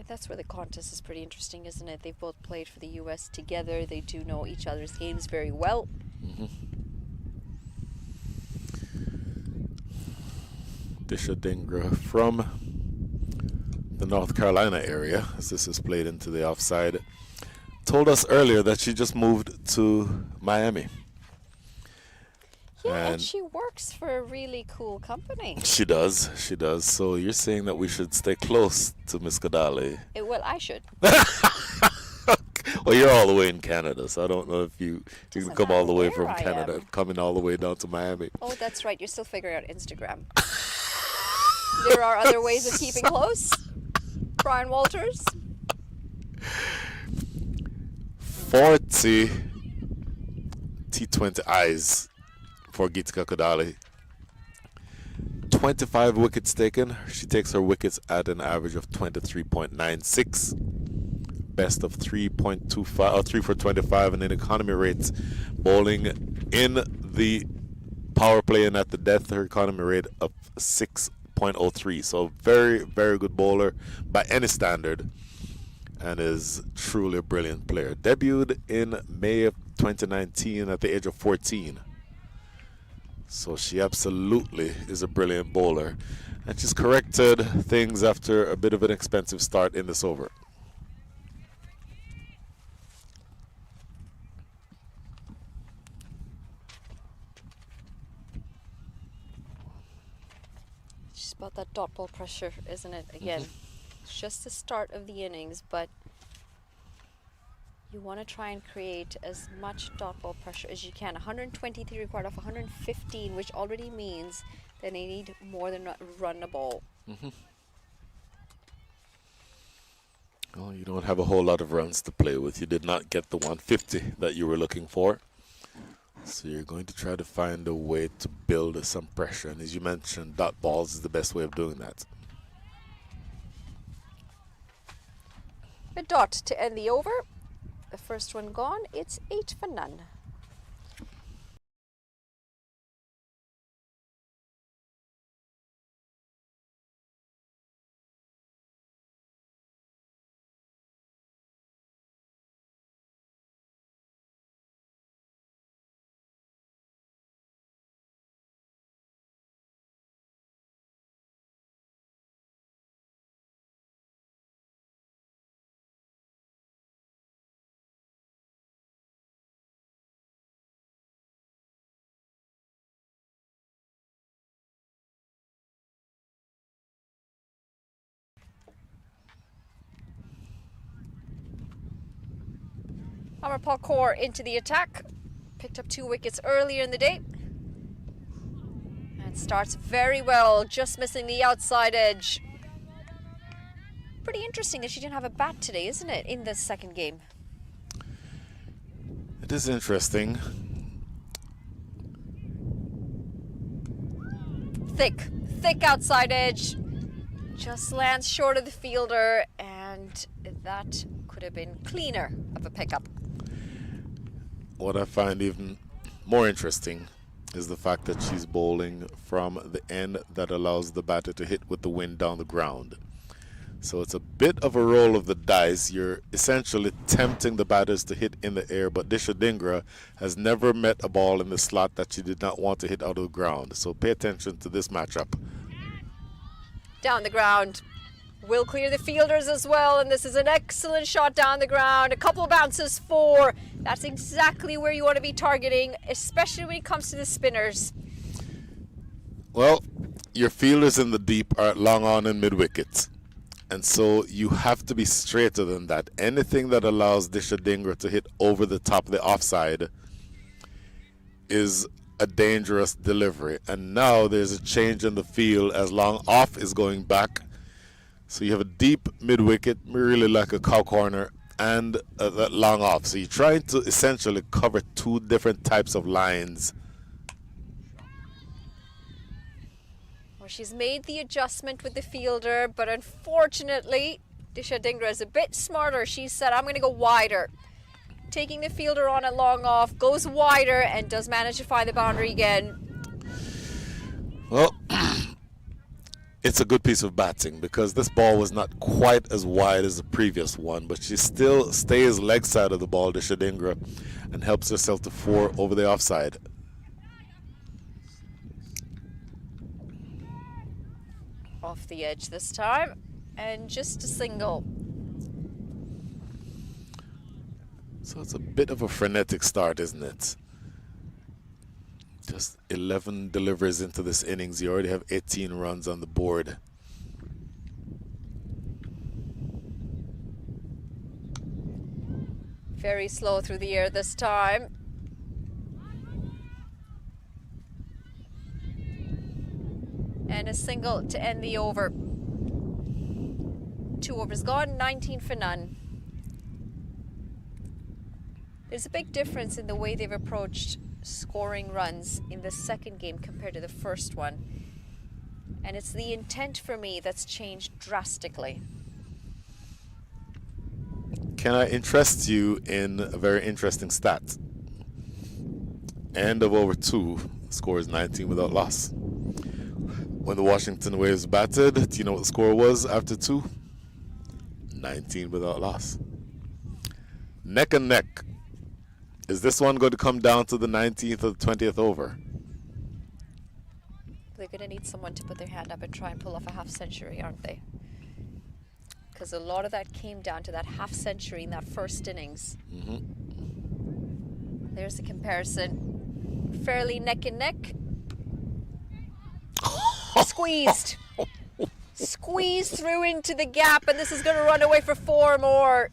That's where the contest is pretty interesting, isn't it? They've both played for the U.S. together. They do know each other's games very well.
Disha Dhingra from the North Carolina area, as this is played into the offside, told us earlier that she just moved to Miami.
Yeah, and she works for a really cool company.
She does. So you're saying that we should stay close to Miss Kodali?
Well, I should.
Well, you're all the way in Canada, so I don't know if you can come all the way
where
from
I
Canada,
am.
coming all the way down to Miami.
Oh, that's right. You're still figuring out Instagram. There are other ways of keeping close. Brian Walters.
40 T20 eyes for Gitika Kodali. 25 wickets taken. She takes her wickets at an average of 23.96. Best of 3.25 or 3 for 25, and in economy rates, bowling in the power play and at the death, her economy rate of 6.03. So very, very good bowler by any standard, and is truly a brilliant player. Debuted in May of 2019 at the age of 14. So she absolutely is a brilliant bowler, and she's corrected things after a bit of an expensive start in this over.
It's about that dot ball pressure, isn't it? Again, it's just the start of the innings, but you want to try and create as much dot ball pressure as you can. 123 required off 115, which already means that they need more than run a ball.
Well, you don't have a whole lot of runs to play with. You did not get the 150 that you were looking for. So you're going to try to find a way to build some pressure. And as you mentioned, dot balls is the best way of doing that.
A dot to end the over. The first one gone. It's 8 for none. Amarpal Kaur into the attack. Picked up 2 wickets earlier in the day. And starts very well, just missing the outside edge. Pretty interesting that she didn't have a bat today, isn't it, in the second game?
It is interesting.
Thick outside edge. Just lands short of the fielder, and that could have been cleaner of a pickup.
What I find even more interesting is the fact that she's bowling from the end that allows the batter to hit with the wind down the ground. So it's a bit of a roll of the dice. You're essentially tempting the batters to hit in the air, but Disha Dhingra has never met a ball in the slot that she did not want to hit out of the ground. So pay attention to this matchup.
Down the ground. Will clear the fielders as well, and this is an excellent shot down the ground. A couple bounces, 4. That's exactly where you want to be targeting, especially when it comes to the spinners.
Well, your fielders in the deep are long on and mid wickets. And so you have to be straighter than that. Anything that allows Disha Dhingra to hit over the top of the offside is a dangerous delivery. And now there's a change in the field as long off is going back. So you have a deep mid wicket, really like a cow corner, and that long off. So you're trying to essentially cover 2 different types of lines.
Well, she's made the adjustment with the fielder, but unfortunately, Disha Dhingra is a bit smarter. She said, I'm going to go wider. Taking the fielder on a long off, goes wider, and does manage to find the boundary again.
Well, it's a good piece of batting because this ball was not quite as wide as the previous one, but she still stays leg side of the ball, Disha Dhingra, and helps herself to 4 over the offside.
Off the edge this time, and just a single.
So it's a bit of a frenetic start, isn't it? Just 11 deliveries into this innings. You already have 18 runs on the board.
Very slow through the air this time. And a single to end the over. 2 overs gone, 19 for none. There's a big difference in the way they've approached scoring runs in the second game compared to the first one. And it's the intent for me that's changed drastically.
Can I interest you in a very interesting stat? End of over 2, score is 19 without loss. When the Washington Waves batted, do you know what the score was after 2? 19 without loss. Neck and neck. Is this one going to come down to the 19th or the 20th over?
They're going to need someone to put their hand up and try and pull off a half century, aren't they? Because a lot of that came down to that half century in that first innings. There's the comparison. Fairly neck and neck. Squeezed. Squeezed through into the gap, and this is going to run away for 4 more.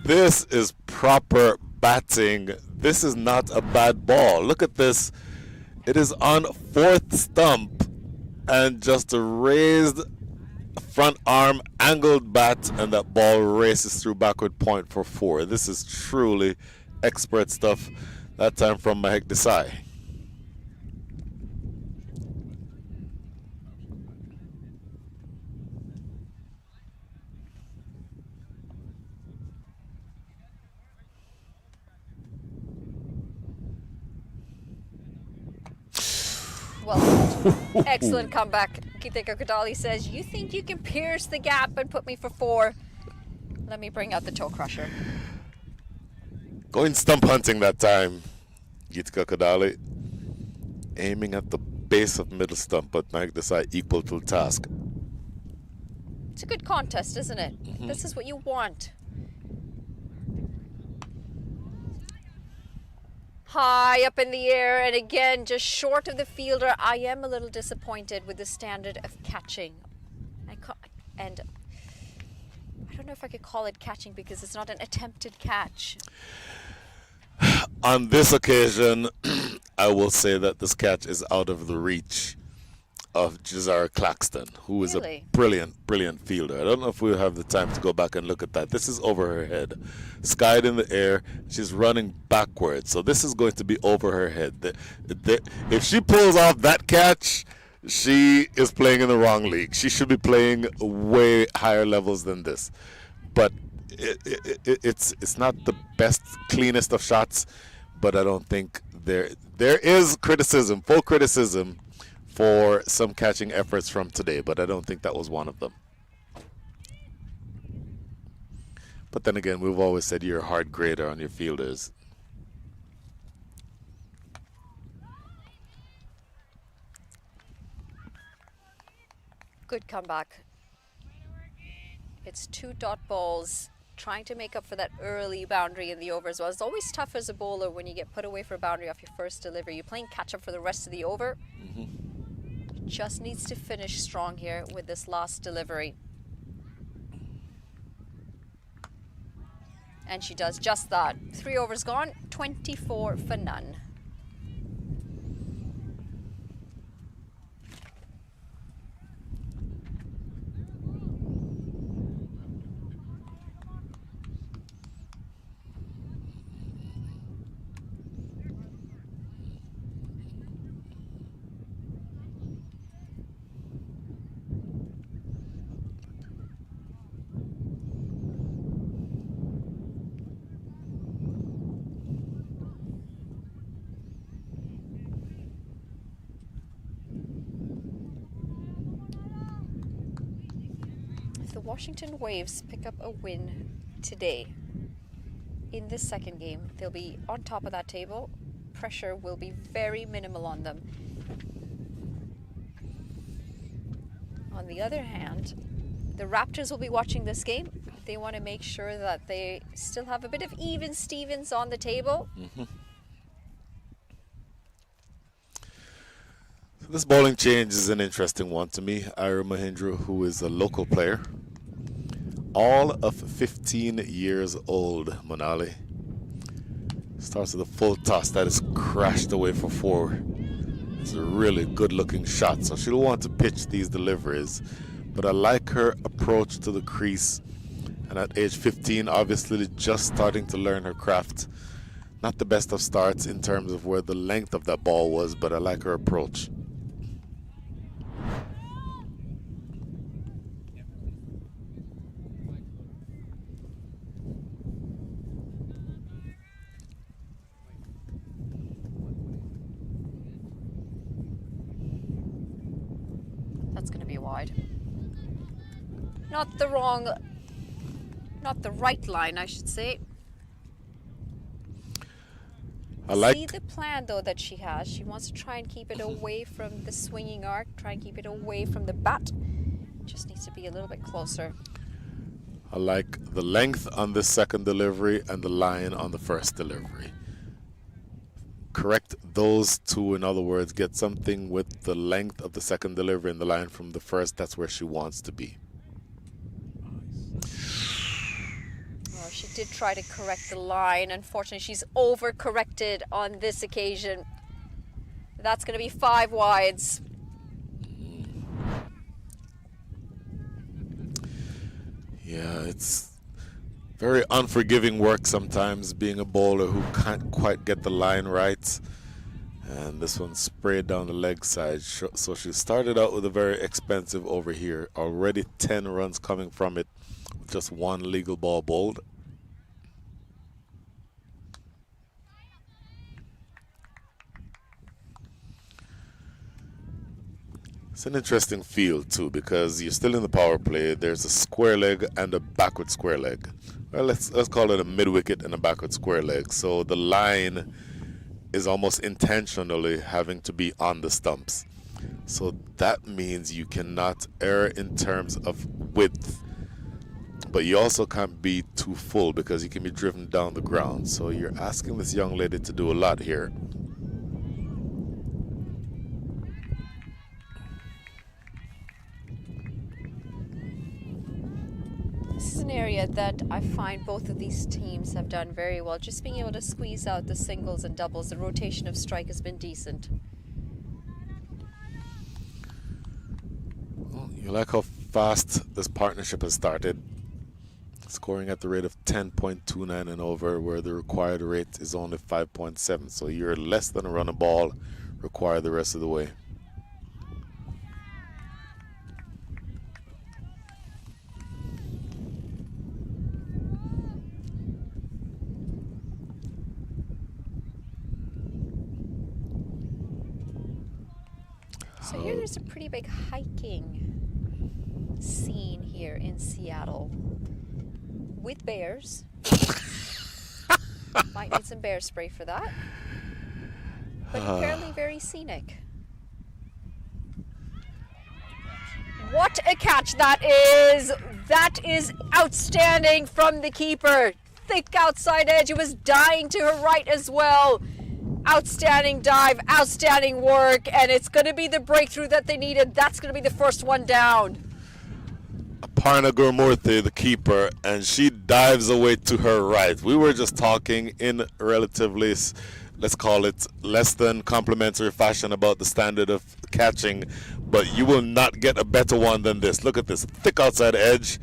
This is proper batting. This is not a bad ball. Look at this. It is on 4th stump and just a raised front arm angled bat, and that ball races through backward point for 4. This is truly expert stuff, that time from Mahek Desai.
Well, excellent comeback. Geetika Kodali says, you think you can pierce the gap and put me for 4? Let me bring out the toe crusher.
Going stump hunting that time, Geetika Kodali. Aiming at the base of middle stump, but Mahek Desai equal to the task.
It's a good contest, isn't it? This is what you want. High up in the air, and again, just short of the fielder. I am a little disappointed with the standard of catching. And I don't know if I could call it catching because it's not an attempted catch.
On this occasion, I will say that this catch is out of the reach of Jazara Claxton, who is
Really?
a brilliant, brilliant fielder. I don't know if we'll have the time to go back and look at that. This is over her head, skied in the air. She's running backwards, so this is going to be over her head. If she pulls off that catch, she is playing in the wrong league. She should be playing way higher levels than this. But it's not the best, cleanest of shots. But I don't think there is criticism, full criticism, for some catching efforts from today. But I don't think that was one of them. But then again, we've always said you're a hard grader on your fielders.
Good comeback. It's 2 dot balls, trying to make up for that early boundary in the over as well. It's always tough as a bowler when you get put away for a boundary off your first delivery. You're playing catch up for the rest of the over. Just needs to finish strong here with this last delivery. And she does just that. 3 overs gone, 24 for none. The Washington Waves pick up a win today in this second game. They'll be on top of that table. Pressure will be very minimal on them. On the other hand, the Raptors will be watching this game. They want to make sure that they still have a bit of even Stevens on the table.
This bowling change is an interesting one to me. Ira Mahindra, who is a local player, all of 15 years old, Manali. Starts with a full toss that is crashed away for 4. It's a really good looking shot, so she'll want to pitch these deliveries. But I like her approach to the crease. And at age 15, obviously just starting to learn her craft. Not the best of starts in terms of where the length of that ball was, but I like her approach.
That's going to be wide. Not the right line, I should say. See the plan though that she has. She wants to try and keep it away from the swinging arc, try and keep it away from the bat. Just needs to be a little bit closer.
I like the length on this second delivery and the line on the first delivery. Correct those two, in other words, get something with the length of the second delivery and the line from the first. That's where she wants to be.
Well, she did try to correct the line. Unfortunately, she's overcorrected on this occasion. That's going to be 5 wides.
Yeah, it's very unforgiving work sometimes, being a bowler who can't quite get the line right. And this one sprayed down the leg side. So she started out with a very expensive over here. Already 10 runs coming from it with just 1 legal ball bowled. It's an interesting field too, because you're still in the power play. There's a square leg and a backward square leg. Well, let's call it a mid wicket and a backward square leg. So the line is almost intentionally having to be on the stumps. So that means you cannot err in terms of width, but you also can't be too full because you can be driven down the ground. So you're asking this young lady to do a lot here.
This is an area that I find both of these teams have done very well. Just being able to squeeze out the singles and doubles. The rotation of strike has been decent.
Well, you like how fast this partnership has started. Scoring at the rate of 10.29 and over, where the required rate is only 5.7. So you're less than a run a ball required the rest of the way.
So here there's a pretty big hiking scene here in Seattle with bears. Might need some bear spray for that. But apparently very scenic. What a catch that is! That is outstanding from the keeper. Thick outside edge. It was dying to her right as well. Outstanding dive, outstanding work, and it's going to be the breakthrough that they needed. That's going to be the first one down.
Aparna Gurmurthy, the keeper, and she dives away to her right. We were just talking in relatively, let's call it, less than complimentary fashion about the standard of catching, but you will not get a better one than this. Look at this thick outside edge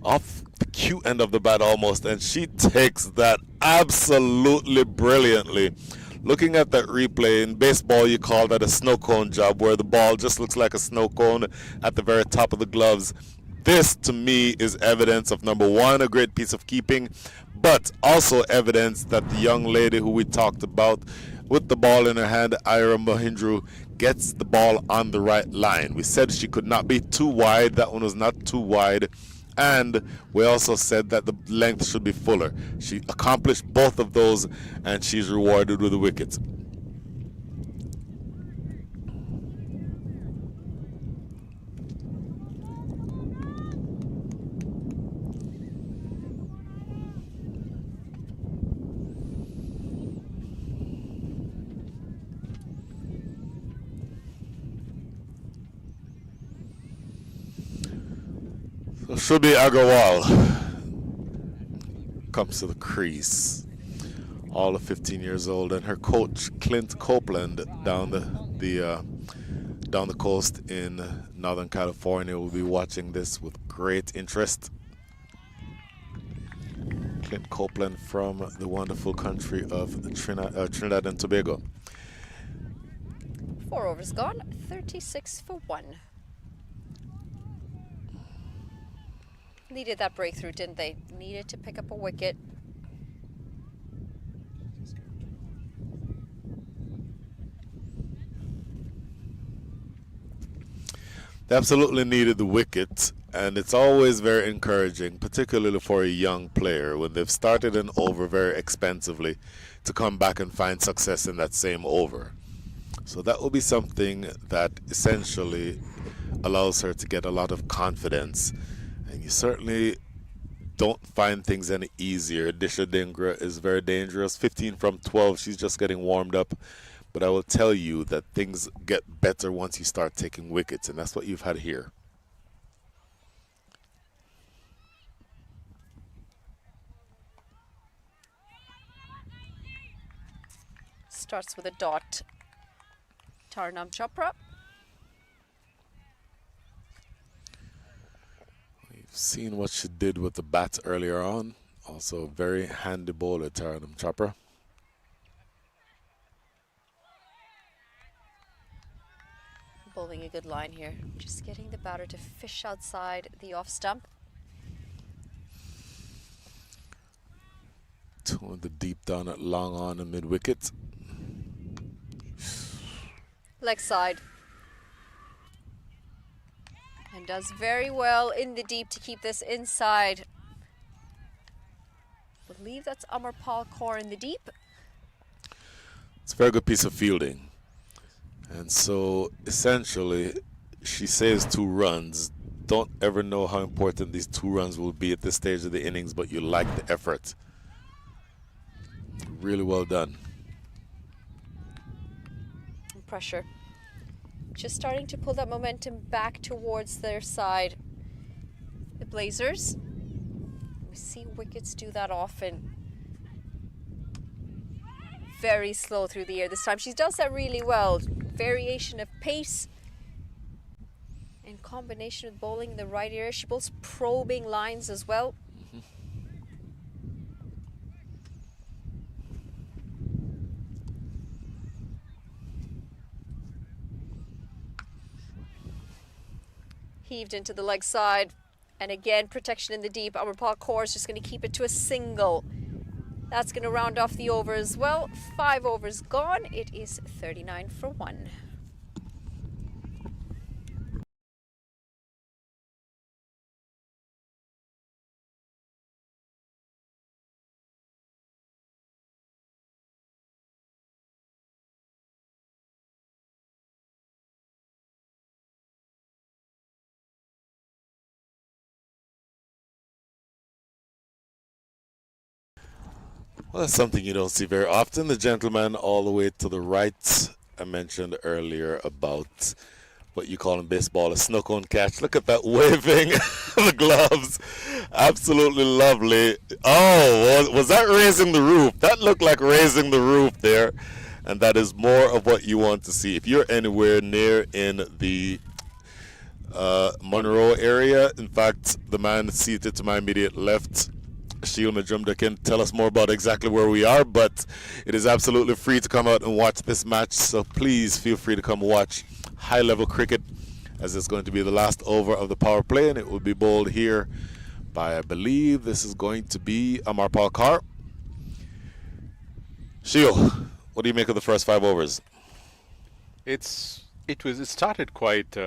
off the cute end of the bat almost, and she takes that absolutely brilliantly. Looking at that replay, in baseball you call that a snow cone job, where the ball just looks like a snow cone at the very top of the gloves. This, to me, is evidence of, number one, a great piece of keeping, but also evidence that the young lady who we talked about with the ball in her hand, Ira Mahindra, gets the ball on the right line. We said she could not be too wide. That one was not too wide. And we also said that the length should be fuller. She accomplished both of those, and she's rewarded with a wicket. So Shruti Agarwal comes to the crease. All of 15 years old, and her coach Clint Copeland down the coast in Northern California will be watching this with great interest. Clint Copeland from the wonderful country of Trinidad and Tobago.
4 overs gone, 36 for 1. Needed that breakthrough, didn't they? Needed to pick up a wicket.
They absolutely needed the wicket, and it's always very encouraging, particularly for a young player, when they've started an over very expensively, to come back and find success in that same over. So that will be something that essentially allows her to get a lot of confidence. And you certainly don't find things any easier. Disha Dingra is very dangerous. 15 from 12, she's just getting warmed up. But I will tell you that things get better once you start taking wickets, and that's what you've had here.
Starts with a dot. Tarnam Chopra.
We've seen what she did with the bat earlier on. Also a very handy bowler, Tarnam Chopra.
Bowling a good line here. Just getting the batter to fish outside the off stump.
Towing the deep down at long on and mid wicket.
Leg side. And does very well in the deep to keep this inside. Believe that's Amarpal Kaur in the deep.
It's a very good piece of fielding. And so essentially she saves 2 runs. Don't ever know how important these 2 runs will be at this stage of the innings, but you like the effort. Really well done.
Pressure. Just starting to pull that momentum back towards their side. The Blazers. We see wickets do that often. Very slow through the air this time. She does that really well. Variation of pace. in combination with bowling in the right area. She bowls probing lines as well. Heaved into the leg side. And again, protection in the deep. Amarpal Kaur is just going to keep it to a single. That's going to round off the over as well. 5 overs gone. It is 39 for 1.
Well, that's something you don't see very often. The gentleman all the way to the right, I mentioned earlier about what you call in baseball a snow cone catch. Look at that waving the gloves. Absolutely lovely. Oh, was that raising the roof? That looked like raising the roof there. And that is more of what you want to see. If you're anywhere near in the Monroe area, in fact, the man seated to my immediate left, Sheil Majumda, can tell us more about exactly where we are, but it is absolutely free to come out and watch this match, so please feel free to come watch high-level cricket, as it's going to be the last over of the power play, and it will be bowled here by, I believe, this is going to be Amarpal Kaur. Sheil, what do you make of the first 5 overs?
It started quite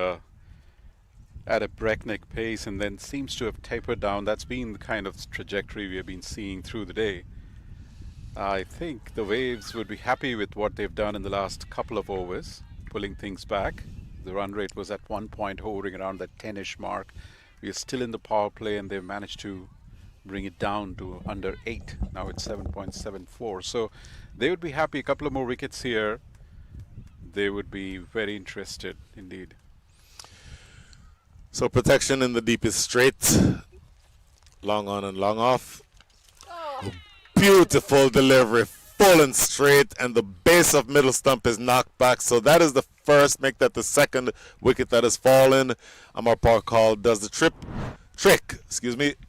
at a breakneck pace and then seems to have tapered down. That's been the kind of trajectory we have been seeing through the day. I think the Waves would be happy with what they've done in the last couple of overs, pulling things back. The run rate was at one point hovering around that 10-ish mark. We are still in the power play and they've managed to bring it down to under 8. Now it's 7.74. So they would be happy. A couple of more wickets here. They would be very interested indeed.
So protection in the deepest straight, long on and long off.
Oh.
Beautiful delivery, full and straight, and the base of middle stump is knocked back. So that is the first, make that the second wicket that has fallen. Amarpal Kaur does the trick,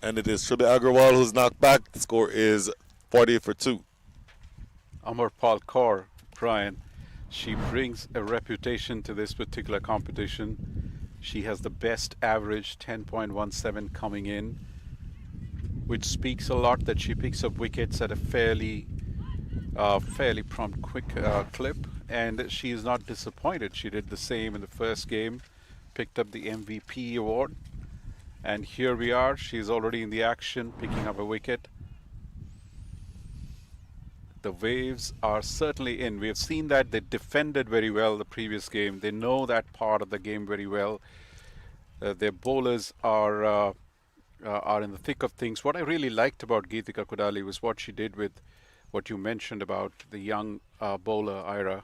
and it is Shubhi Agrawal who's knocked back. The score is 40 for 2.
Amarpal Kaur, Brian, she brings a reputation to this particular competition. She has the best average, 10.17 coming in, which speaks a lot that she picks up wickets at a fairly prompt, quick clip, and she is not disappointed. She did the same in the first game, picked up the MVP award, and here we are. She's already in the action, picking up a wicket. The Waves are certainly in. We have seen that they defended very well the previous game. They know that part of the game very well. Their bowlers are in the thick of things. What I really liked about Geetika Kudali was what she did with what you mentioned about the young bowler, Ira.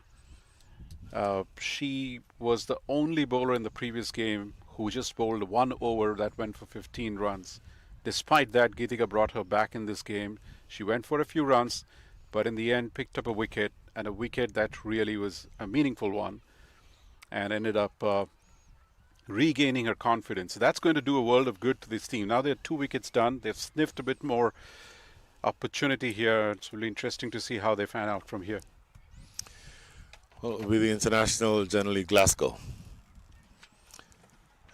She was the only bowler in the previous game who just bowled 1 over that went for 15 runs. Despite that, Geetika brought her back in this game. She went for a few runs, but in the end picked up a wicket, and a wicket that really was a meaningful one, and ended up regaining her confidence. That's going to do a world of good to this team. Now they're 2 wickets done. They've sniffed a bit more opportunity here. It's really interesting to see how they fan out from here.
Well, it will be the international, generally Glasgow.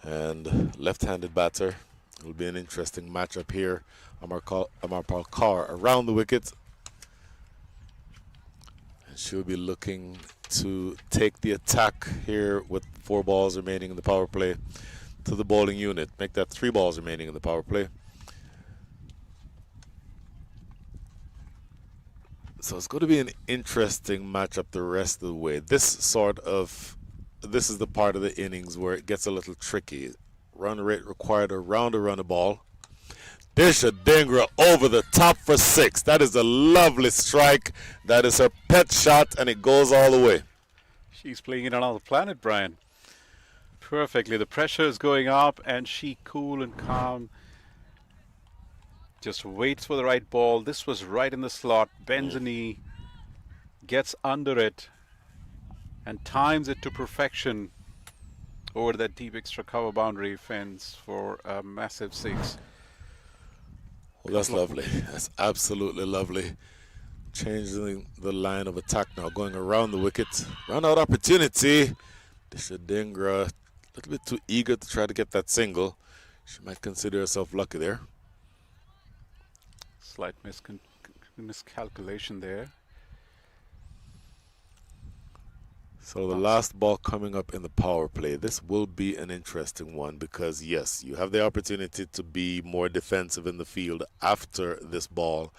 And left-handed batter. It will be an interesting matchup here. Amarpal Kaur around the wicket. She'll be looking to take the attack here with 4 balls remaining in the power play to the bowling unit. Make that 3 balls remaining in the power play. So it's going to be an interesting matchup the rest of the way. This is the part of the innings where it gets a little tricky. Run rate required around to run a ball. Disha Dhingra over the top for 6. That is a lovely strike. That is her pet shot, and it goes all the way.
She's playing in another planet, Brian. Perfectly. The pressure is going up, and she cool and calm just waits for the right ball. This was right in the slot. Bends a knee, gets under it, and times it to perfection. over that deep extra cover boundary fence for a massive 6.
Well, that's lovely. That's absolutely lovely. Changing the line of attack now, going around the wicket. Run out opportunity. Disha Dhingra, a little bit too eager to try to get that single. She might consider herself lucky there.
Slight miscalculation there.
So the last ball coming up in the power play. This will be an interesting one because, yes, you have the opportunity to be more defensive in the field after this ball,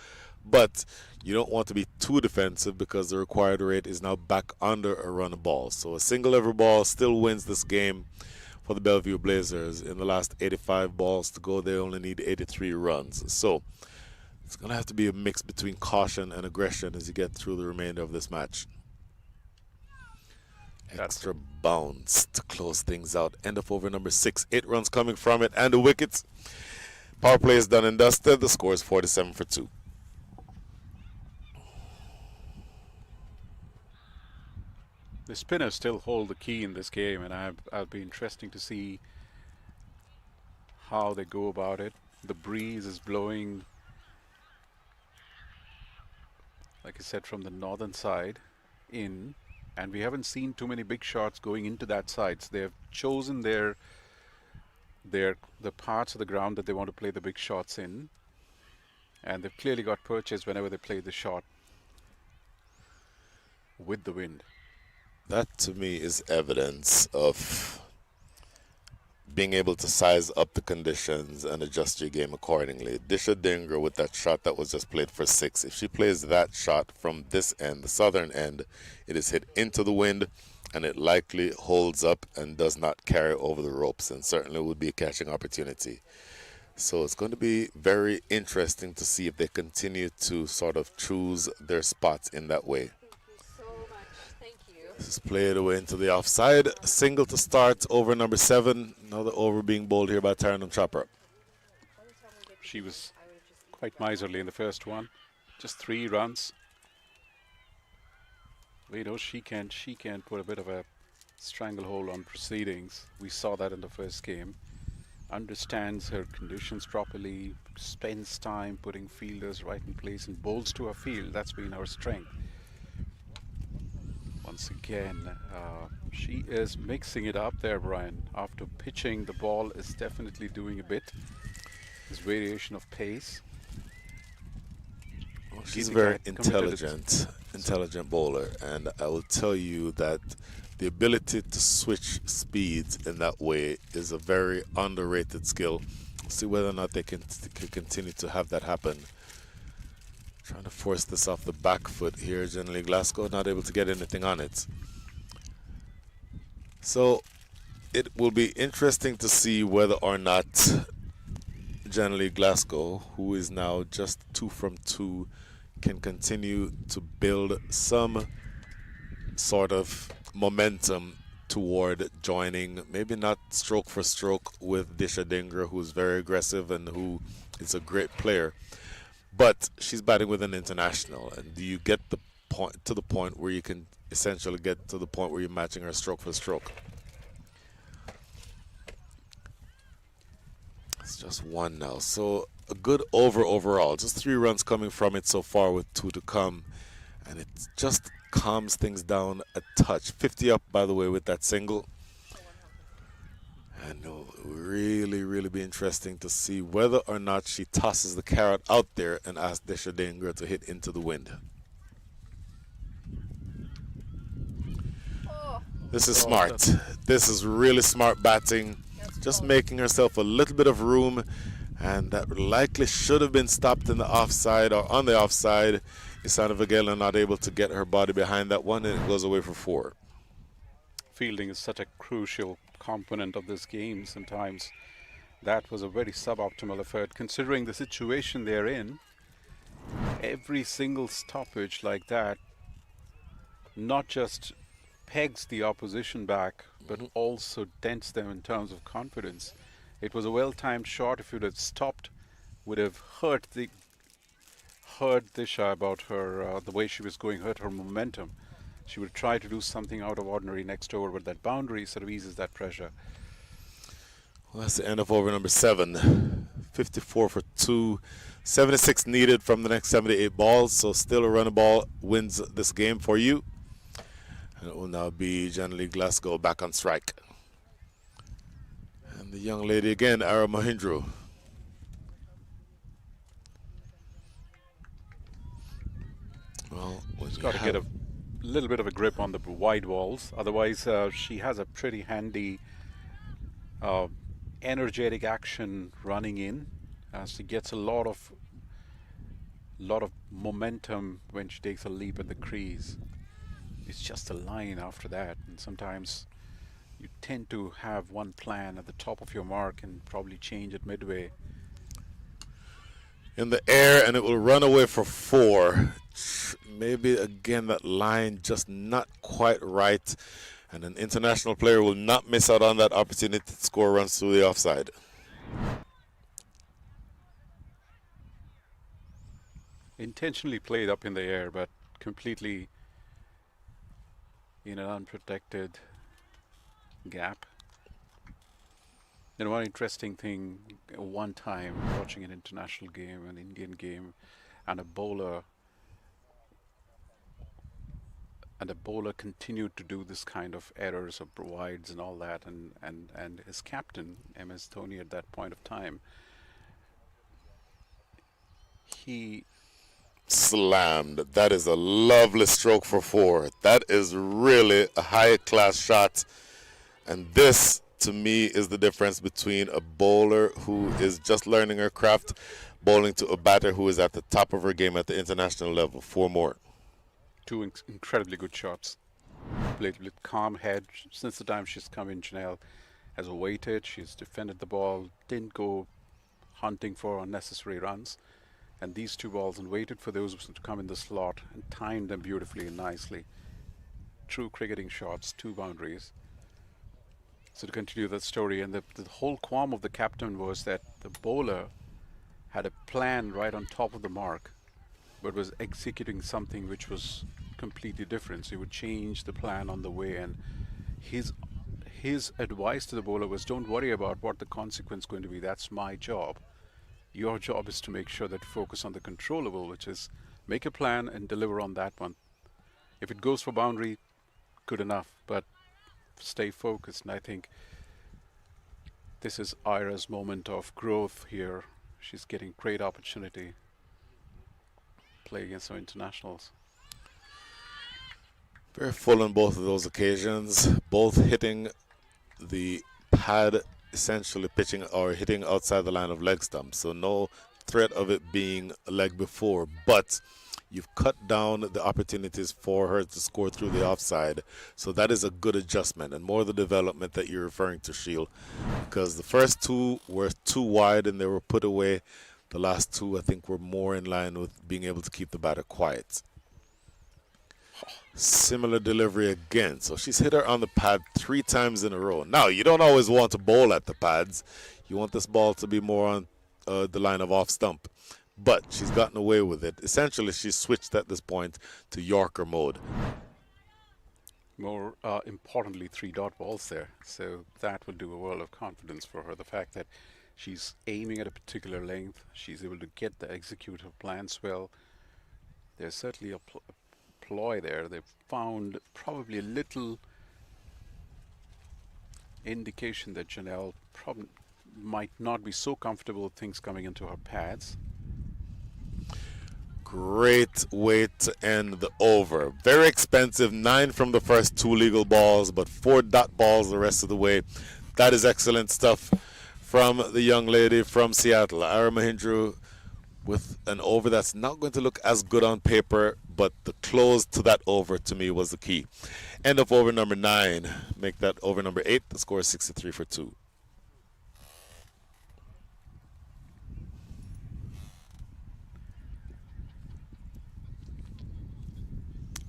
but you don't want to be too defensive because the required rate is now back under a run ball. So a single every ball still wins this game for the Bellevue Blazers. In the last 85 balls to go, they only need 83 runs. So it's going to have to be a mix between caution and aggression as you get through the remainder of this match. Extra bounce to close things out. End of over number 6. 8 runs coming from it and the wickets. Power play is done and dusted. The score is 47 for 2.
The spinners still hold the key in this game, and I'll be interesting to see how they go about it. The breeze is blowing, like I said, from the northern side in, and we haven't seen too many big shots going into that side. So they have chosen the parts of the ground that they want to play the big shots in, and they've clearly got purchase whenever they play the shot with the wind.
That to me is evidence of being able to size up the conditions and adjust your game accordingly. Disha Dhingra with that shot that was just played for 6. If she plays that shot from this end, the southern end, it is hit into the wind and it likely holds up and does not carry over the ropes, and certainly would be a catching opportunity. So it's going to be very interesting to see if they continue to sort of choose their spots in that way. This is played away into the offside. Single to start, over number 7. Another over being bowled here by Taranum Chopra.
She was quite miserly in the first one. Just 3 runs. We know she can put a bit of a stranglehold on proceedings. We saw that in the first game. Understands her conditions properly, spends time putting fielders right in place and bowls to her field. That's been our strength. Once again, she is mixing it up there, Brian. After pitching, the ball is definitely doing a bit. This variation of pace.
Well, she's a very intelligent bowler, and I will tell you that the ability to switch speeds in that way is a very underrated skill. We'll see whether or not they can continue to have that happen. Trying to force this off the back foot here. Generally, Glasgow not able to get anything on it. So it will be interesting to see whether or not generally Glasgow, who is now just 2 from 2, can continue to build some sort of momentum toward joining, maybe not stroke for stroke with Disha Dhingra, who is very aggressive and who is a great player. But she's batting with an international, and do you get the point where you can essentially get to the point where you're matching her stroke for stroke? It's just 1 now, so a good over overall. Just 3 runs coming from it so far, with 2 to come, and it just calms things down a touch. 50 up, by the way, with that single. And it'll really be interesting to see whether or not she tosses the carrot out there and asks Disha Dhingra to hit into the wind. This is smart. This is really smart batting. Just making herself a little bit of room, and that likely should have been stopped in the offside or on the offside. Isana Vagela not able to get her body behind that one, and it goes away for 4.
Fielding is such a crucial component of this game. Sometimes that was a very suboptimal effort considering the situation they're in. Every single stoppage like that not just pegs the opposition back, but also dents them in terms of confidence. It was a well-timed shot. If you'd have stopped, would have hurt Disha about her the way she was going, hurt her momentum. She would try to do something out of ordinary next over, but that boundary sort of eases that pressure.
Well, that's the end of over number 7. 54 for 2. 76 needed from the next 78 balls, so still a running ball wins this game for you. And it will now be Janely Glasgow back on strike. And the young lady again, Ara Mahindra. Well,
She's got to get a little bit of a grip on the wide balls. Otherwise, she has a pretty handy, energetic action running in. She gets a lot of momentum when she takes a leap at the crease. It's just a line after that, and sometimes you tend to have one plan at the top of your mark and probably change it midway.
In the air, and it will run away for 4. Maybe again that line just not quite right, and an international player will not miss out on that opportunity to score runs through the offside.
Intentionally played up in the air, but completely in an unprotected gap. And one interesting thing, one time watching an international game, an Indian game, and a bowler continued to do this kind of errors of wides and all that, and his captain, MS Dhoni, at that point of time, he
Slammed. That is a lovely stroke for 4. That is really a high-class shot. And this, to me, is the difference between a bowler who is just learning her craft bowling to a batter who is at the top of her game at the international level. 4 more.
2 incredibly good shots. Played with calm head. Since the time she's come in, Janelle has waited. She's defended the ball, didn't go hunting for unnecessary runs. And these 2 balls, and waited for those to come in the slot and timed them beautifully and nicely. True cricketing shots, 2 boundaries. So to continue that story, and the whole qualm of the captain was that the bowler had a plan right on top of the mark, but was executing something which was completely different. So he would change the plan on the way, and his advice to the bowler was, don't worry about what the consequence is going to be. That's my job. Your job is to make sure that you focus on the controllable, which is make a plan and deliver on that one. If it goes for boundary, good enough, but stay focused. And I think this is Ira's moment of growth here. She's getting great opportunity to play against some internationals.
Very full on both of those occasions, both hitting the pad, essentially pitching or hitting outside the line of leg stump. So no threat of it being a leg before, but you've cut down the opportunities for her to score through the offside. So that is a good adjustment, and more the development that you're referring to, Sheil, because the first 2 were too wide and they were put away. The last 2, I think, were more in line with being able to keep the batter quiet. Similar delivery again. So she's hit her on the pad 3 times in a row. Now, you don't always want to bowl at the pads. You want this ball to be more on the line of off stump. But she's gotten away with it. Essentially, she's switched at this point to Yorker mode.
More importantly, 3 dot balls there. So that will do a world of confidence for her. The fact that she's aiming at a particular length, she's able to get the execute her plans well. There's certainly a ploy there. They've found probably a little indication that Janelle might not be so comfortable with things coming into her pads.
Great way to end the over. Very expensive. 9 from the first 2 legal balls, but 4 dot balls the rest of the way. That is excellent stuff from the young lady from Seattle, Ara Mahindra, with an over that's not going to look as good on paper, but the close to that over to me was the key. End of over number 9. Make that over number 8. The score is 63 for 2.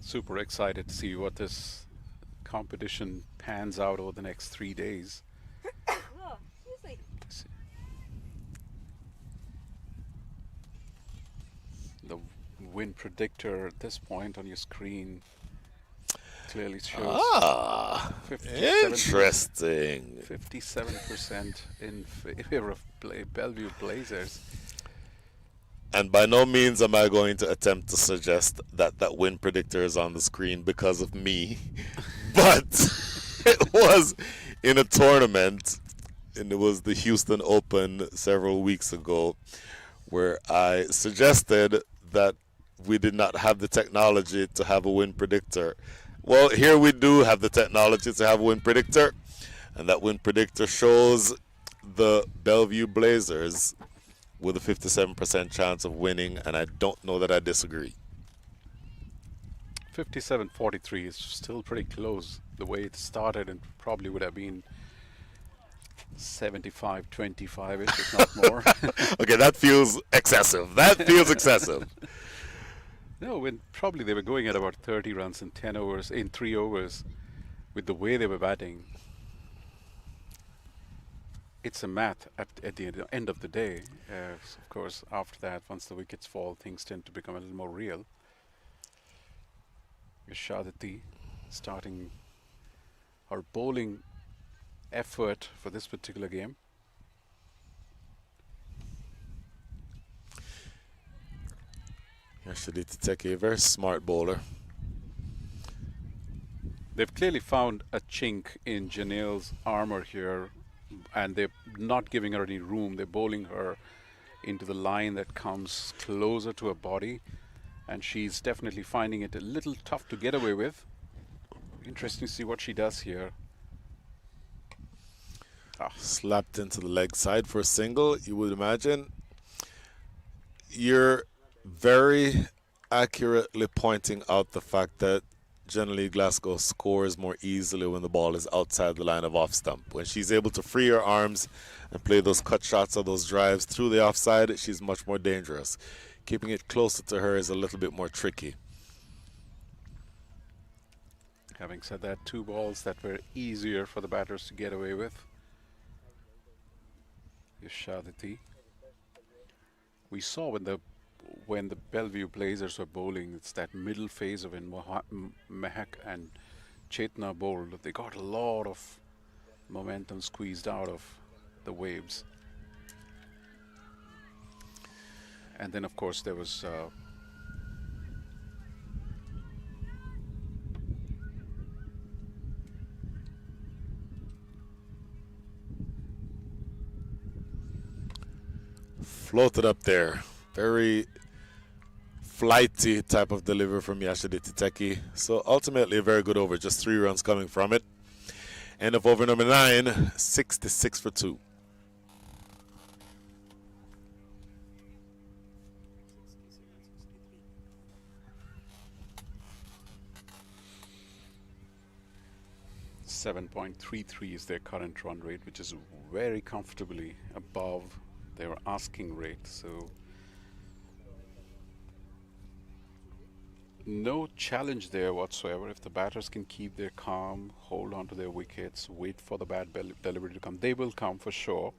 Super excited to see what this competition pans out over the next 3 days. The wind predictor at this point on your screen. clearly shows. 57%.
Interesting.
57% in favor of Bellevue Blazers.
And by no means am I going to attempt to suggest that that win predictor is on the screen because of me. But it was in a tournament, and it was the Houston Open several weeks ago, where I suggested that we did not have the technology to have a win predictor. Well, here we do have the technology to have a win predictor, and that win predictor shows the Bellevue Blazers with a 57% chance of winning, and I don't know that I disagree.
57-43 is still pretty close. The way it started, and probably would have been 75-25-ish, if not more.
Okay, that feels excessive. That feels excessive.
No, when probably they were going at about 30 runs in 10 overs, in 3 overs, with the way they were batting. It's a math at the end of the day. Of course, after that, once the wickets fall, things tend to become a little more real. Shadati starting our bowling effort for this particular game.
Shaditi Teki, a very smart bowler.
They've clearly found a chink in Janelle's armor here, and they're not giving her any room. They're bowling her into the line that comes closer to her body, and she's definitely finding it a little tough to get away with. Interesting to see what she does here.
Slapped into the leg side for a single, you would imagine. You're very accurately pointing out the fact that generally Glasgow scores more easily when the ball is outside the line of off stump. When she's able to free her arms and play those cut shots or those drives through the offside, she's much more dangerous. Keeping it closer to her is a little bit more tricky.
Having said that, 2 balls that were easier for the batters to get away with. Shadati. We saw when the Bellevue Blazers were bowling, it's that middle phase of when Mehak and Chetna bowled. They got a lot of momentum squeezed out of the waves. And then, of course, there was
floated up there. Very flighty type of delivery from Yashaditi Teki. So ultimately a very good over. Just 3 runs coming from it. End of over number 9, 66 for 2.
.33 is their current run rate, which is very comfortably above their asking rate. So no challenge there whatsoever. If the batters can keep their calm, hold on to their wickets, wait for the bad delivery to come, they will come for sure.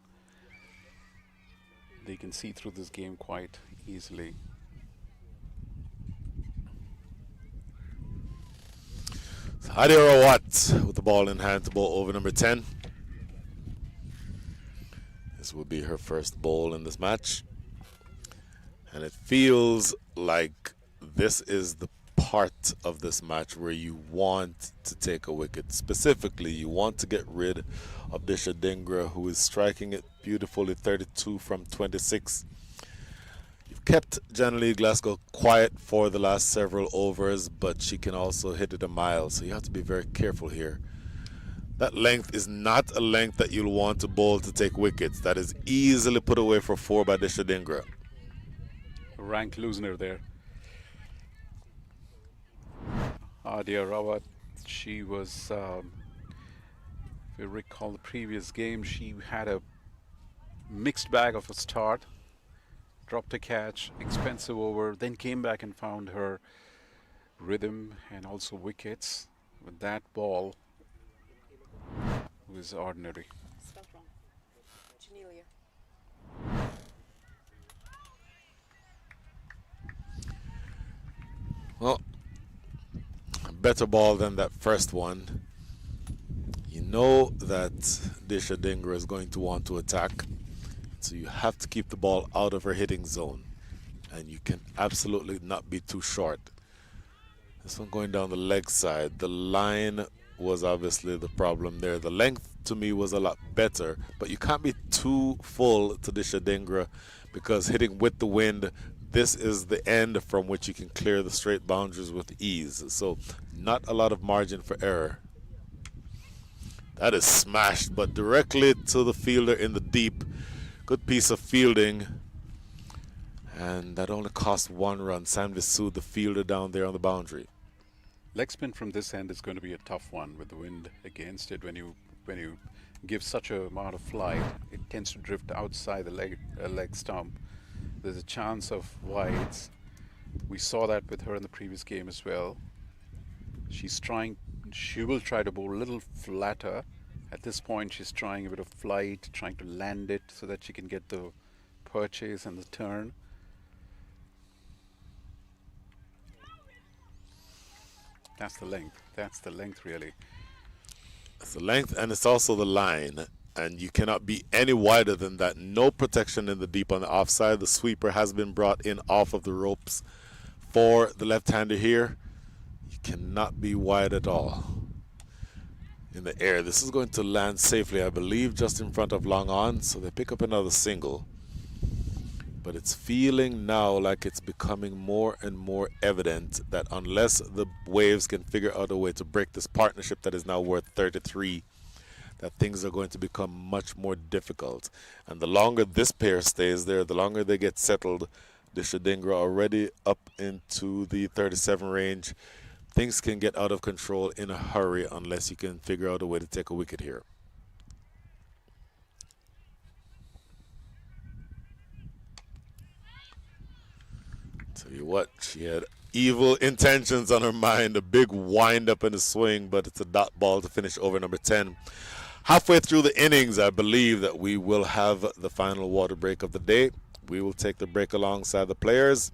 They can see through this game quite easily.
Hadia Rawat with the ball in hand to bowl over number 10. This will be her first bowl in this match. And it feels like this is the part of this match where you want to take a wicket. Specifically, you want to get rid of Disha Dhingra, who is striking it beautifully, 32 from 26. You've kept generally Glasgow quiet for the last several overs, but she can also hit it a mile, so you have to be very careful here. That length is not a length that you'll want to bowl to take wickets. That is easily put away for 4 by Disha Dhingra.
Rank loosener there. Hadia Rawat, she was, if you recall the previous game, she had a mixed bag of a start. Dropped a catch, expensive over, then came back and found her rhythm and also wickets. With that ball, was ordinary.
Spelled wrong. Janelia.
Well, better ball than that first one. You know that Disha Dingra is going to want to attack, so you have to keep the ball out of her hitting zone, and you can absolutely not be too short. This one going down the leg side. The line was obviously the problem there. The length to me was a lot better, but you can't be too full to Disha Dingra because hitting with the wind, this is the end from which you can clear the straight boundaries with ease. So not a lot of margin for error. That is smashed, but directly to the fielder in the deep. Good piece of fielding. And that only cost 1 run. Sam Visu, the fielder down there on the boundary.
Leg spin from this end is going to be a tough one with the wind against it. When you give such a amount of flight, it tends to drift outside the leg stump. There's a chance of wides. We saw that with her in the previous game as well. She will try to bowl a little flatter. At this point, she's trying a bit of flight, trying to land it so that she can get the purchase and the turn. That's the length. That's the length, really.
It's the length, and it's also the line. And you cannot be any wider than that. No protection in the deep on the offside. The sweeper has been brought in off of the ropes for the left-hander here. You cannot be wide at all. In the air, this is going to land safely, I believe, just in front of long on. So they pick up another single. But it's feeling now like it's becoming more and more evident that unless the Waves can figure out a way to break this partnership that is now worth 33, that things are going to become much more difficult. And the longer this pair stays there, the longer they get settled. Disha Dingra already up into the 37 range. Things can get out of control in a hurry unless you can figure out a way to take a wicket here. Tell you what, she had evil intentions on her mind, a big wind up and a swing, but it's a dot ball to finish over number 10. Halfway through the innings, I believe that we will have the final water break of the day. We will take the break alongside the players,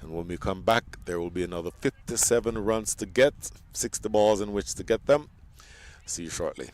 and when we come back, there will be another 57 runs to get, 60 balls in which to get them. See you shortly.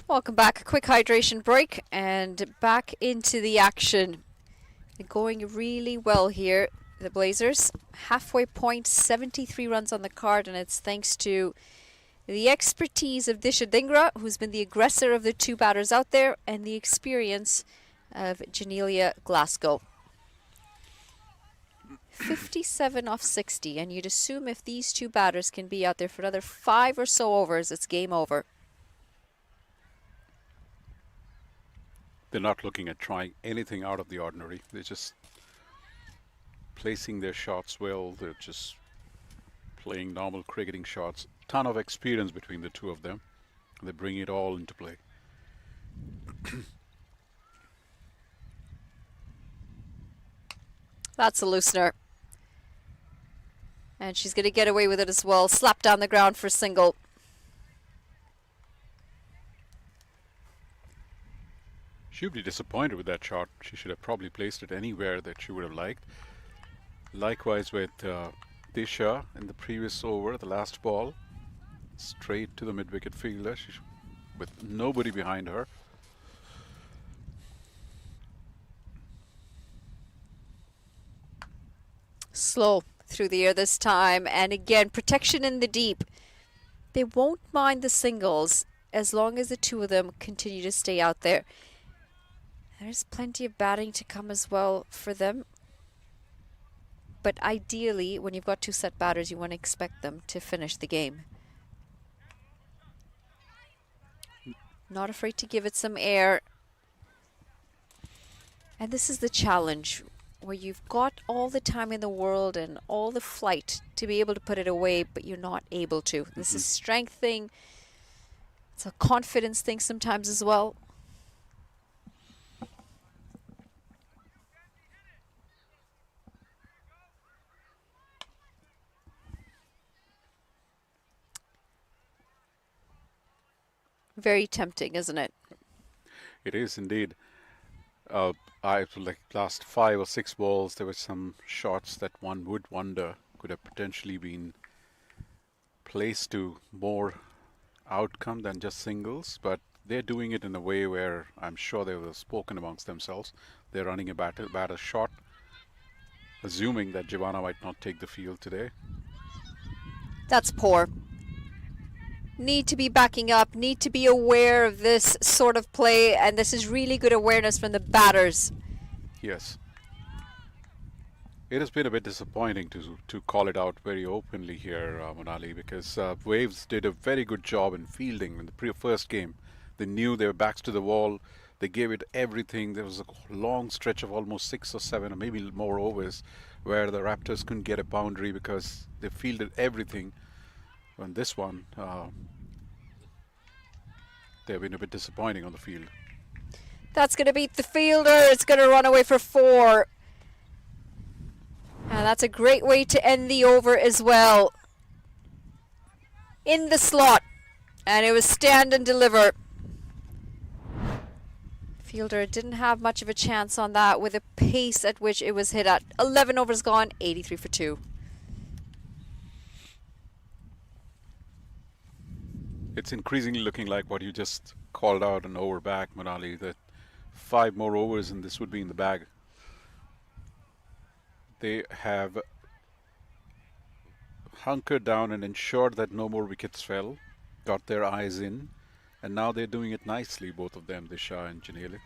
Welcome back. A quick hydration break and back into the action. They're going really well here, the Blazers. Halfway point, 73 runs on the card, and it's thanks to the expertise of Disha Dingra, who's been the aggressor of the two batters out there, and the experience of Janelia Glasgow. 57 off 60, and you'd assume if these two batters can be out there for another 5 or so overs, it's game over.
They're not looking at trying anything out of the ordinary. They're just placing their shots well. They're just playing normal cricketing shots. Ton of experience between the two of them. They bring it all into play.
That's a loosener. And she's going to get away with it as well. Slap down the ground for a single.
She would be disappointed with that shot. She should have probably placed it anywhere that she would have liked. Likewise with Disha in the previous over, the last ball. Straight to the mid-wicket fielder with nobody behind her.
Slow through the air this time. And again, protection in the deep. They won't mind the singles as long as the two of them continue to stay out there. There's plenty of batting to come as well for them. But ideally, when you've got two set batters, you want to expect them to finish the game. Not afraid to give it some air. And this is the challenge, where you've got all the time in the world and all the flight to be able to put it away, but you're not able to. This is strength thing. It's a confidence thing sometimes as well. Very tempting, isn't it?
It is indeed. Like last 5 or 6 balls, there were some shots that one would wonder could have potentially been placed to more outcome than just singles, but they're doing it in a way where I'm sure they were spoken amongst themselves. They're running a batter shot, assuming that Giovanna might not take the field today.
That's poor. Need to be backing up, need to be aware of this sort of play, and this is really good awareness from the batters.
Yes. It has been a bit disappointing to call it out very openly here, Monali, because Waves did a very good job in fielding in the first game. They knew their backs to the wall. They gave it everything. There was a long stretch of almost 6 or 7 or maybe more overs where the Raptors couldn't get a boundary because they fielded everything. On this one, they've been a bit disappointing on the field.
That's going to beat the fielder. It's going to run away for 4. And that's a great way to end the over as well. In the slot. And it was stand and deliver. Fielder didn't have much of a chance on that with the pace at which it was hit at. 11 overs gone, 83 for 2.
It's increasingly looking like what you just called out an over back, Monali, that 5 more overs and this would be in the bag. They have hunkered down and ensured that no more wickets fell, got their eyes in, and now they're doing it nicely, both of them, Disha and Janelle.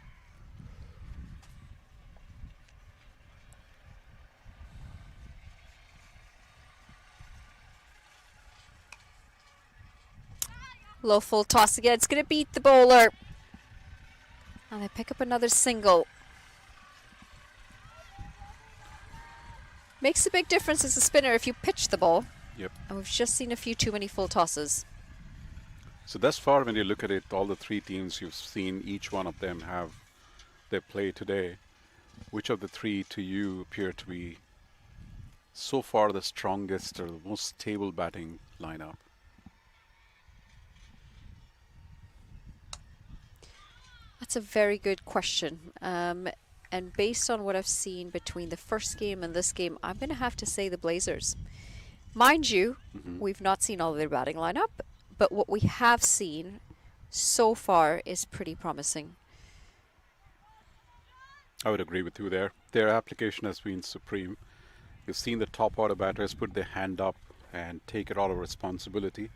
Low full toss again. It's going to beat the bowler. And they pick up another single. Makes a big difference as a spinner if you pitch the ball.
Yep.
And we've just seen a few too many full tosses.
So thus far, when you look at it, all the 3 teams you've seen, each one of them have their play today. Which of the 3 to you appear to be so far the strongest or the most stable batting lineup?
That's a very good question. And based on what I've seen between the first game and this game, I'm going to have to say the Blazers. Mind you, we've not seen all of their batting lineup, but what we have seen so far is pretty promising.
I would agree with you there. Their application has been supreme. You've seen the top order batters put their hand up and take it all of responsibility.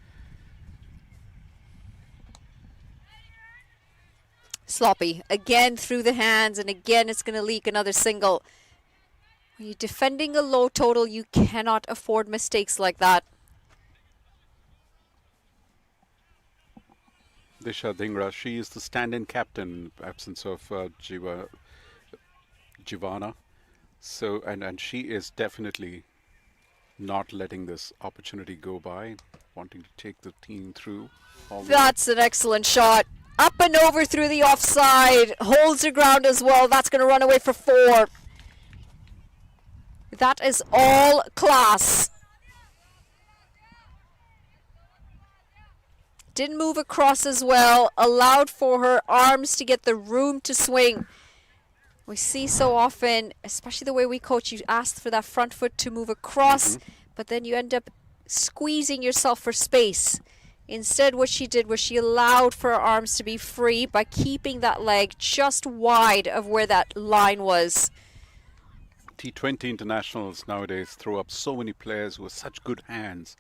Sloppy again through the hands, and again it's going to leak another single. When you're defending a low total, you cannot afford mistakes like that.
Disha Dhingra, she is the stand-in captain, absence of Jivana. So, and she is definitely not letting this opportunity go by, wanting to take the team through.
That's an excellent shot. Up and over through the offside. Holds her ground as well. That's going to run away for 4. That is all class. Didn't move across as well. Allowed for her arms to get the room to swing. We see so often, especially the way we coach, you ask for that front foot to move across, but then you end up squeezing yourself for space. Instead, what she did was she allowed for her arms to be free by keeping that leg just wide of where that line was.
T20 internationals nowadays throw up so many players who have such good hands.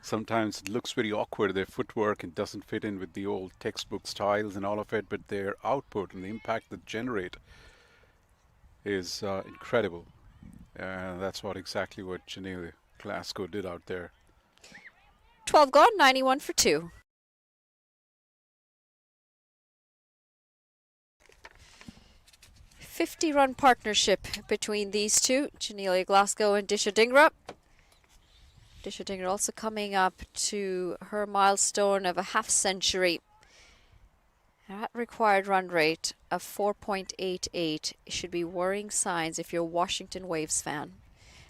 Sometimes it looks very awkward, their footwork, and doesn't fit in with the old textbook styles and all of it, but their output and the impact they generate is incredible. That's exactly what Janelle Glasgow did out there.
12 gone, 91 for 2. "50-run partnership between these two, Janelia Glasgow and Disha Dhingra. Disha Dhingra also coming up to her milestone of a half-century. That required run rate of 4.88 should be worrying signs if you're a Washington Waves fan.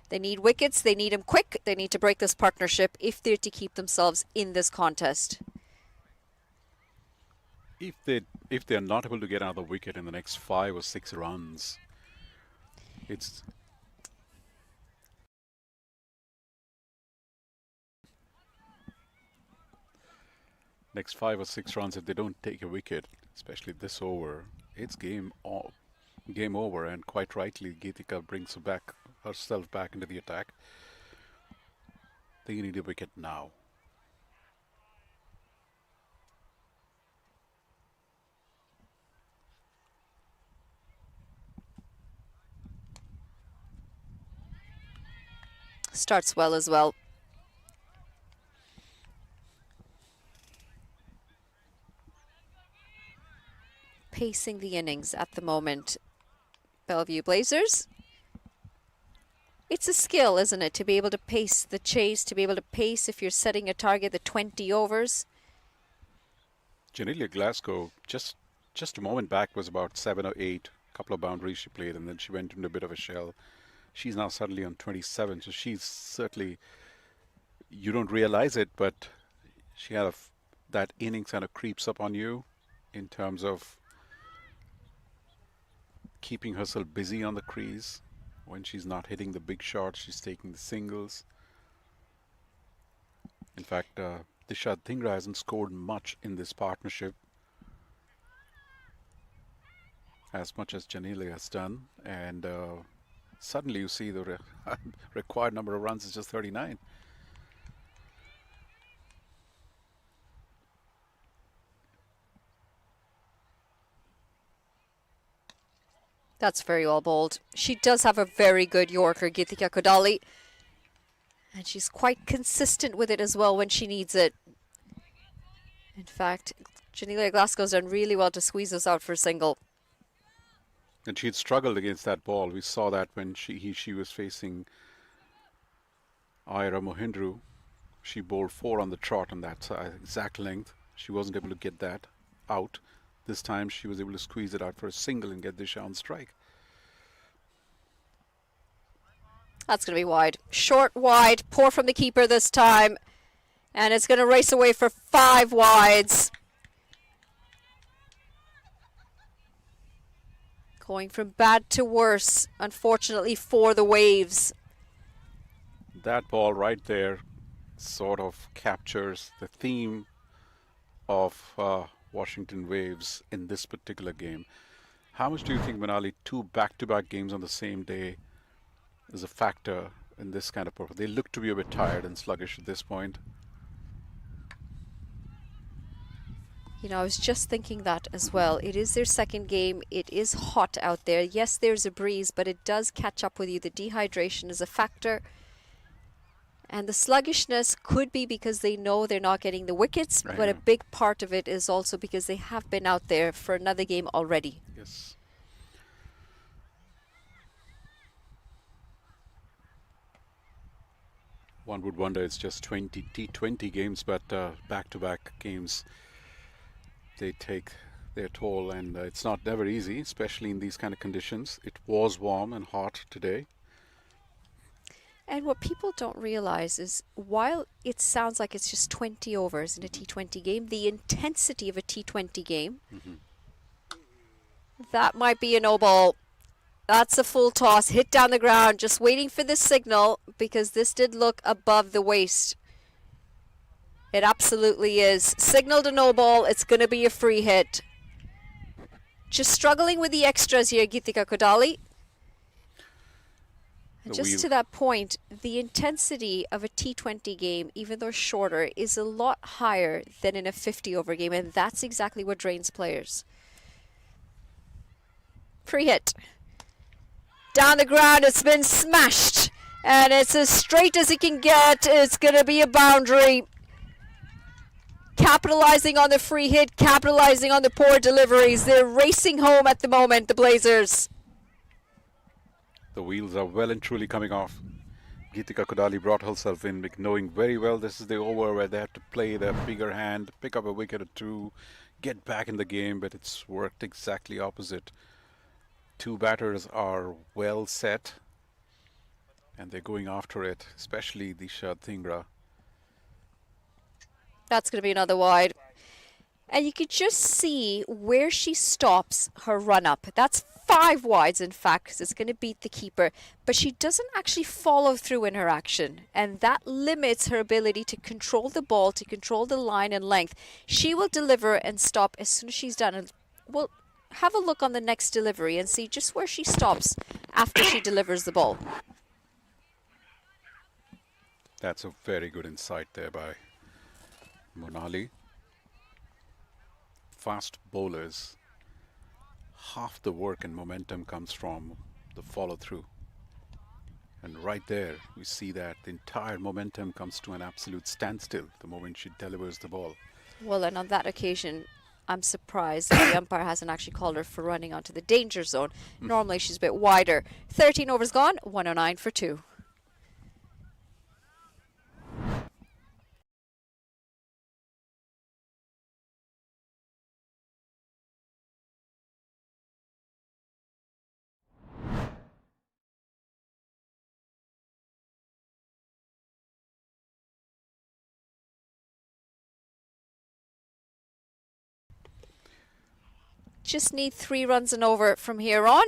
They need wickets, they need them quick, they need to break this partnership if they're to keep themselves in this contest.
If they're not able to get another wicket in the next 5 or 6 runs, it's next 5 or 6 runs, if they don't take a wicket, especially this over, it's game over. And quite rightly, Geetika brings herself back into the attack. They need a wicket now.
Starts well as well. Pacing the innings at the moment. Bellevue Blazers. It's a skill, isn't it, to be able to pace the chase, to be able to pace if you're setting a target at 20 overs.
Janelia Glasgow, just a moment back, was about 7 or 8. A couple of boundaries she played, and then she went into a bit of a shell. She's now suddenly on 27, so she's certainly, you don't realize it, but she had that innings kind of creeps up on you in terms of keeping herself busy on the crease. When she's not hitting the big shots, she's taking the singles. In fact, Disha Dhingra hasn't scored much in this partnership, as much as Janelia has done, and suddenly you see the required number of runs is just 39.
That's very well bowled. She does have a very good Yorker, Geetika Kodali. And she's quite consistent with it as well when she needs it. In fact, Janelia Glasgow's done really well to squeeze us out for a single.
And she had struggled against that ball. We saw that when she was facing Ira Mohindru. She bowled 4 on the trot on that exact length. She wasn't able to get that out. This time she was able to squeeze it out for a single and get Disha on strike.
That's going to be wide. Short, wide, poor from the keeper this time. And it's going to race away for 5 wides. Going from bad to worse, unfortunately, for the Waves.
That ball right there sort of captures the theme of Washington Waves in this particular game. How much do you think, Manali, 2 back-to-back games on the same day is a factor in this kind of performance? They look to be a bit tired and sluggish at this point.
You know, I was just thinking that as well. It is their second game. It is hot out there. Yes, there's a breeze, but it does catch up with you. The dehydration is a factor. And the sluggishness could be because they know they're not getting the wickets,
Right,
but a
yeah.
big part of it is also because they have been out there for another game already.
Yes. One would wonder it's just 20 T20 games, but back-to-back games, they take their toll, and it's not never easy, especially in these kind of conditions. It was warm and hot today.
And what people don't realize is while it sounds like it's just 20 overs in a T20 game, the intensity of a T20 game, that might be a no ball. That's a full toss, hit down the ground, just waiting for the signal because this did look above the waist. It absolutely is. Signaled a no ball, it's going to be a free hit. Just struggling with the extras here, Geetika Kodali. And just to that point, the intensity of a T20 game, even though shorter, is a lot higher than in a 50-over game, and that's exactly what drains players. Free hit. Down the ground, it's been smashed, and it's as straight as it can get. It's going to be a boundary. Capitalizing on the free hit, capitalizing on the poor deliveries. They're racing home at the moment, the Blazers.
The wheels are well and truly coming off. Geetika Kodali brought herself in, knowing very well this is the over where they have to play their bigger hand, pick up a wicket or two, get back in the game, but it's worked exactly opposite. Two batters are well set, and they're going after it, especially Disha Dhingra.
That's going to be another wide. And you could just see where she stops her run-up. That's 5 wides, in fact, because it's going to beat the keeper. But she doesn't actually follow through in her action. And that limits her ability to control the ball, to control the line and length. She will deliver and stop as soon as she's done. And we'll have a look on the next delivery and see just where she stops after she delivers the ball.
That's a very good insight there by Monali. Fast bowlers, half the work and momentum comes from the follow-through. And right there, we see that the entire momentum comes to an absolute standstill the moment she delivers the ball.
Well, and on that occasion, I'm surprised that the umpire hasn't actually called her for running onto the danger zone. Normally, she's a bit wider. 13 overs gone, 109 for 2. Just need 3 runs and over from here on.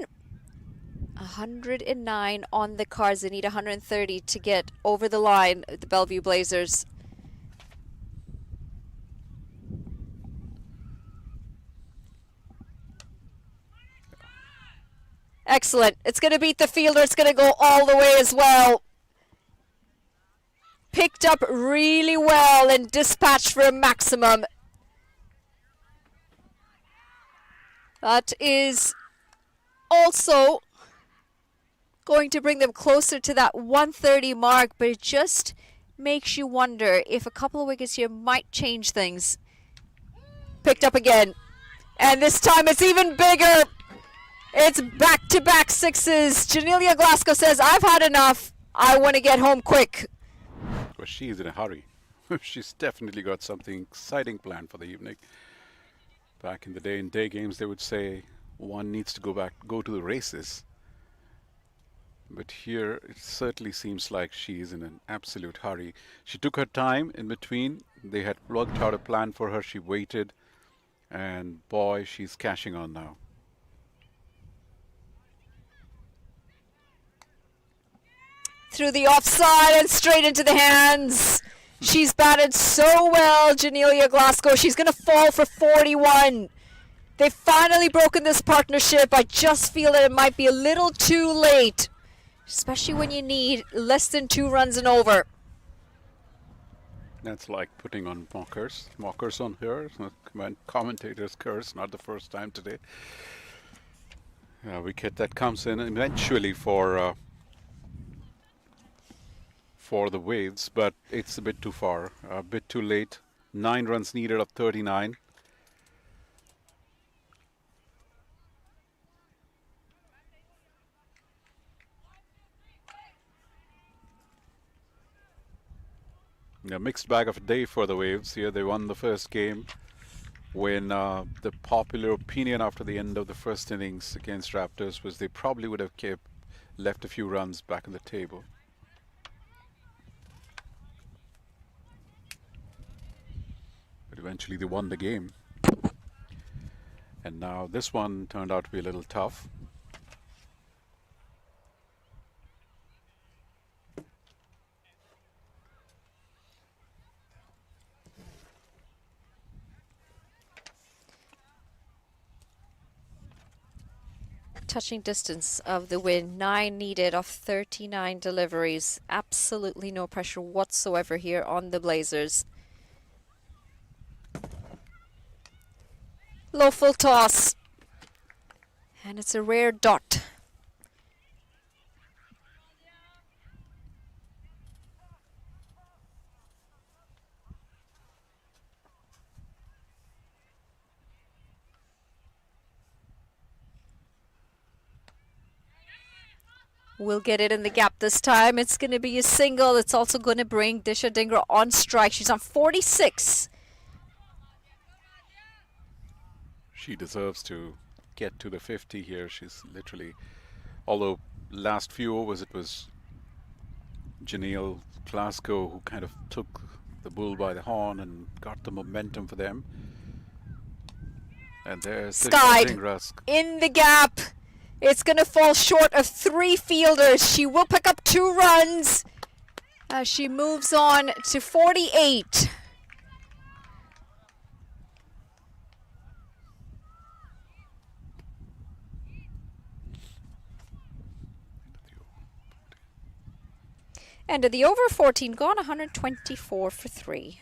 109 on the cards. They need 130 to get over the line, the Bellevue Blazers. Excellent. It's going to beat the fielder. It's going to go all the way as well. Picked up really well and dispatched for a maximum. That is also going to bring them closer to that 130 mark, but it just makes you wonder if a couple of wickets here might change things. Picked up again. And this time it's even bigger. It's back-to-back sixes. Janelia Glasgow says, I've had enough. I want to get home quick.
Well, she's in a hurry. She's definitely got something exciting planned for the evening. Back in the day, in day games, they would say one needs to go to the races. But here, it certainly seems like she's in an absolute hurry. She took her time in between. They had worked out a plan for her. She waited. And boy, she's cashing on now.
Through the offside and straight into the hands. She's batted so well, Janelia Glasgow. She's going to fall for 41. They've finally broken this partnership. I just feel that it might be a little too late, especially when you need less than 2 runs and over.
That's like putting on mockers. Mockers on her. Commentators curse. Not the first time today. Wicket that comes in eventually for the Waves, but it's a bit too far, a bit too late. 9 runs needed of 39. A mixed bag of a day for the Waves. Here they won the first game when the popular opinion after the end of the first innings against Raptors was they probably would have left a few runs back on the table. But eventually they won the game. And now this one turned out to be a little tough.
Touching distance of the win, 9 needed of 39 deliveries. Absolutely no pressure whatsoever here on the Blazers. Low full toss. And it's a rare dot. We'll get it in the gap this time. It's going to be a single. It's also going to bring Disha Dhingra on strike. She's on 46.
She deserves to get to the 50 here. She's literally, although last few overs it was Janelle Glasgow who kind of took the bull by the horn and got the momentum for them. And there's
Skied
Disha Dhingra
in the gap. It's going to fall short of 3 fielders. She will pick up 2 runs as she moves on to 48. End of the over, 14 gone, 124 for 3.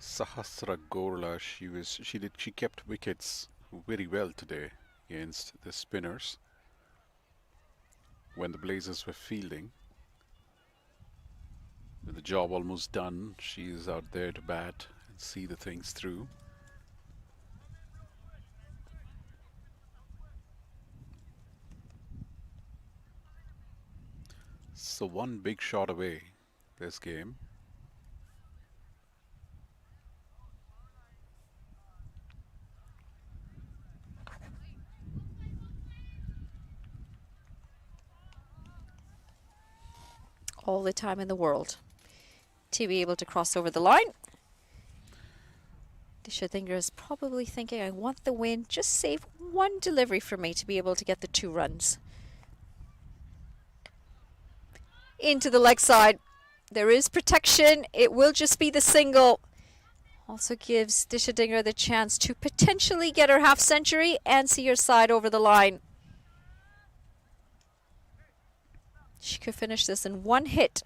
Sahasra Gorla, she kept wickets very well today against the spinners when the Blazers were fielding. With the job almost done, she is out there to bat and see the things through. So one big shot away this game.
All the time in the world to be able to cross over the line. Disha Dhingra is probably thinking, I want the win, just save 1 delivery for me to be able to get the 2 runs. Into the leg side. There is protection. It will just be the single. Also gives Disha Dhingra the chance to potentially get her half century and see her side over the line. She could finish this in 1 hit.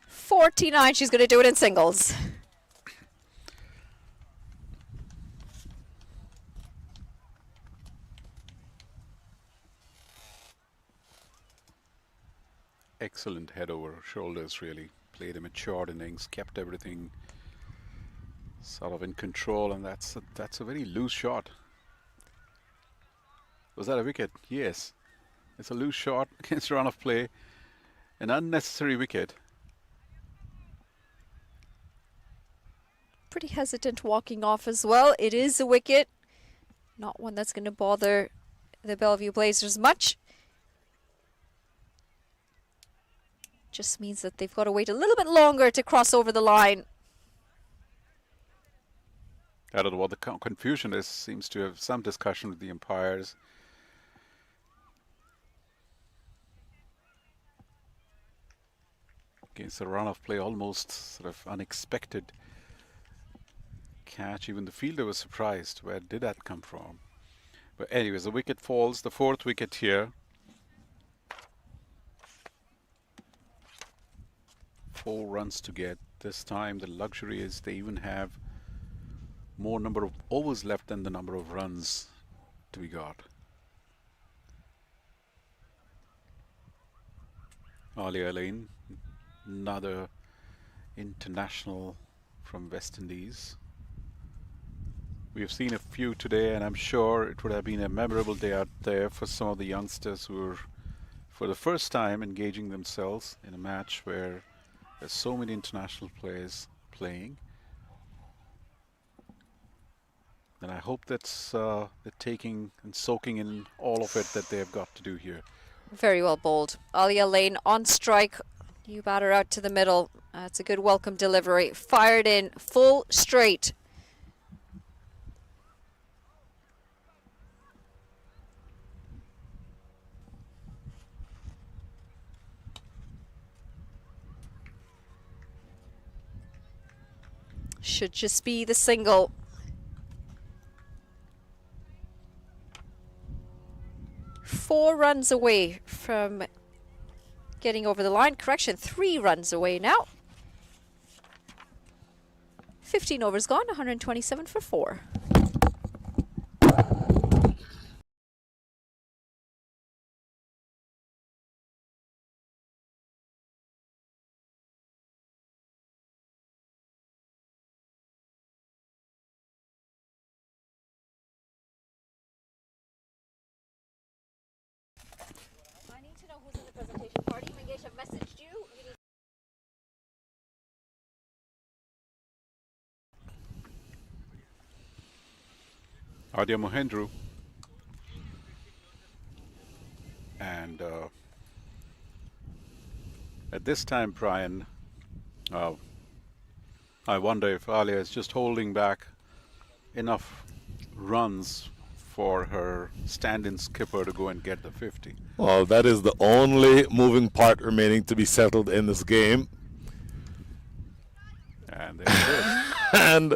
.49, she's going to do it in singles.
Excellent head over shoulders, really. Played a matured innings, kept everything sort of in control, and that's a very loose shot. Was that a wicket? Yes. It's a loose shot against run of play. An unnecessary wicket.
Pretty hesitant walking off as well. It is a wicket. Not one that's going to bother the Bellevue Blazers much. just means that they've got to wait a little bit longer to cross over the line.
I don't know what the confusion is. Seems to have some discussion with the umpires. Against a run of play, almost sort of unexpected catch. Even the fielder was surprised. Where did that come from? But anyways, the wicket falls. The 4th wicket here. 4 runs to get. This time the luxury is they even have more number of overs left than the number of runs to be got. Alia Lane, another international from West Indies. We have seen a few today, and I'm sure it would have been a memorable day out there for some of the youngsters who are for the first time engaging themselves in a match where there's so many international players playing. And I hope that's they're taking and soaking in all of it that they've got to do here.
Very well bowled. Alia Lane on strike. New batter out to the middle. That's a good welcome delivery. Fired in full straight. Should just be the single. Four runs away from getting over the line. Correction, 3 runs away now. 15 overs gone, 127 for 4. I need to know who's in the presentation party. Mangesh, I've messaged you.
Adya Mohendru. And at this time, Brian, I wonder if Alia is just holding back enough runs for her stand-in skipper to go and get the 50.
Well, that is the only moving part remaining to be settled in this game.
And there it is.
And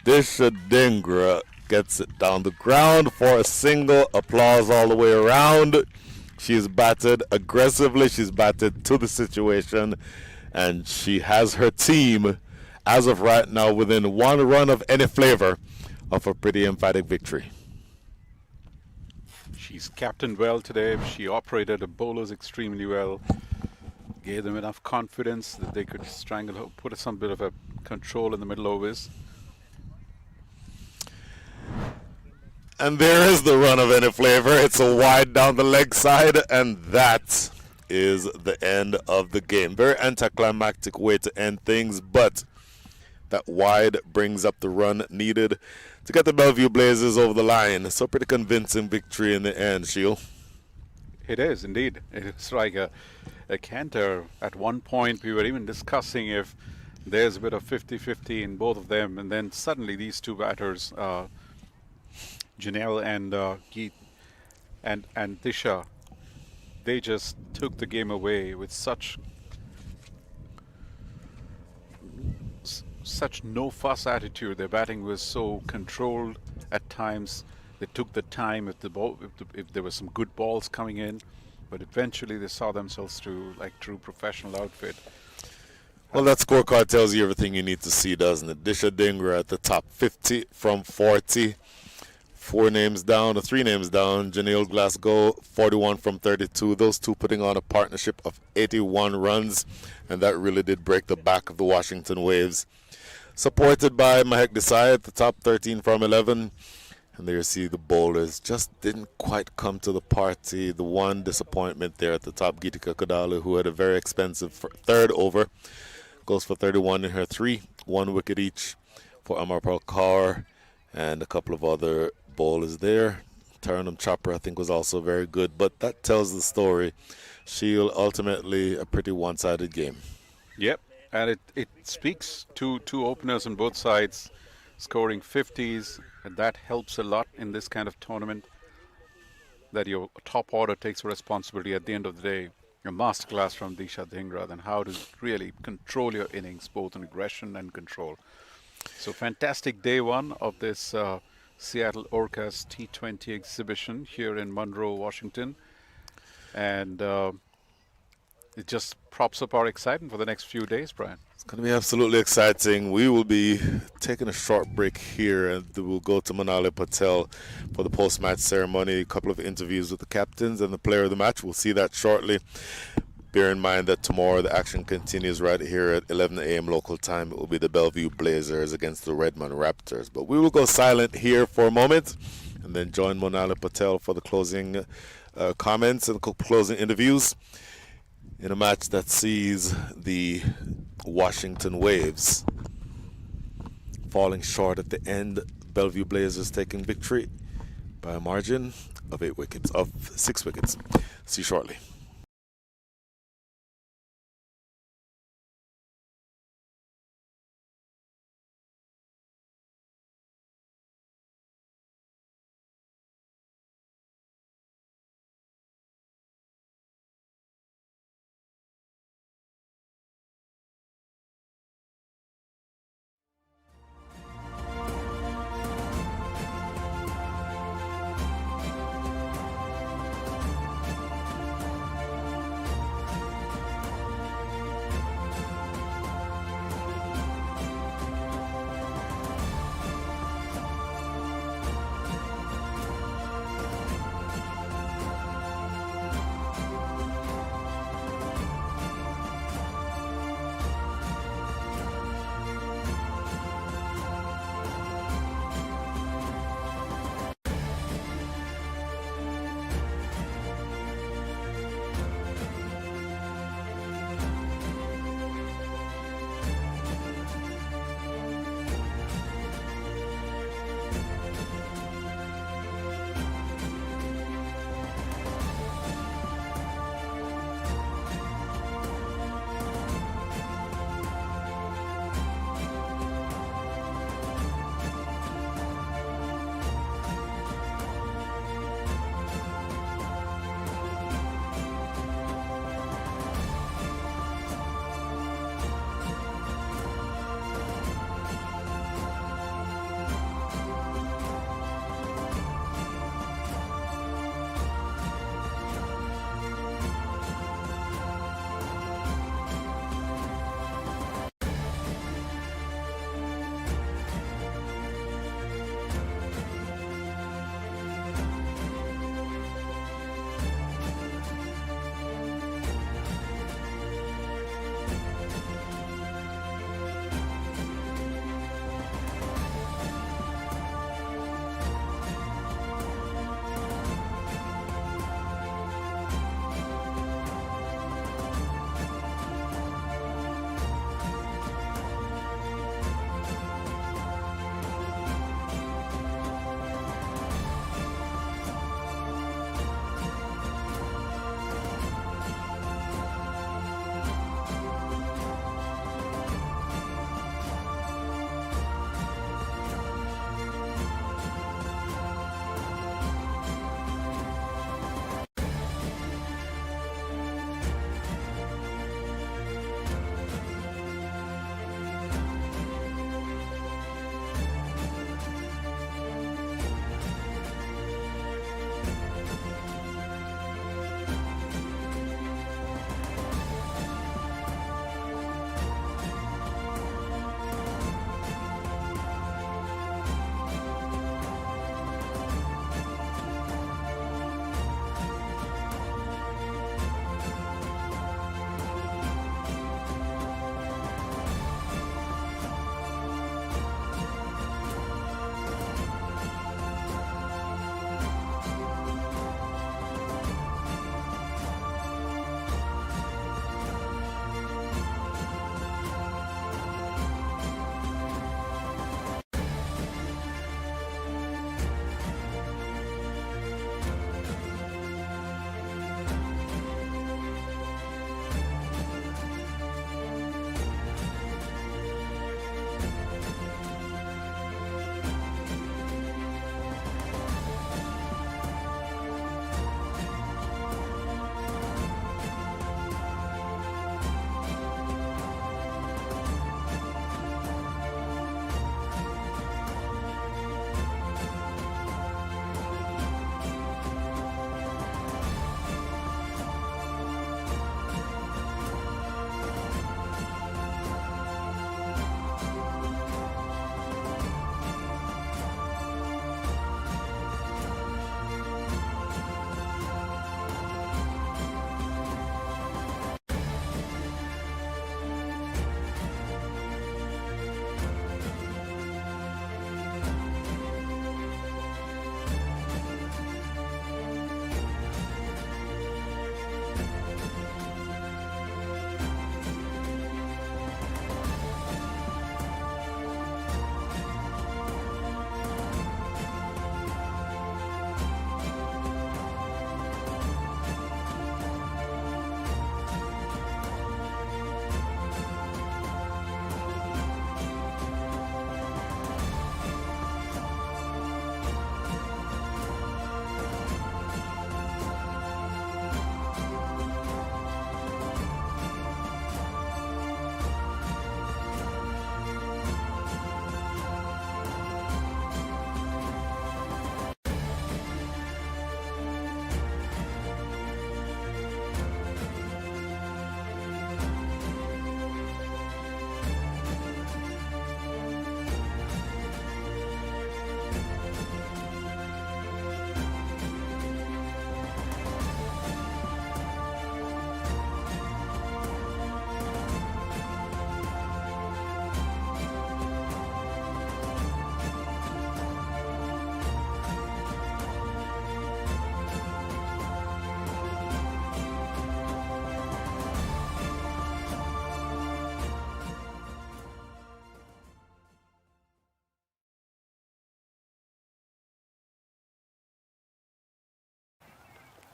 Disha Dhingra gets it down the ground for a single. Applause all the way around. She's batted aggressively. She's batted to the situation. And she has her team, as of right now, within 1 run of any flavor of a pretty emphatic victory.
She's captained well today. She operated the bowlers extremely well. Gave them enough confidence that they could strangle her, put some bit of a control in the middle overs.
And there is the run of any flavor. It's a wide down the leg side, and that is the end of the game. Very anticlimactic way to end things, but that wide brings up the run needed to get the Bellevue Blazers over the line. So pretty convincing victory in the end, Shield.
It is indeed. It's like a canter. At one point we were even discussing if there's a bit of 50-50 in both of them, and then suddenly these two batters, Janelle and Geet and Disha, they just took the game away with such no fuss attitude. Their batting was so controlled at times. They took the time if there were some good balls coming in, but eventually they saw themselves through like true professional outfit.
Well, that scorecard tells you everything you need to see, doesn't it? Disha Dhingra at the top, 50 from 40. 3 names down. Janelle Glasgow, 41 from 32. Those two putting on a partnership of 81 runs, and that really did break the back of the Washington Waves. Supported by Mahek Desai at the top, 13 from 11. And there you see the bowlers just didn't quite come to the party. The one disappointment there at the top, Geetika Kadalu, who had a very expensive third over, goes for 31 in her 3, 1 wicket each for Amarpal Kaur and a couple of other bowlers there. Turnham Chopper, I think, was also very good. But that tells the story. Shield ultimately a pretty one-sided game.
Yep, and it speaks to two openers on both sides scoring 50s, and that helps a lot in this kind of tournament, that your top order takes responsibility at the end of the day. A masterclass from Disha Dhingra and how to really control your innings, both in aggression and control. So fantastic day one of this Seattle Orcas T20 exhibition here in Monroe, Washington. And it just props up our excitement for the next few days, Brian.
It's going to be absolutely exciting. We will be taking a short break here, and we'll go to Manali Patel for the post-match ceremony. A couple of interviews with the captains and the player of the match. We'll see that shortly. Bear in mind that tomorrow the action continues right here at 11 a.m. local time. It will be the Bellevue Blazers against the Redmond Raptors. But we will go silent here for a moment and then join Monali Patel for the closing comments and closing interviews in a match that sees the Washington Waves falling short at the end. Bellevue Blazers taking victory by a margin of 6 wickets. See you shortly.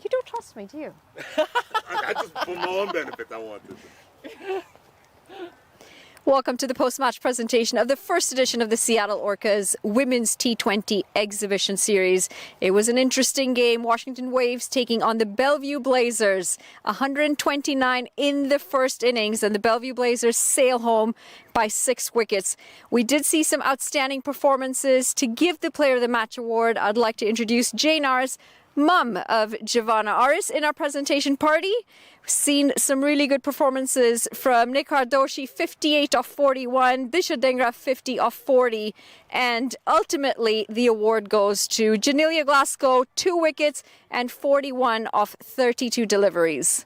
You don't trust me, do you?
I just, for my own benefit, I wanted to.
Welcome to the post-match presentation of the first edition of the Seattle Orcas Women's T20 Exhibition Series. It was an interesting game. Washington Waves taking on the Bellevue Blazers. 129 in the first innings, and the Bellevue Blazers sail home by 6 wickets. We did see some outstanding performances. To give the Player of the Match award, I'd like to introduce Jane Aris, mum of Giovanna Aris, in our presentation party. We've seen some really good performances from Nick Hardoshi, 58 off 41, Disha Dengra, 50 off 40, and ultimately the award goes to Janelia Glasgow, 2 wickets and 41 off 32 deliveries.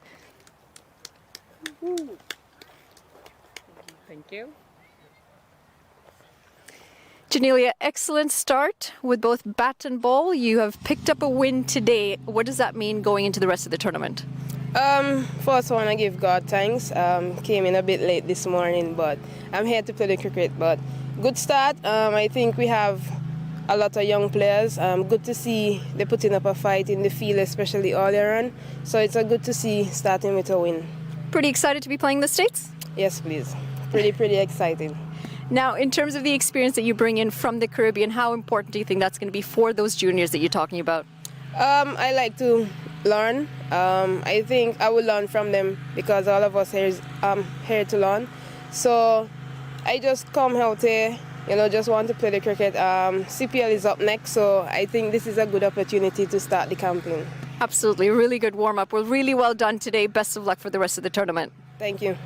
Thank you.
Janelia, excellent start with both bat and ball. You have picked up a win today. What does that mean going into the rest of the tournament?
First I want to give God thanks. Came in a bit late this morning, but I'm here to play the cricket. But good start. I think we have a lot of young players. Good to see they putting up a fight in the field, especially earlier on. So it's good to see starting with a win.
Pretty excited to be playing the States?
Yes, please. Pretty exciting.
Now, in terms of the experience that you bring in from the Caribbean, how important do you think that's going to be for those juniors that you're talking about?
I like to learn. I think I will learn from them because all of us here is here to learn. So I just come out here, just want to play the cricket. CPL is up next, so I think this is a good opportunity to start the campaign.
Absolutely, really good warm-up. Well, really well done today. Best of luck for the rest of the tournament.
Thank you.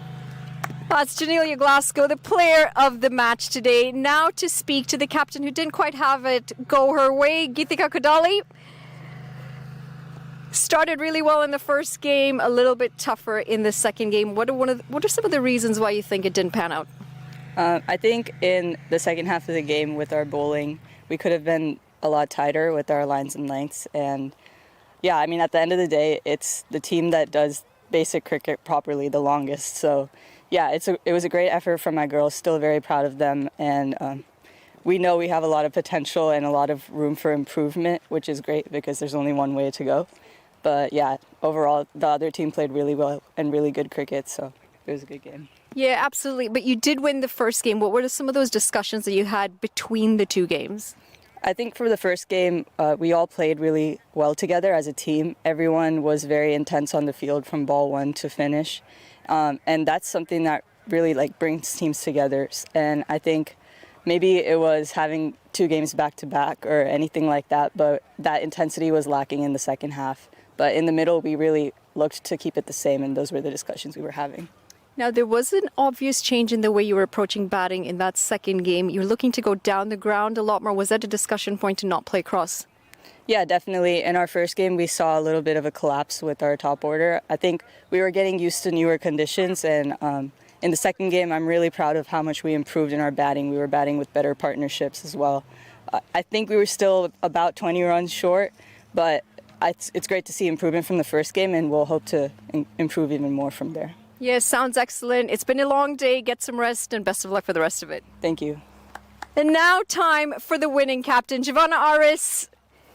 That's Janelia Glasgow, the player of the match today. Now to speak to the captain who didn't quite have it go her way, Geethika Kodali. Started really well in the first game, a little bit tougher in the second game. What are some of the reasons why you think it didn't pan out?
I think in the second half of the game with our bowling, we could have been a lot tighter with our lines and lengths. And yeah, I mean, at the end of the day, it's the team that does basic cricket properly the longest. So yeah, it was a great effort from my girls. Still very proud of them. And we know we have a lot of potential and a lot of room for improvement, which is great because there's only one way to go. But yeah, overall, the other team played really well and really good cricket, so it was a good game.
Yeah, absolutely. But you did win the first game. What were some of those discussions that you had between the two games?
I think for the first game, we all played really well together as a team. Everyone was very intense on the field from ball one to finish. And that's something that really brings teams together. And I think maybe it was having 2 games back to back or anything like that, but that intensity was lacking in the second half. But in the middle, we really looked to keep it the same, and those were the discussions we were having.
Now, there was an obvious change in the way you were approaching batting in that second game. You were looking to go down the ground a lot more. Was that a discussion point to not play cross?
Yeah, definitely. In our first game, we saw a little bit of a collapse with our top order. I think we were getting used to newer conditions, and in the second game, I'm really proud of how much we improved in our batting. We were batting with better partnerships as well. I think we were still about 20 runs short, but it's great to see improvement from the first game, and we'll hope to improve even more from there.
Yes, sounds excellent. It's been a long day. Get some rest, and best of luck for the rest of it.
Thank you.
And now time for the winning captain, Giovanna Aris,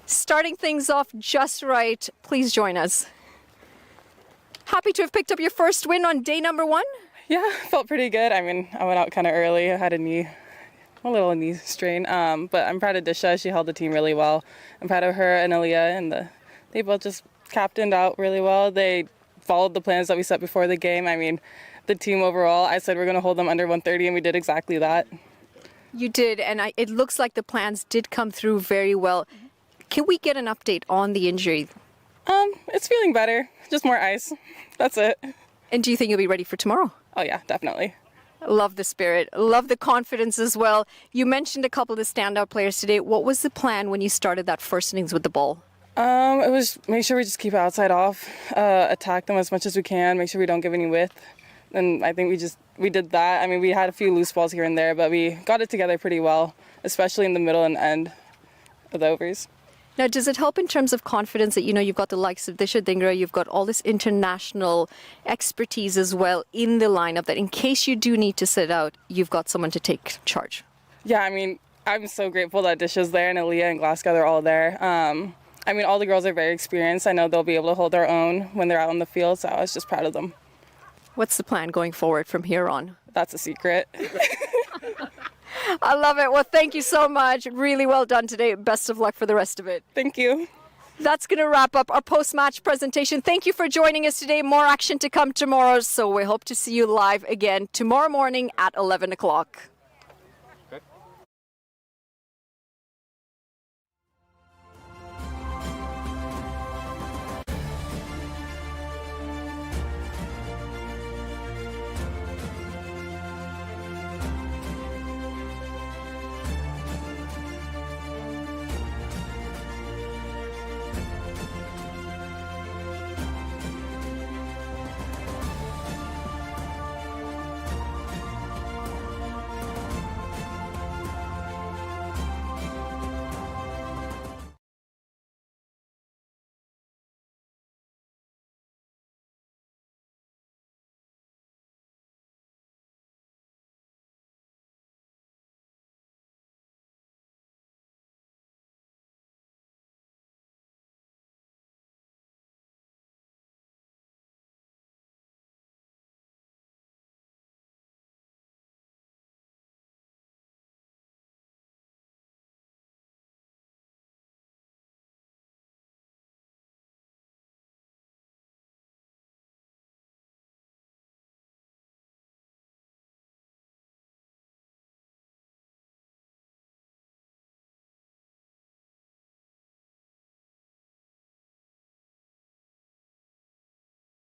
starting things off just right. Please join us. Happy to have picked up your first win on day number 1?
Yeah, felt pretty good. I mean, I went out kind of early. I had a little knee strain, but I'm proud of Disha. She held the team really well. I'm proud of her and Aaliyah, and they both just captained out really well. They followed the plans that we set before the game. I mean, the team overall, I said we're going to hold them under 130, and we did exactly that.
You did, and it looks like the plans did come through very well. Can we get an update on the injury?
It's feeling better. Just more ice. That's it.
And do you think you'll be ready for tomorrow?
Oh, yeah, definitely.
Love the spirit. Love the confidence as well. You mentioned a couple of the standout players today. What was the plan when you started that first innings with the ball?
It was make sure we just keep outside off, attack them as much as we can, make sure we don't give any width. And I think we did that. I mean, we had a few loose balls here and there, but we got it together pretty well, especially in the middle and end of the overs.
Now, does it help in terms of confidence that, you've got the likes of Disha Dengra, you've got all this international expertise as well in the lineup, that in case you do need to sit out, you've got someone to take charge?
Yeah, I mean, I'm so grateful that Disha's there and Aaliyah and Glasgow, they're all there. I mean, all the girls are very experienced. I know they'll be able to hold their own when they're out on the field, so I was just proud of them.
What's the plan going forward from here on?
That's a secret.
I love it. Well, thank you so much. Really well done today. Best of luck for the rest of it.
Thank you.
That's going to wrap up our post-match presentation. Thank you for joining us today. More action to come tomorrow, so we hope to see you live again tomorrow morning at 11 o'clock.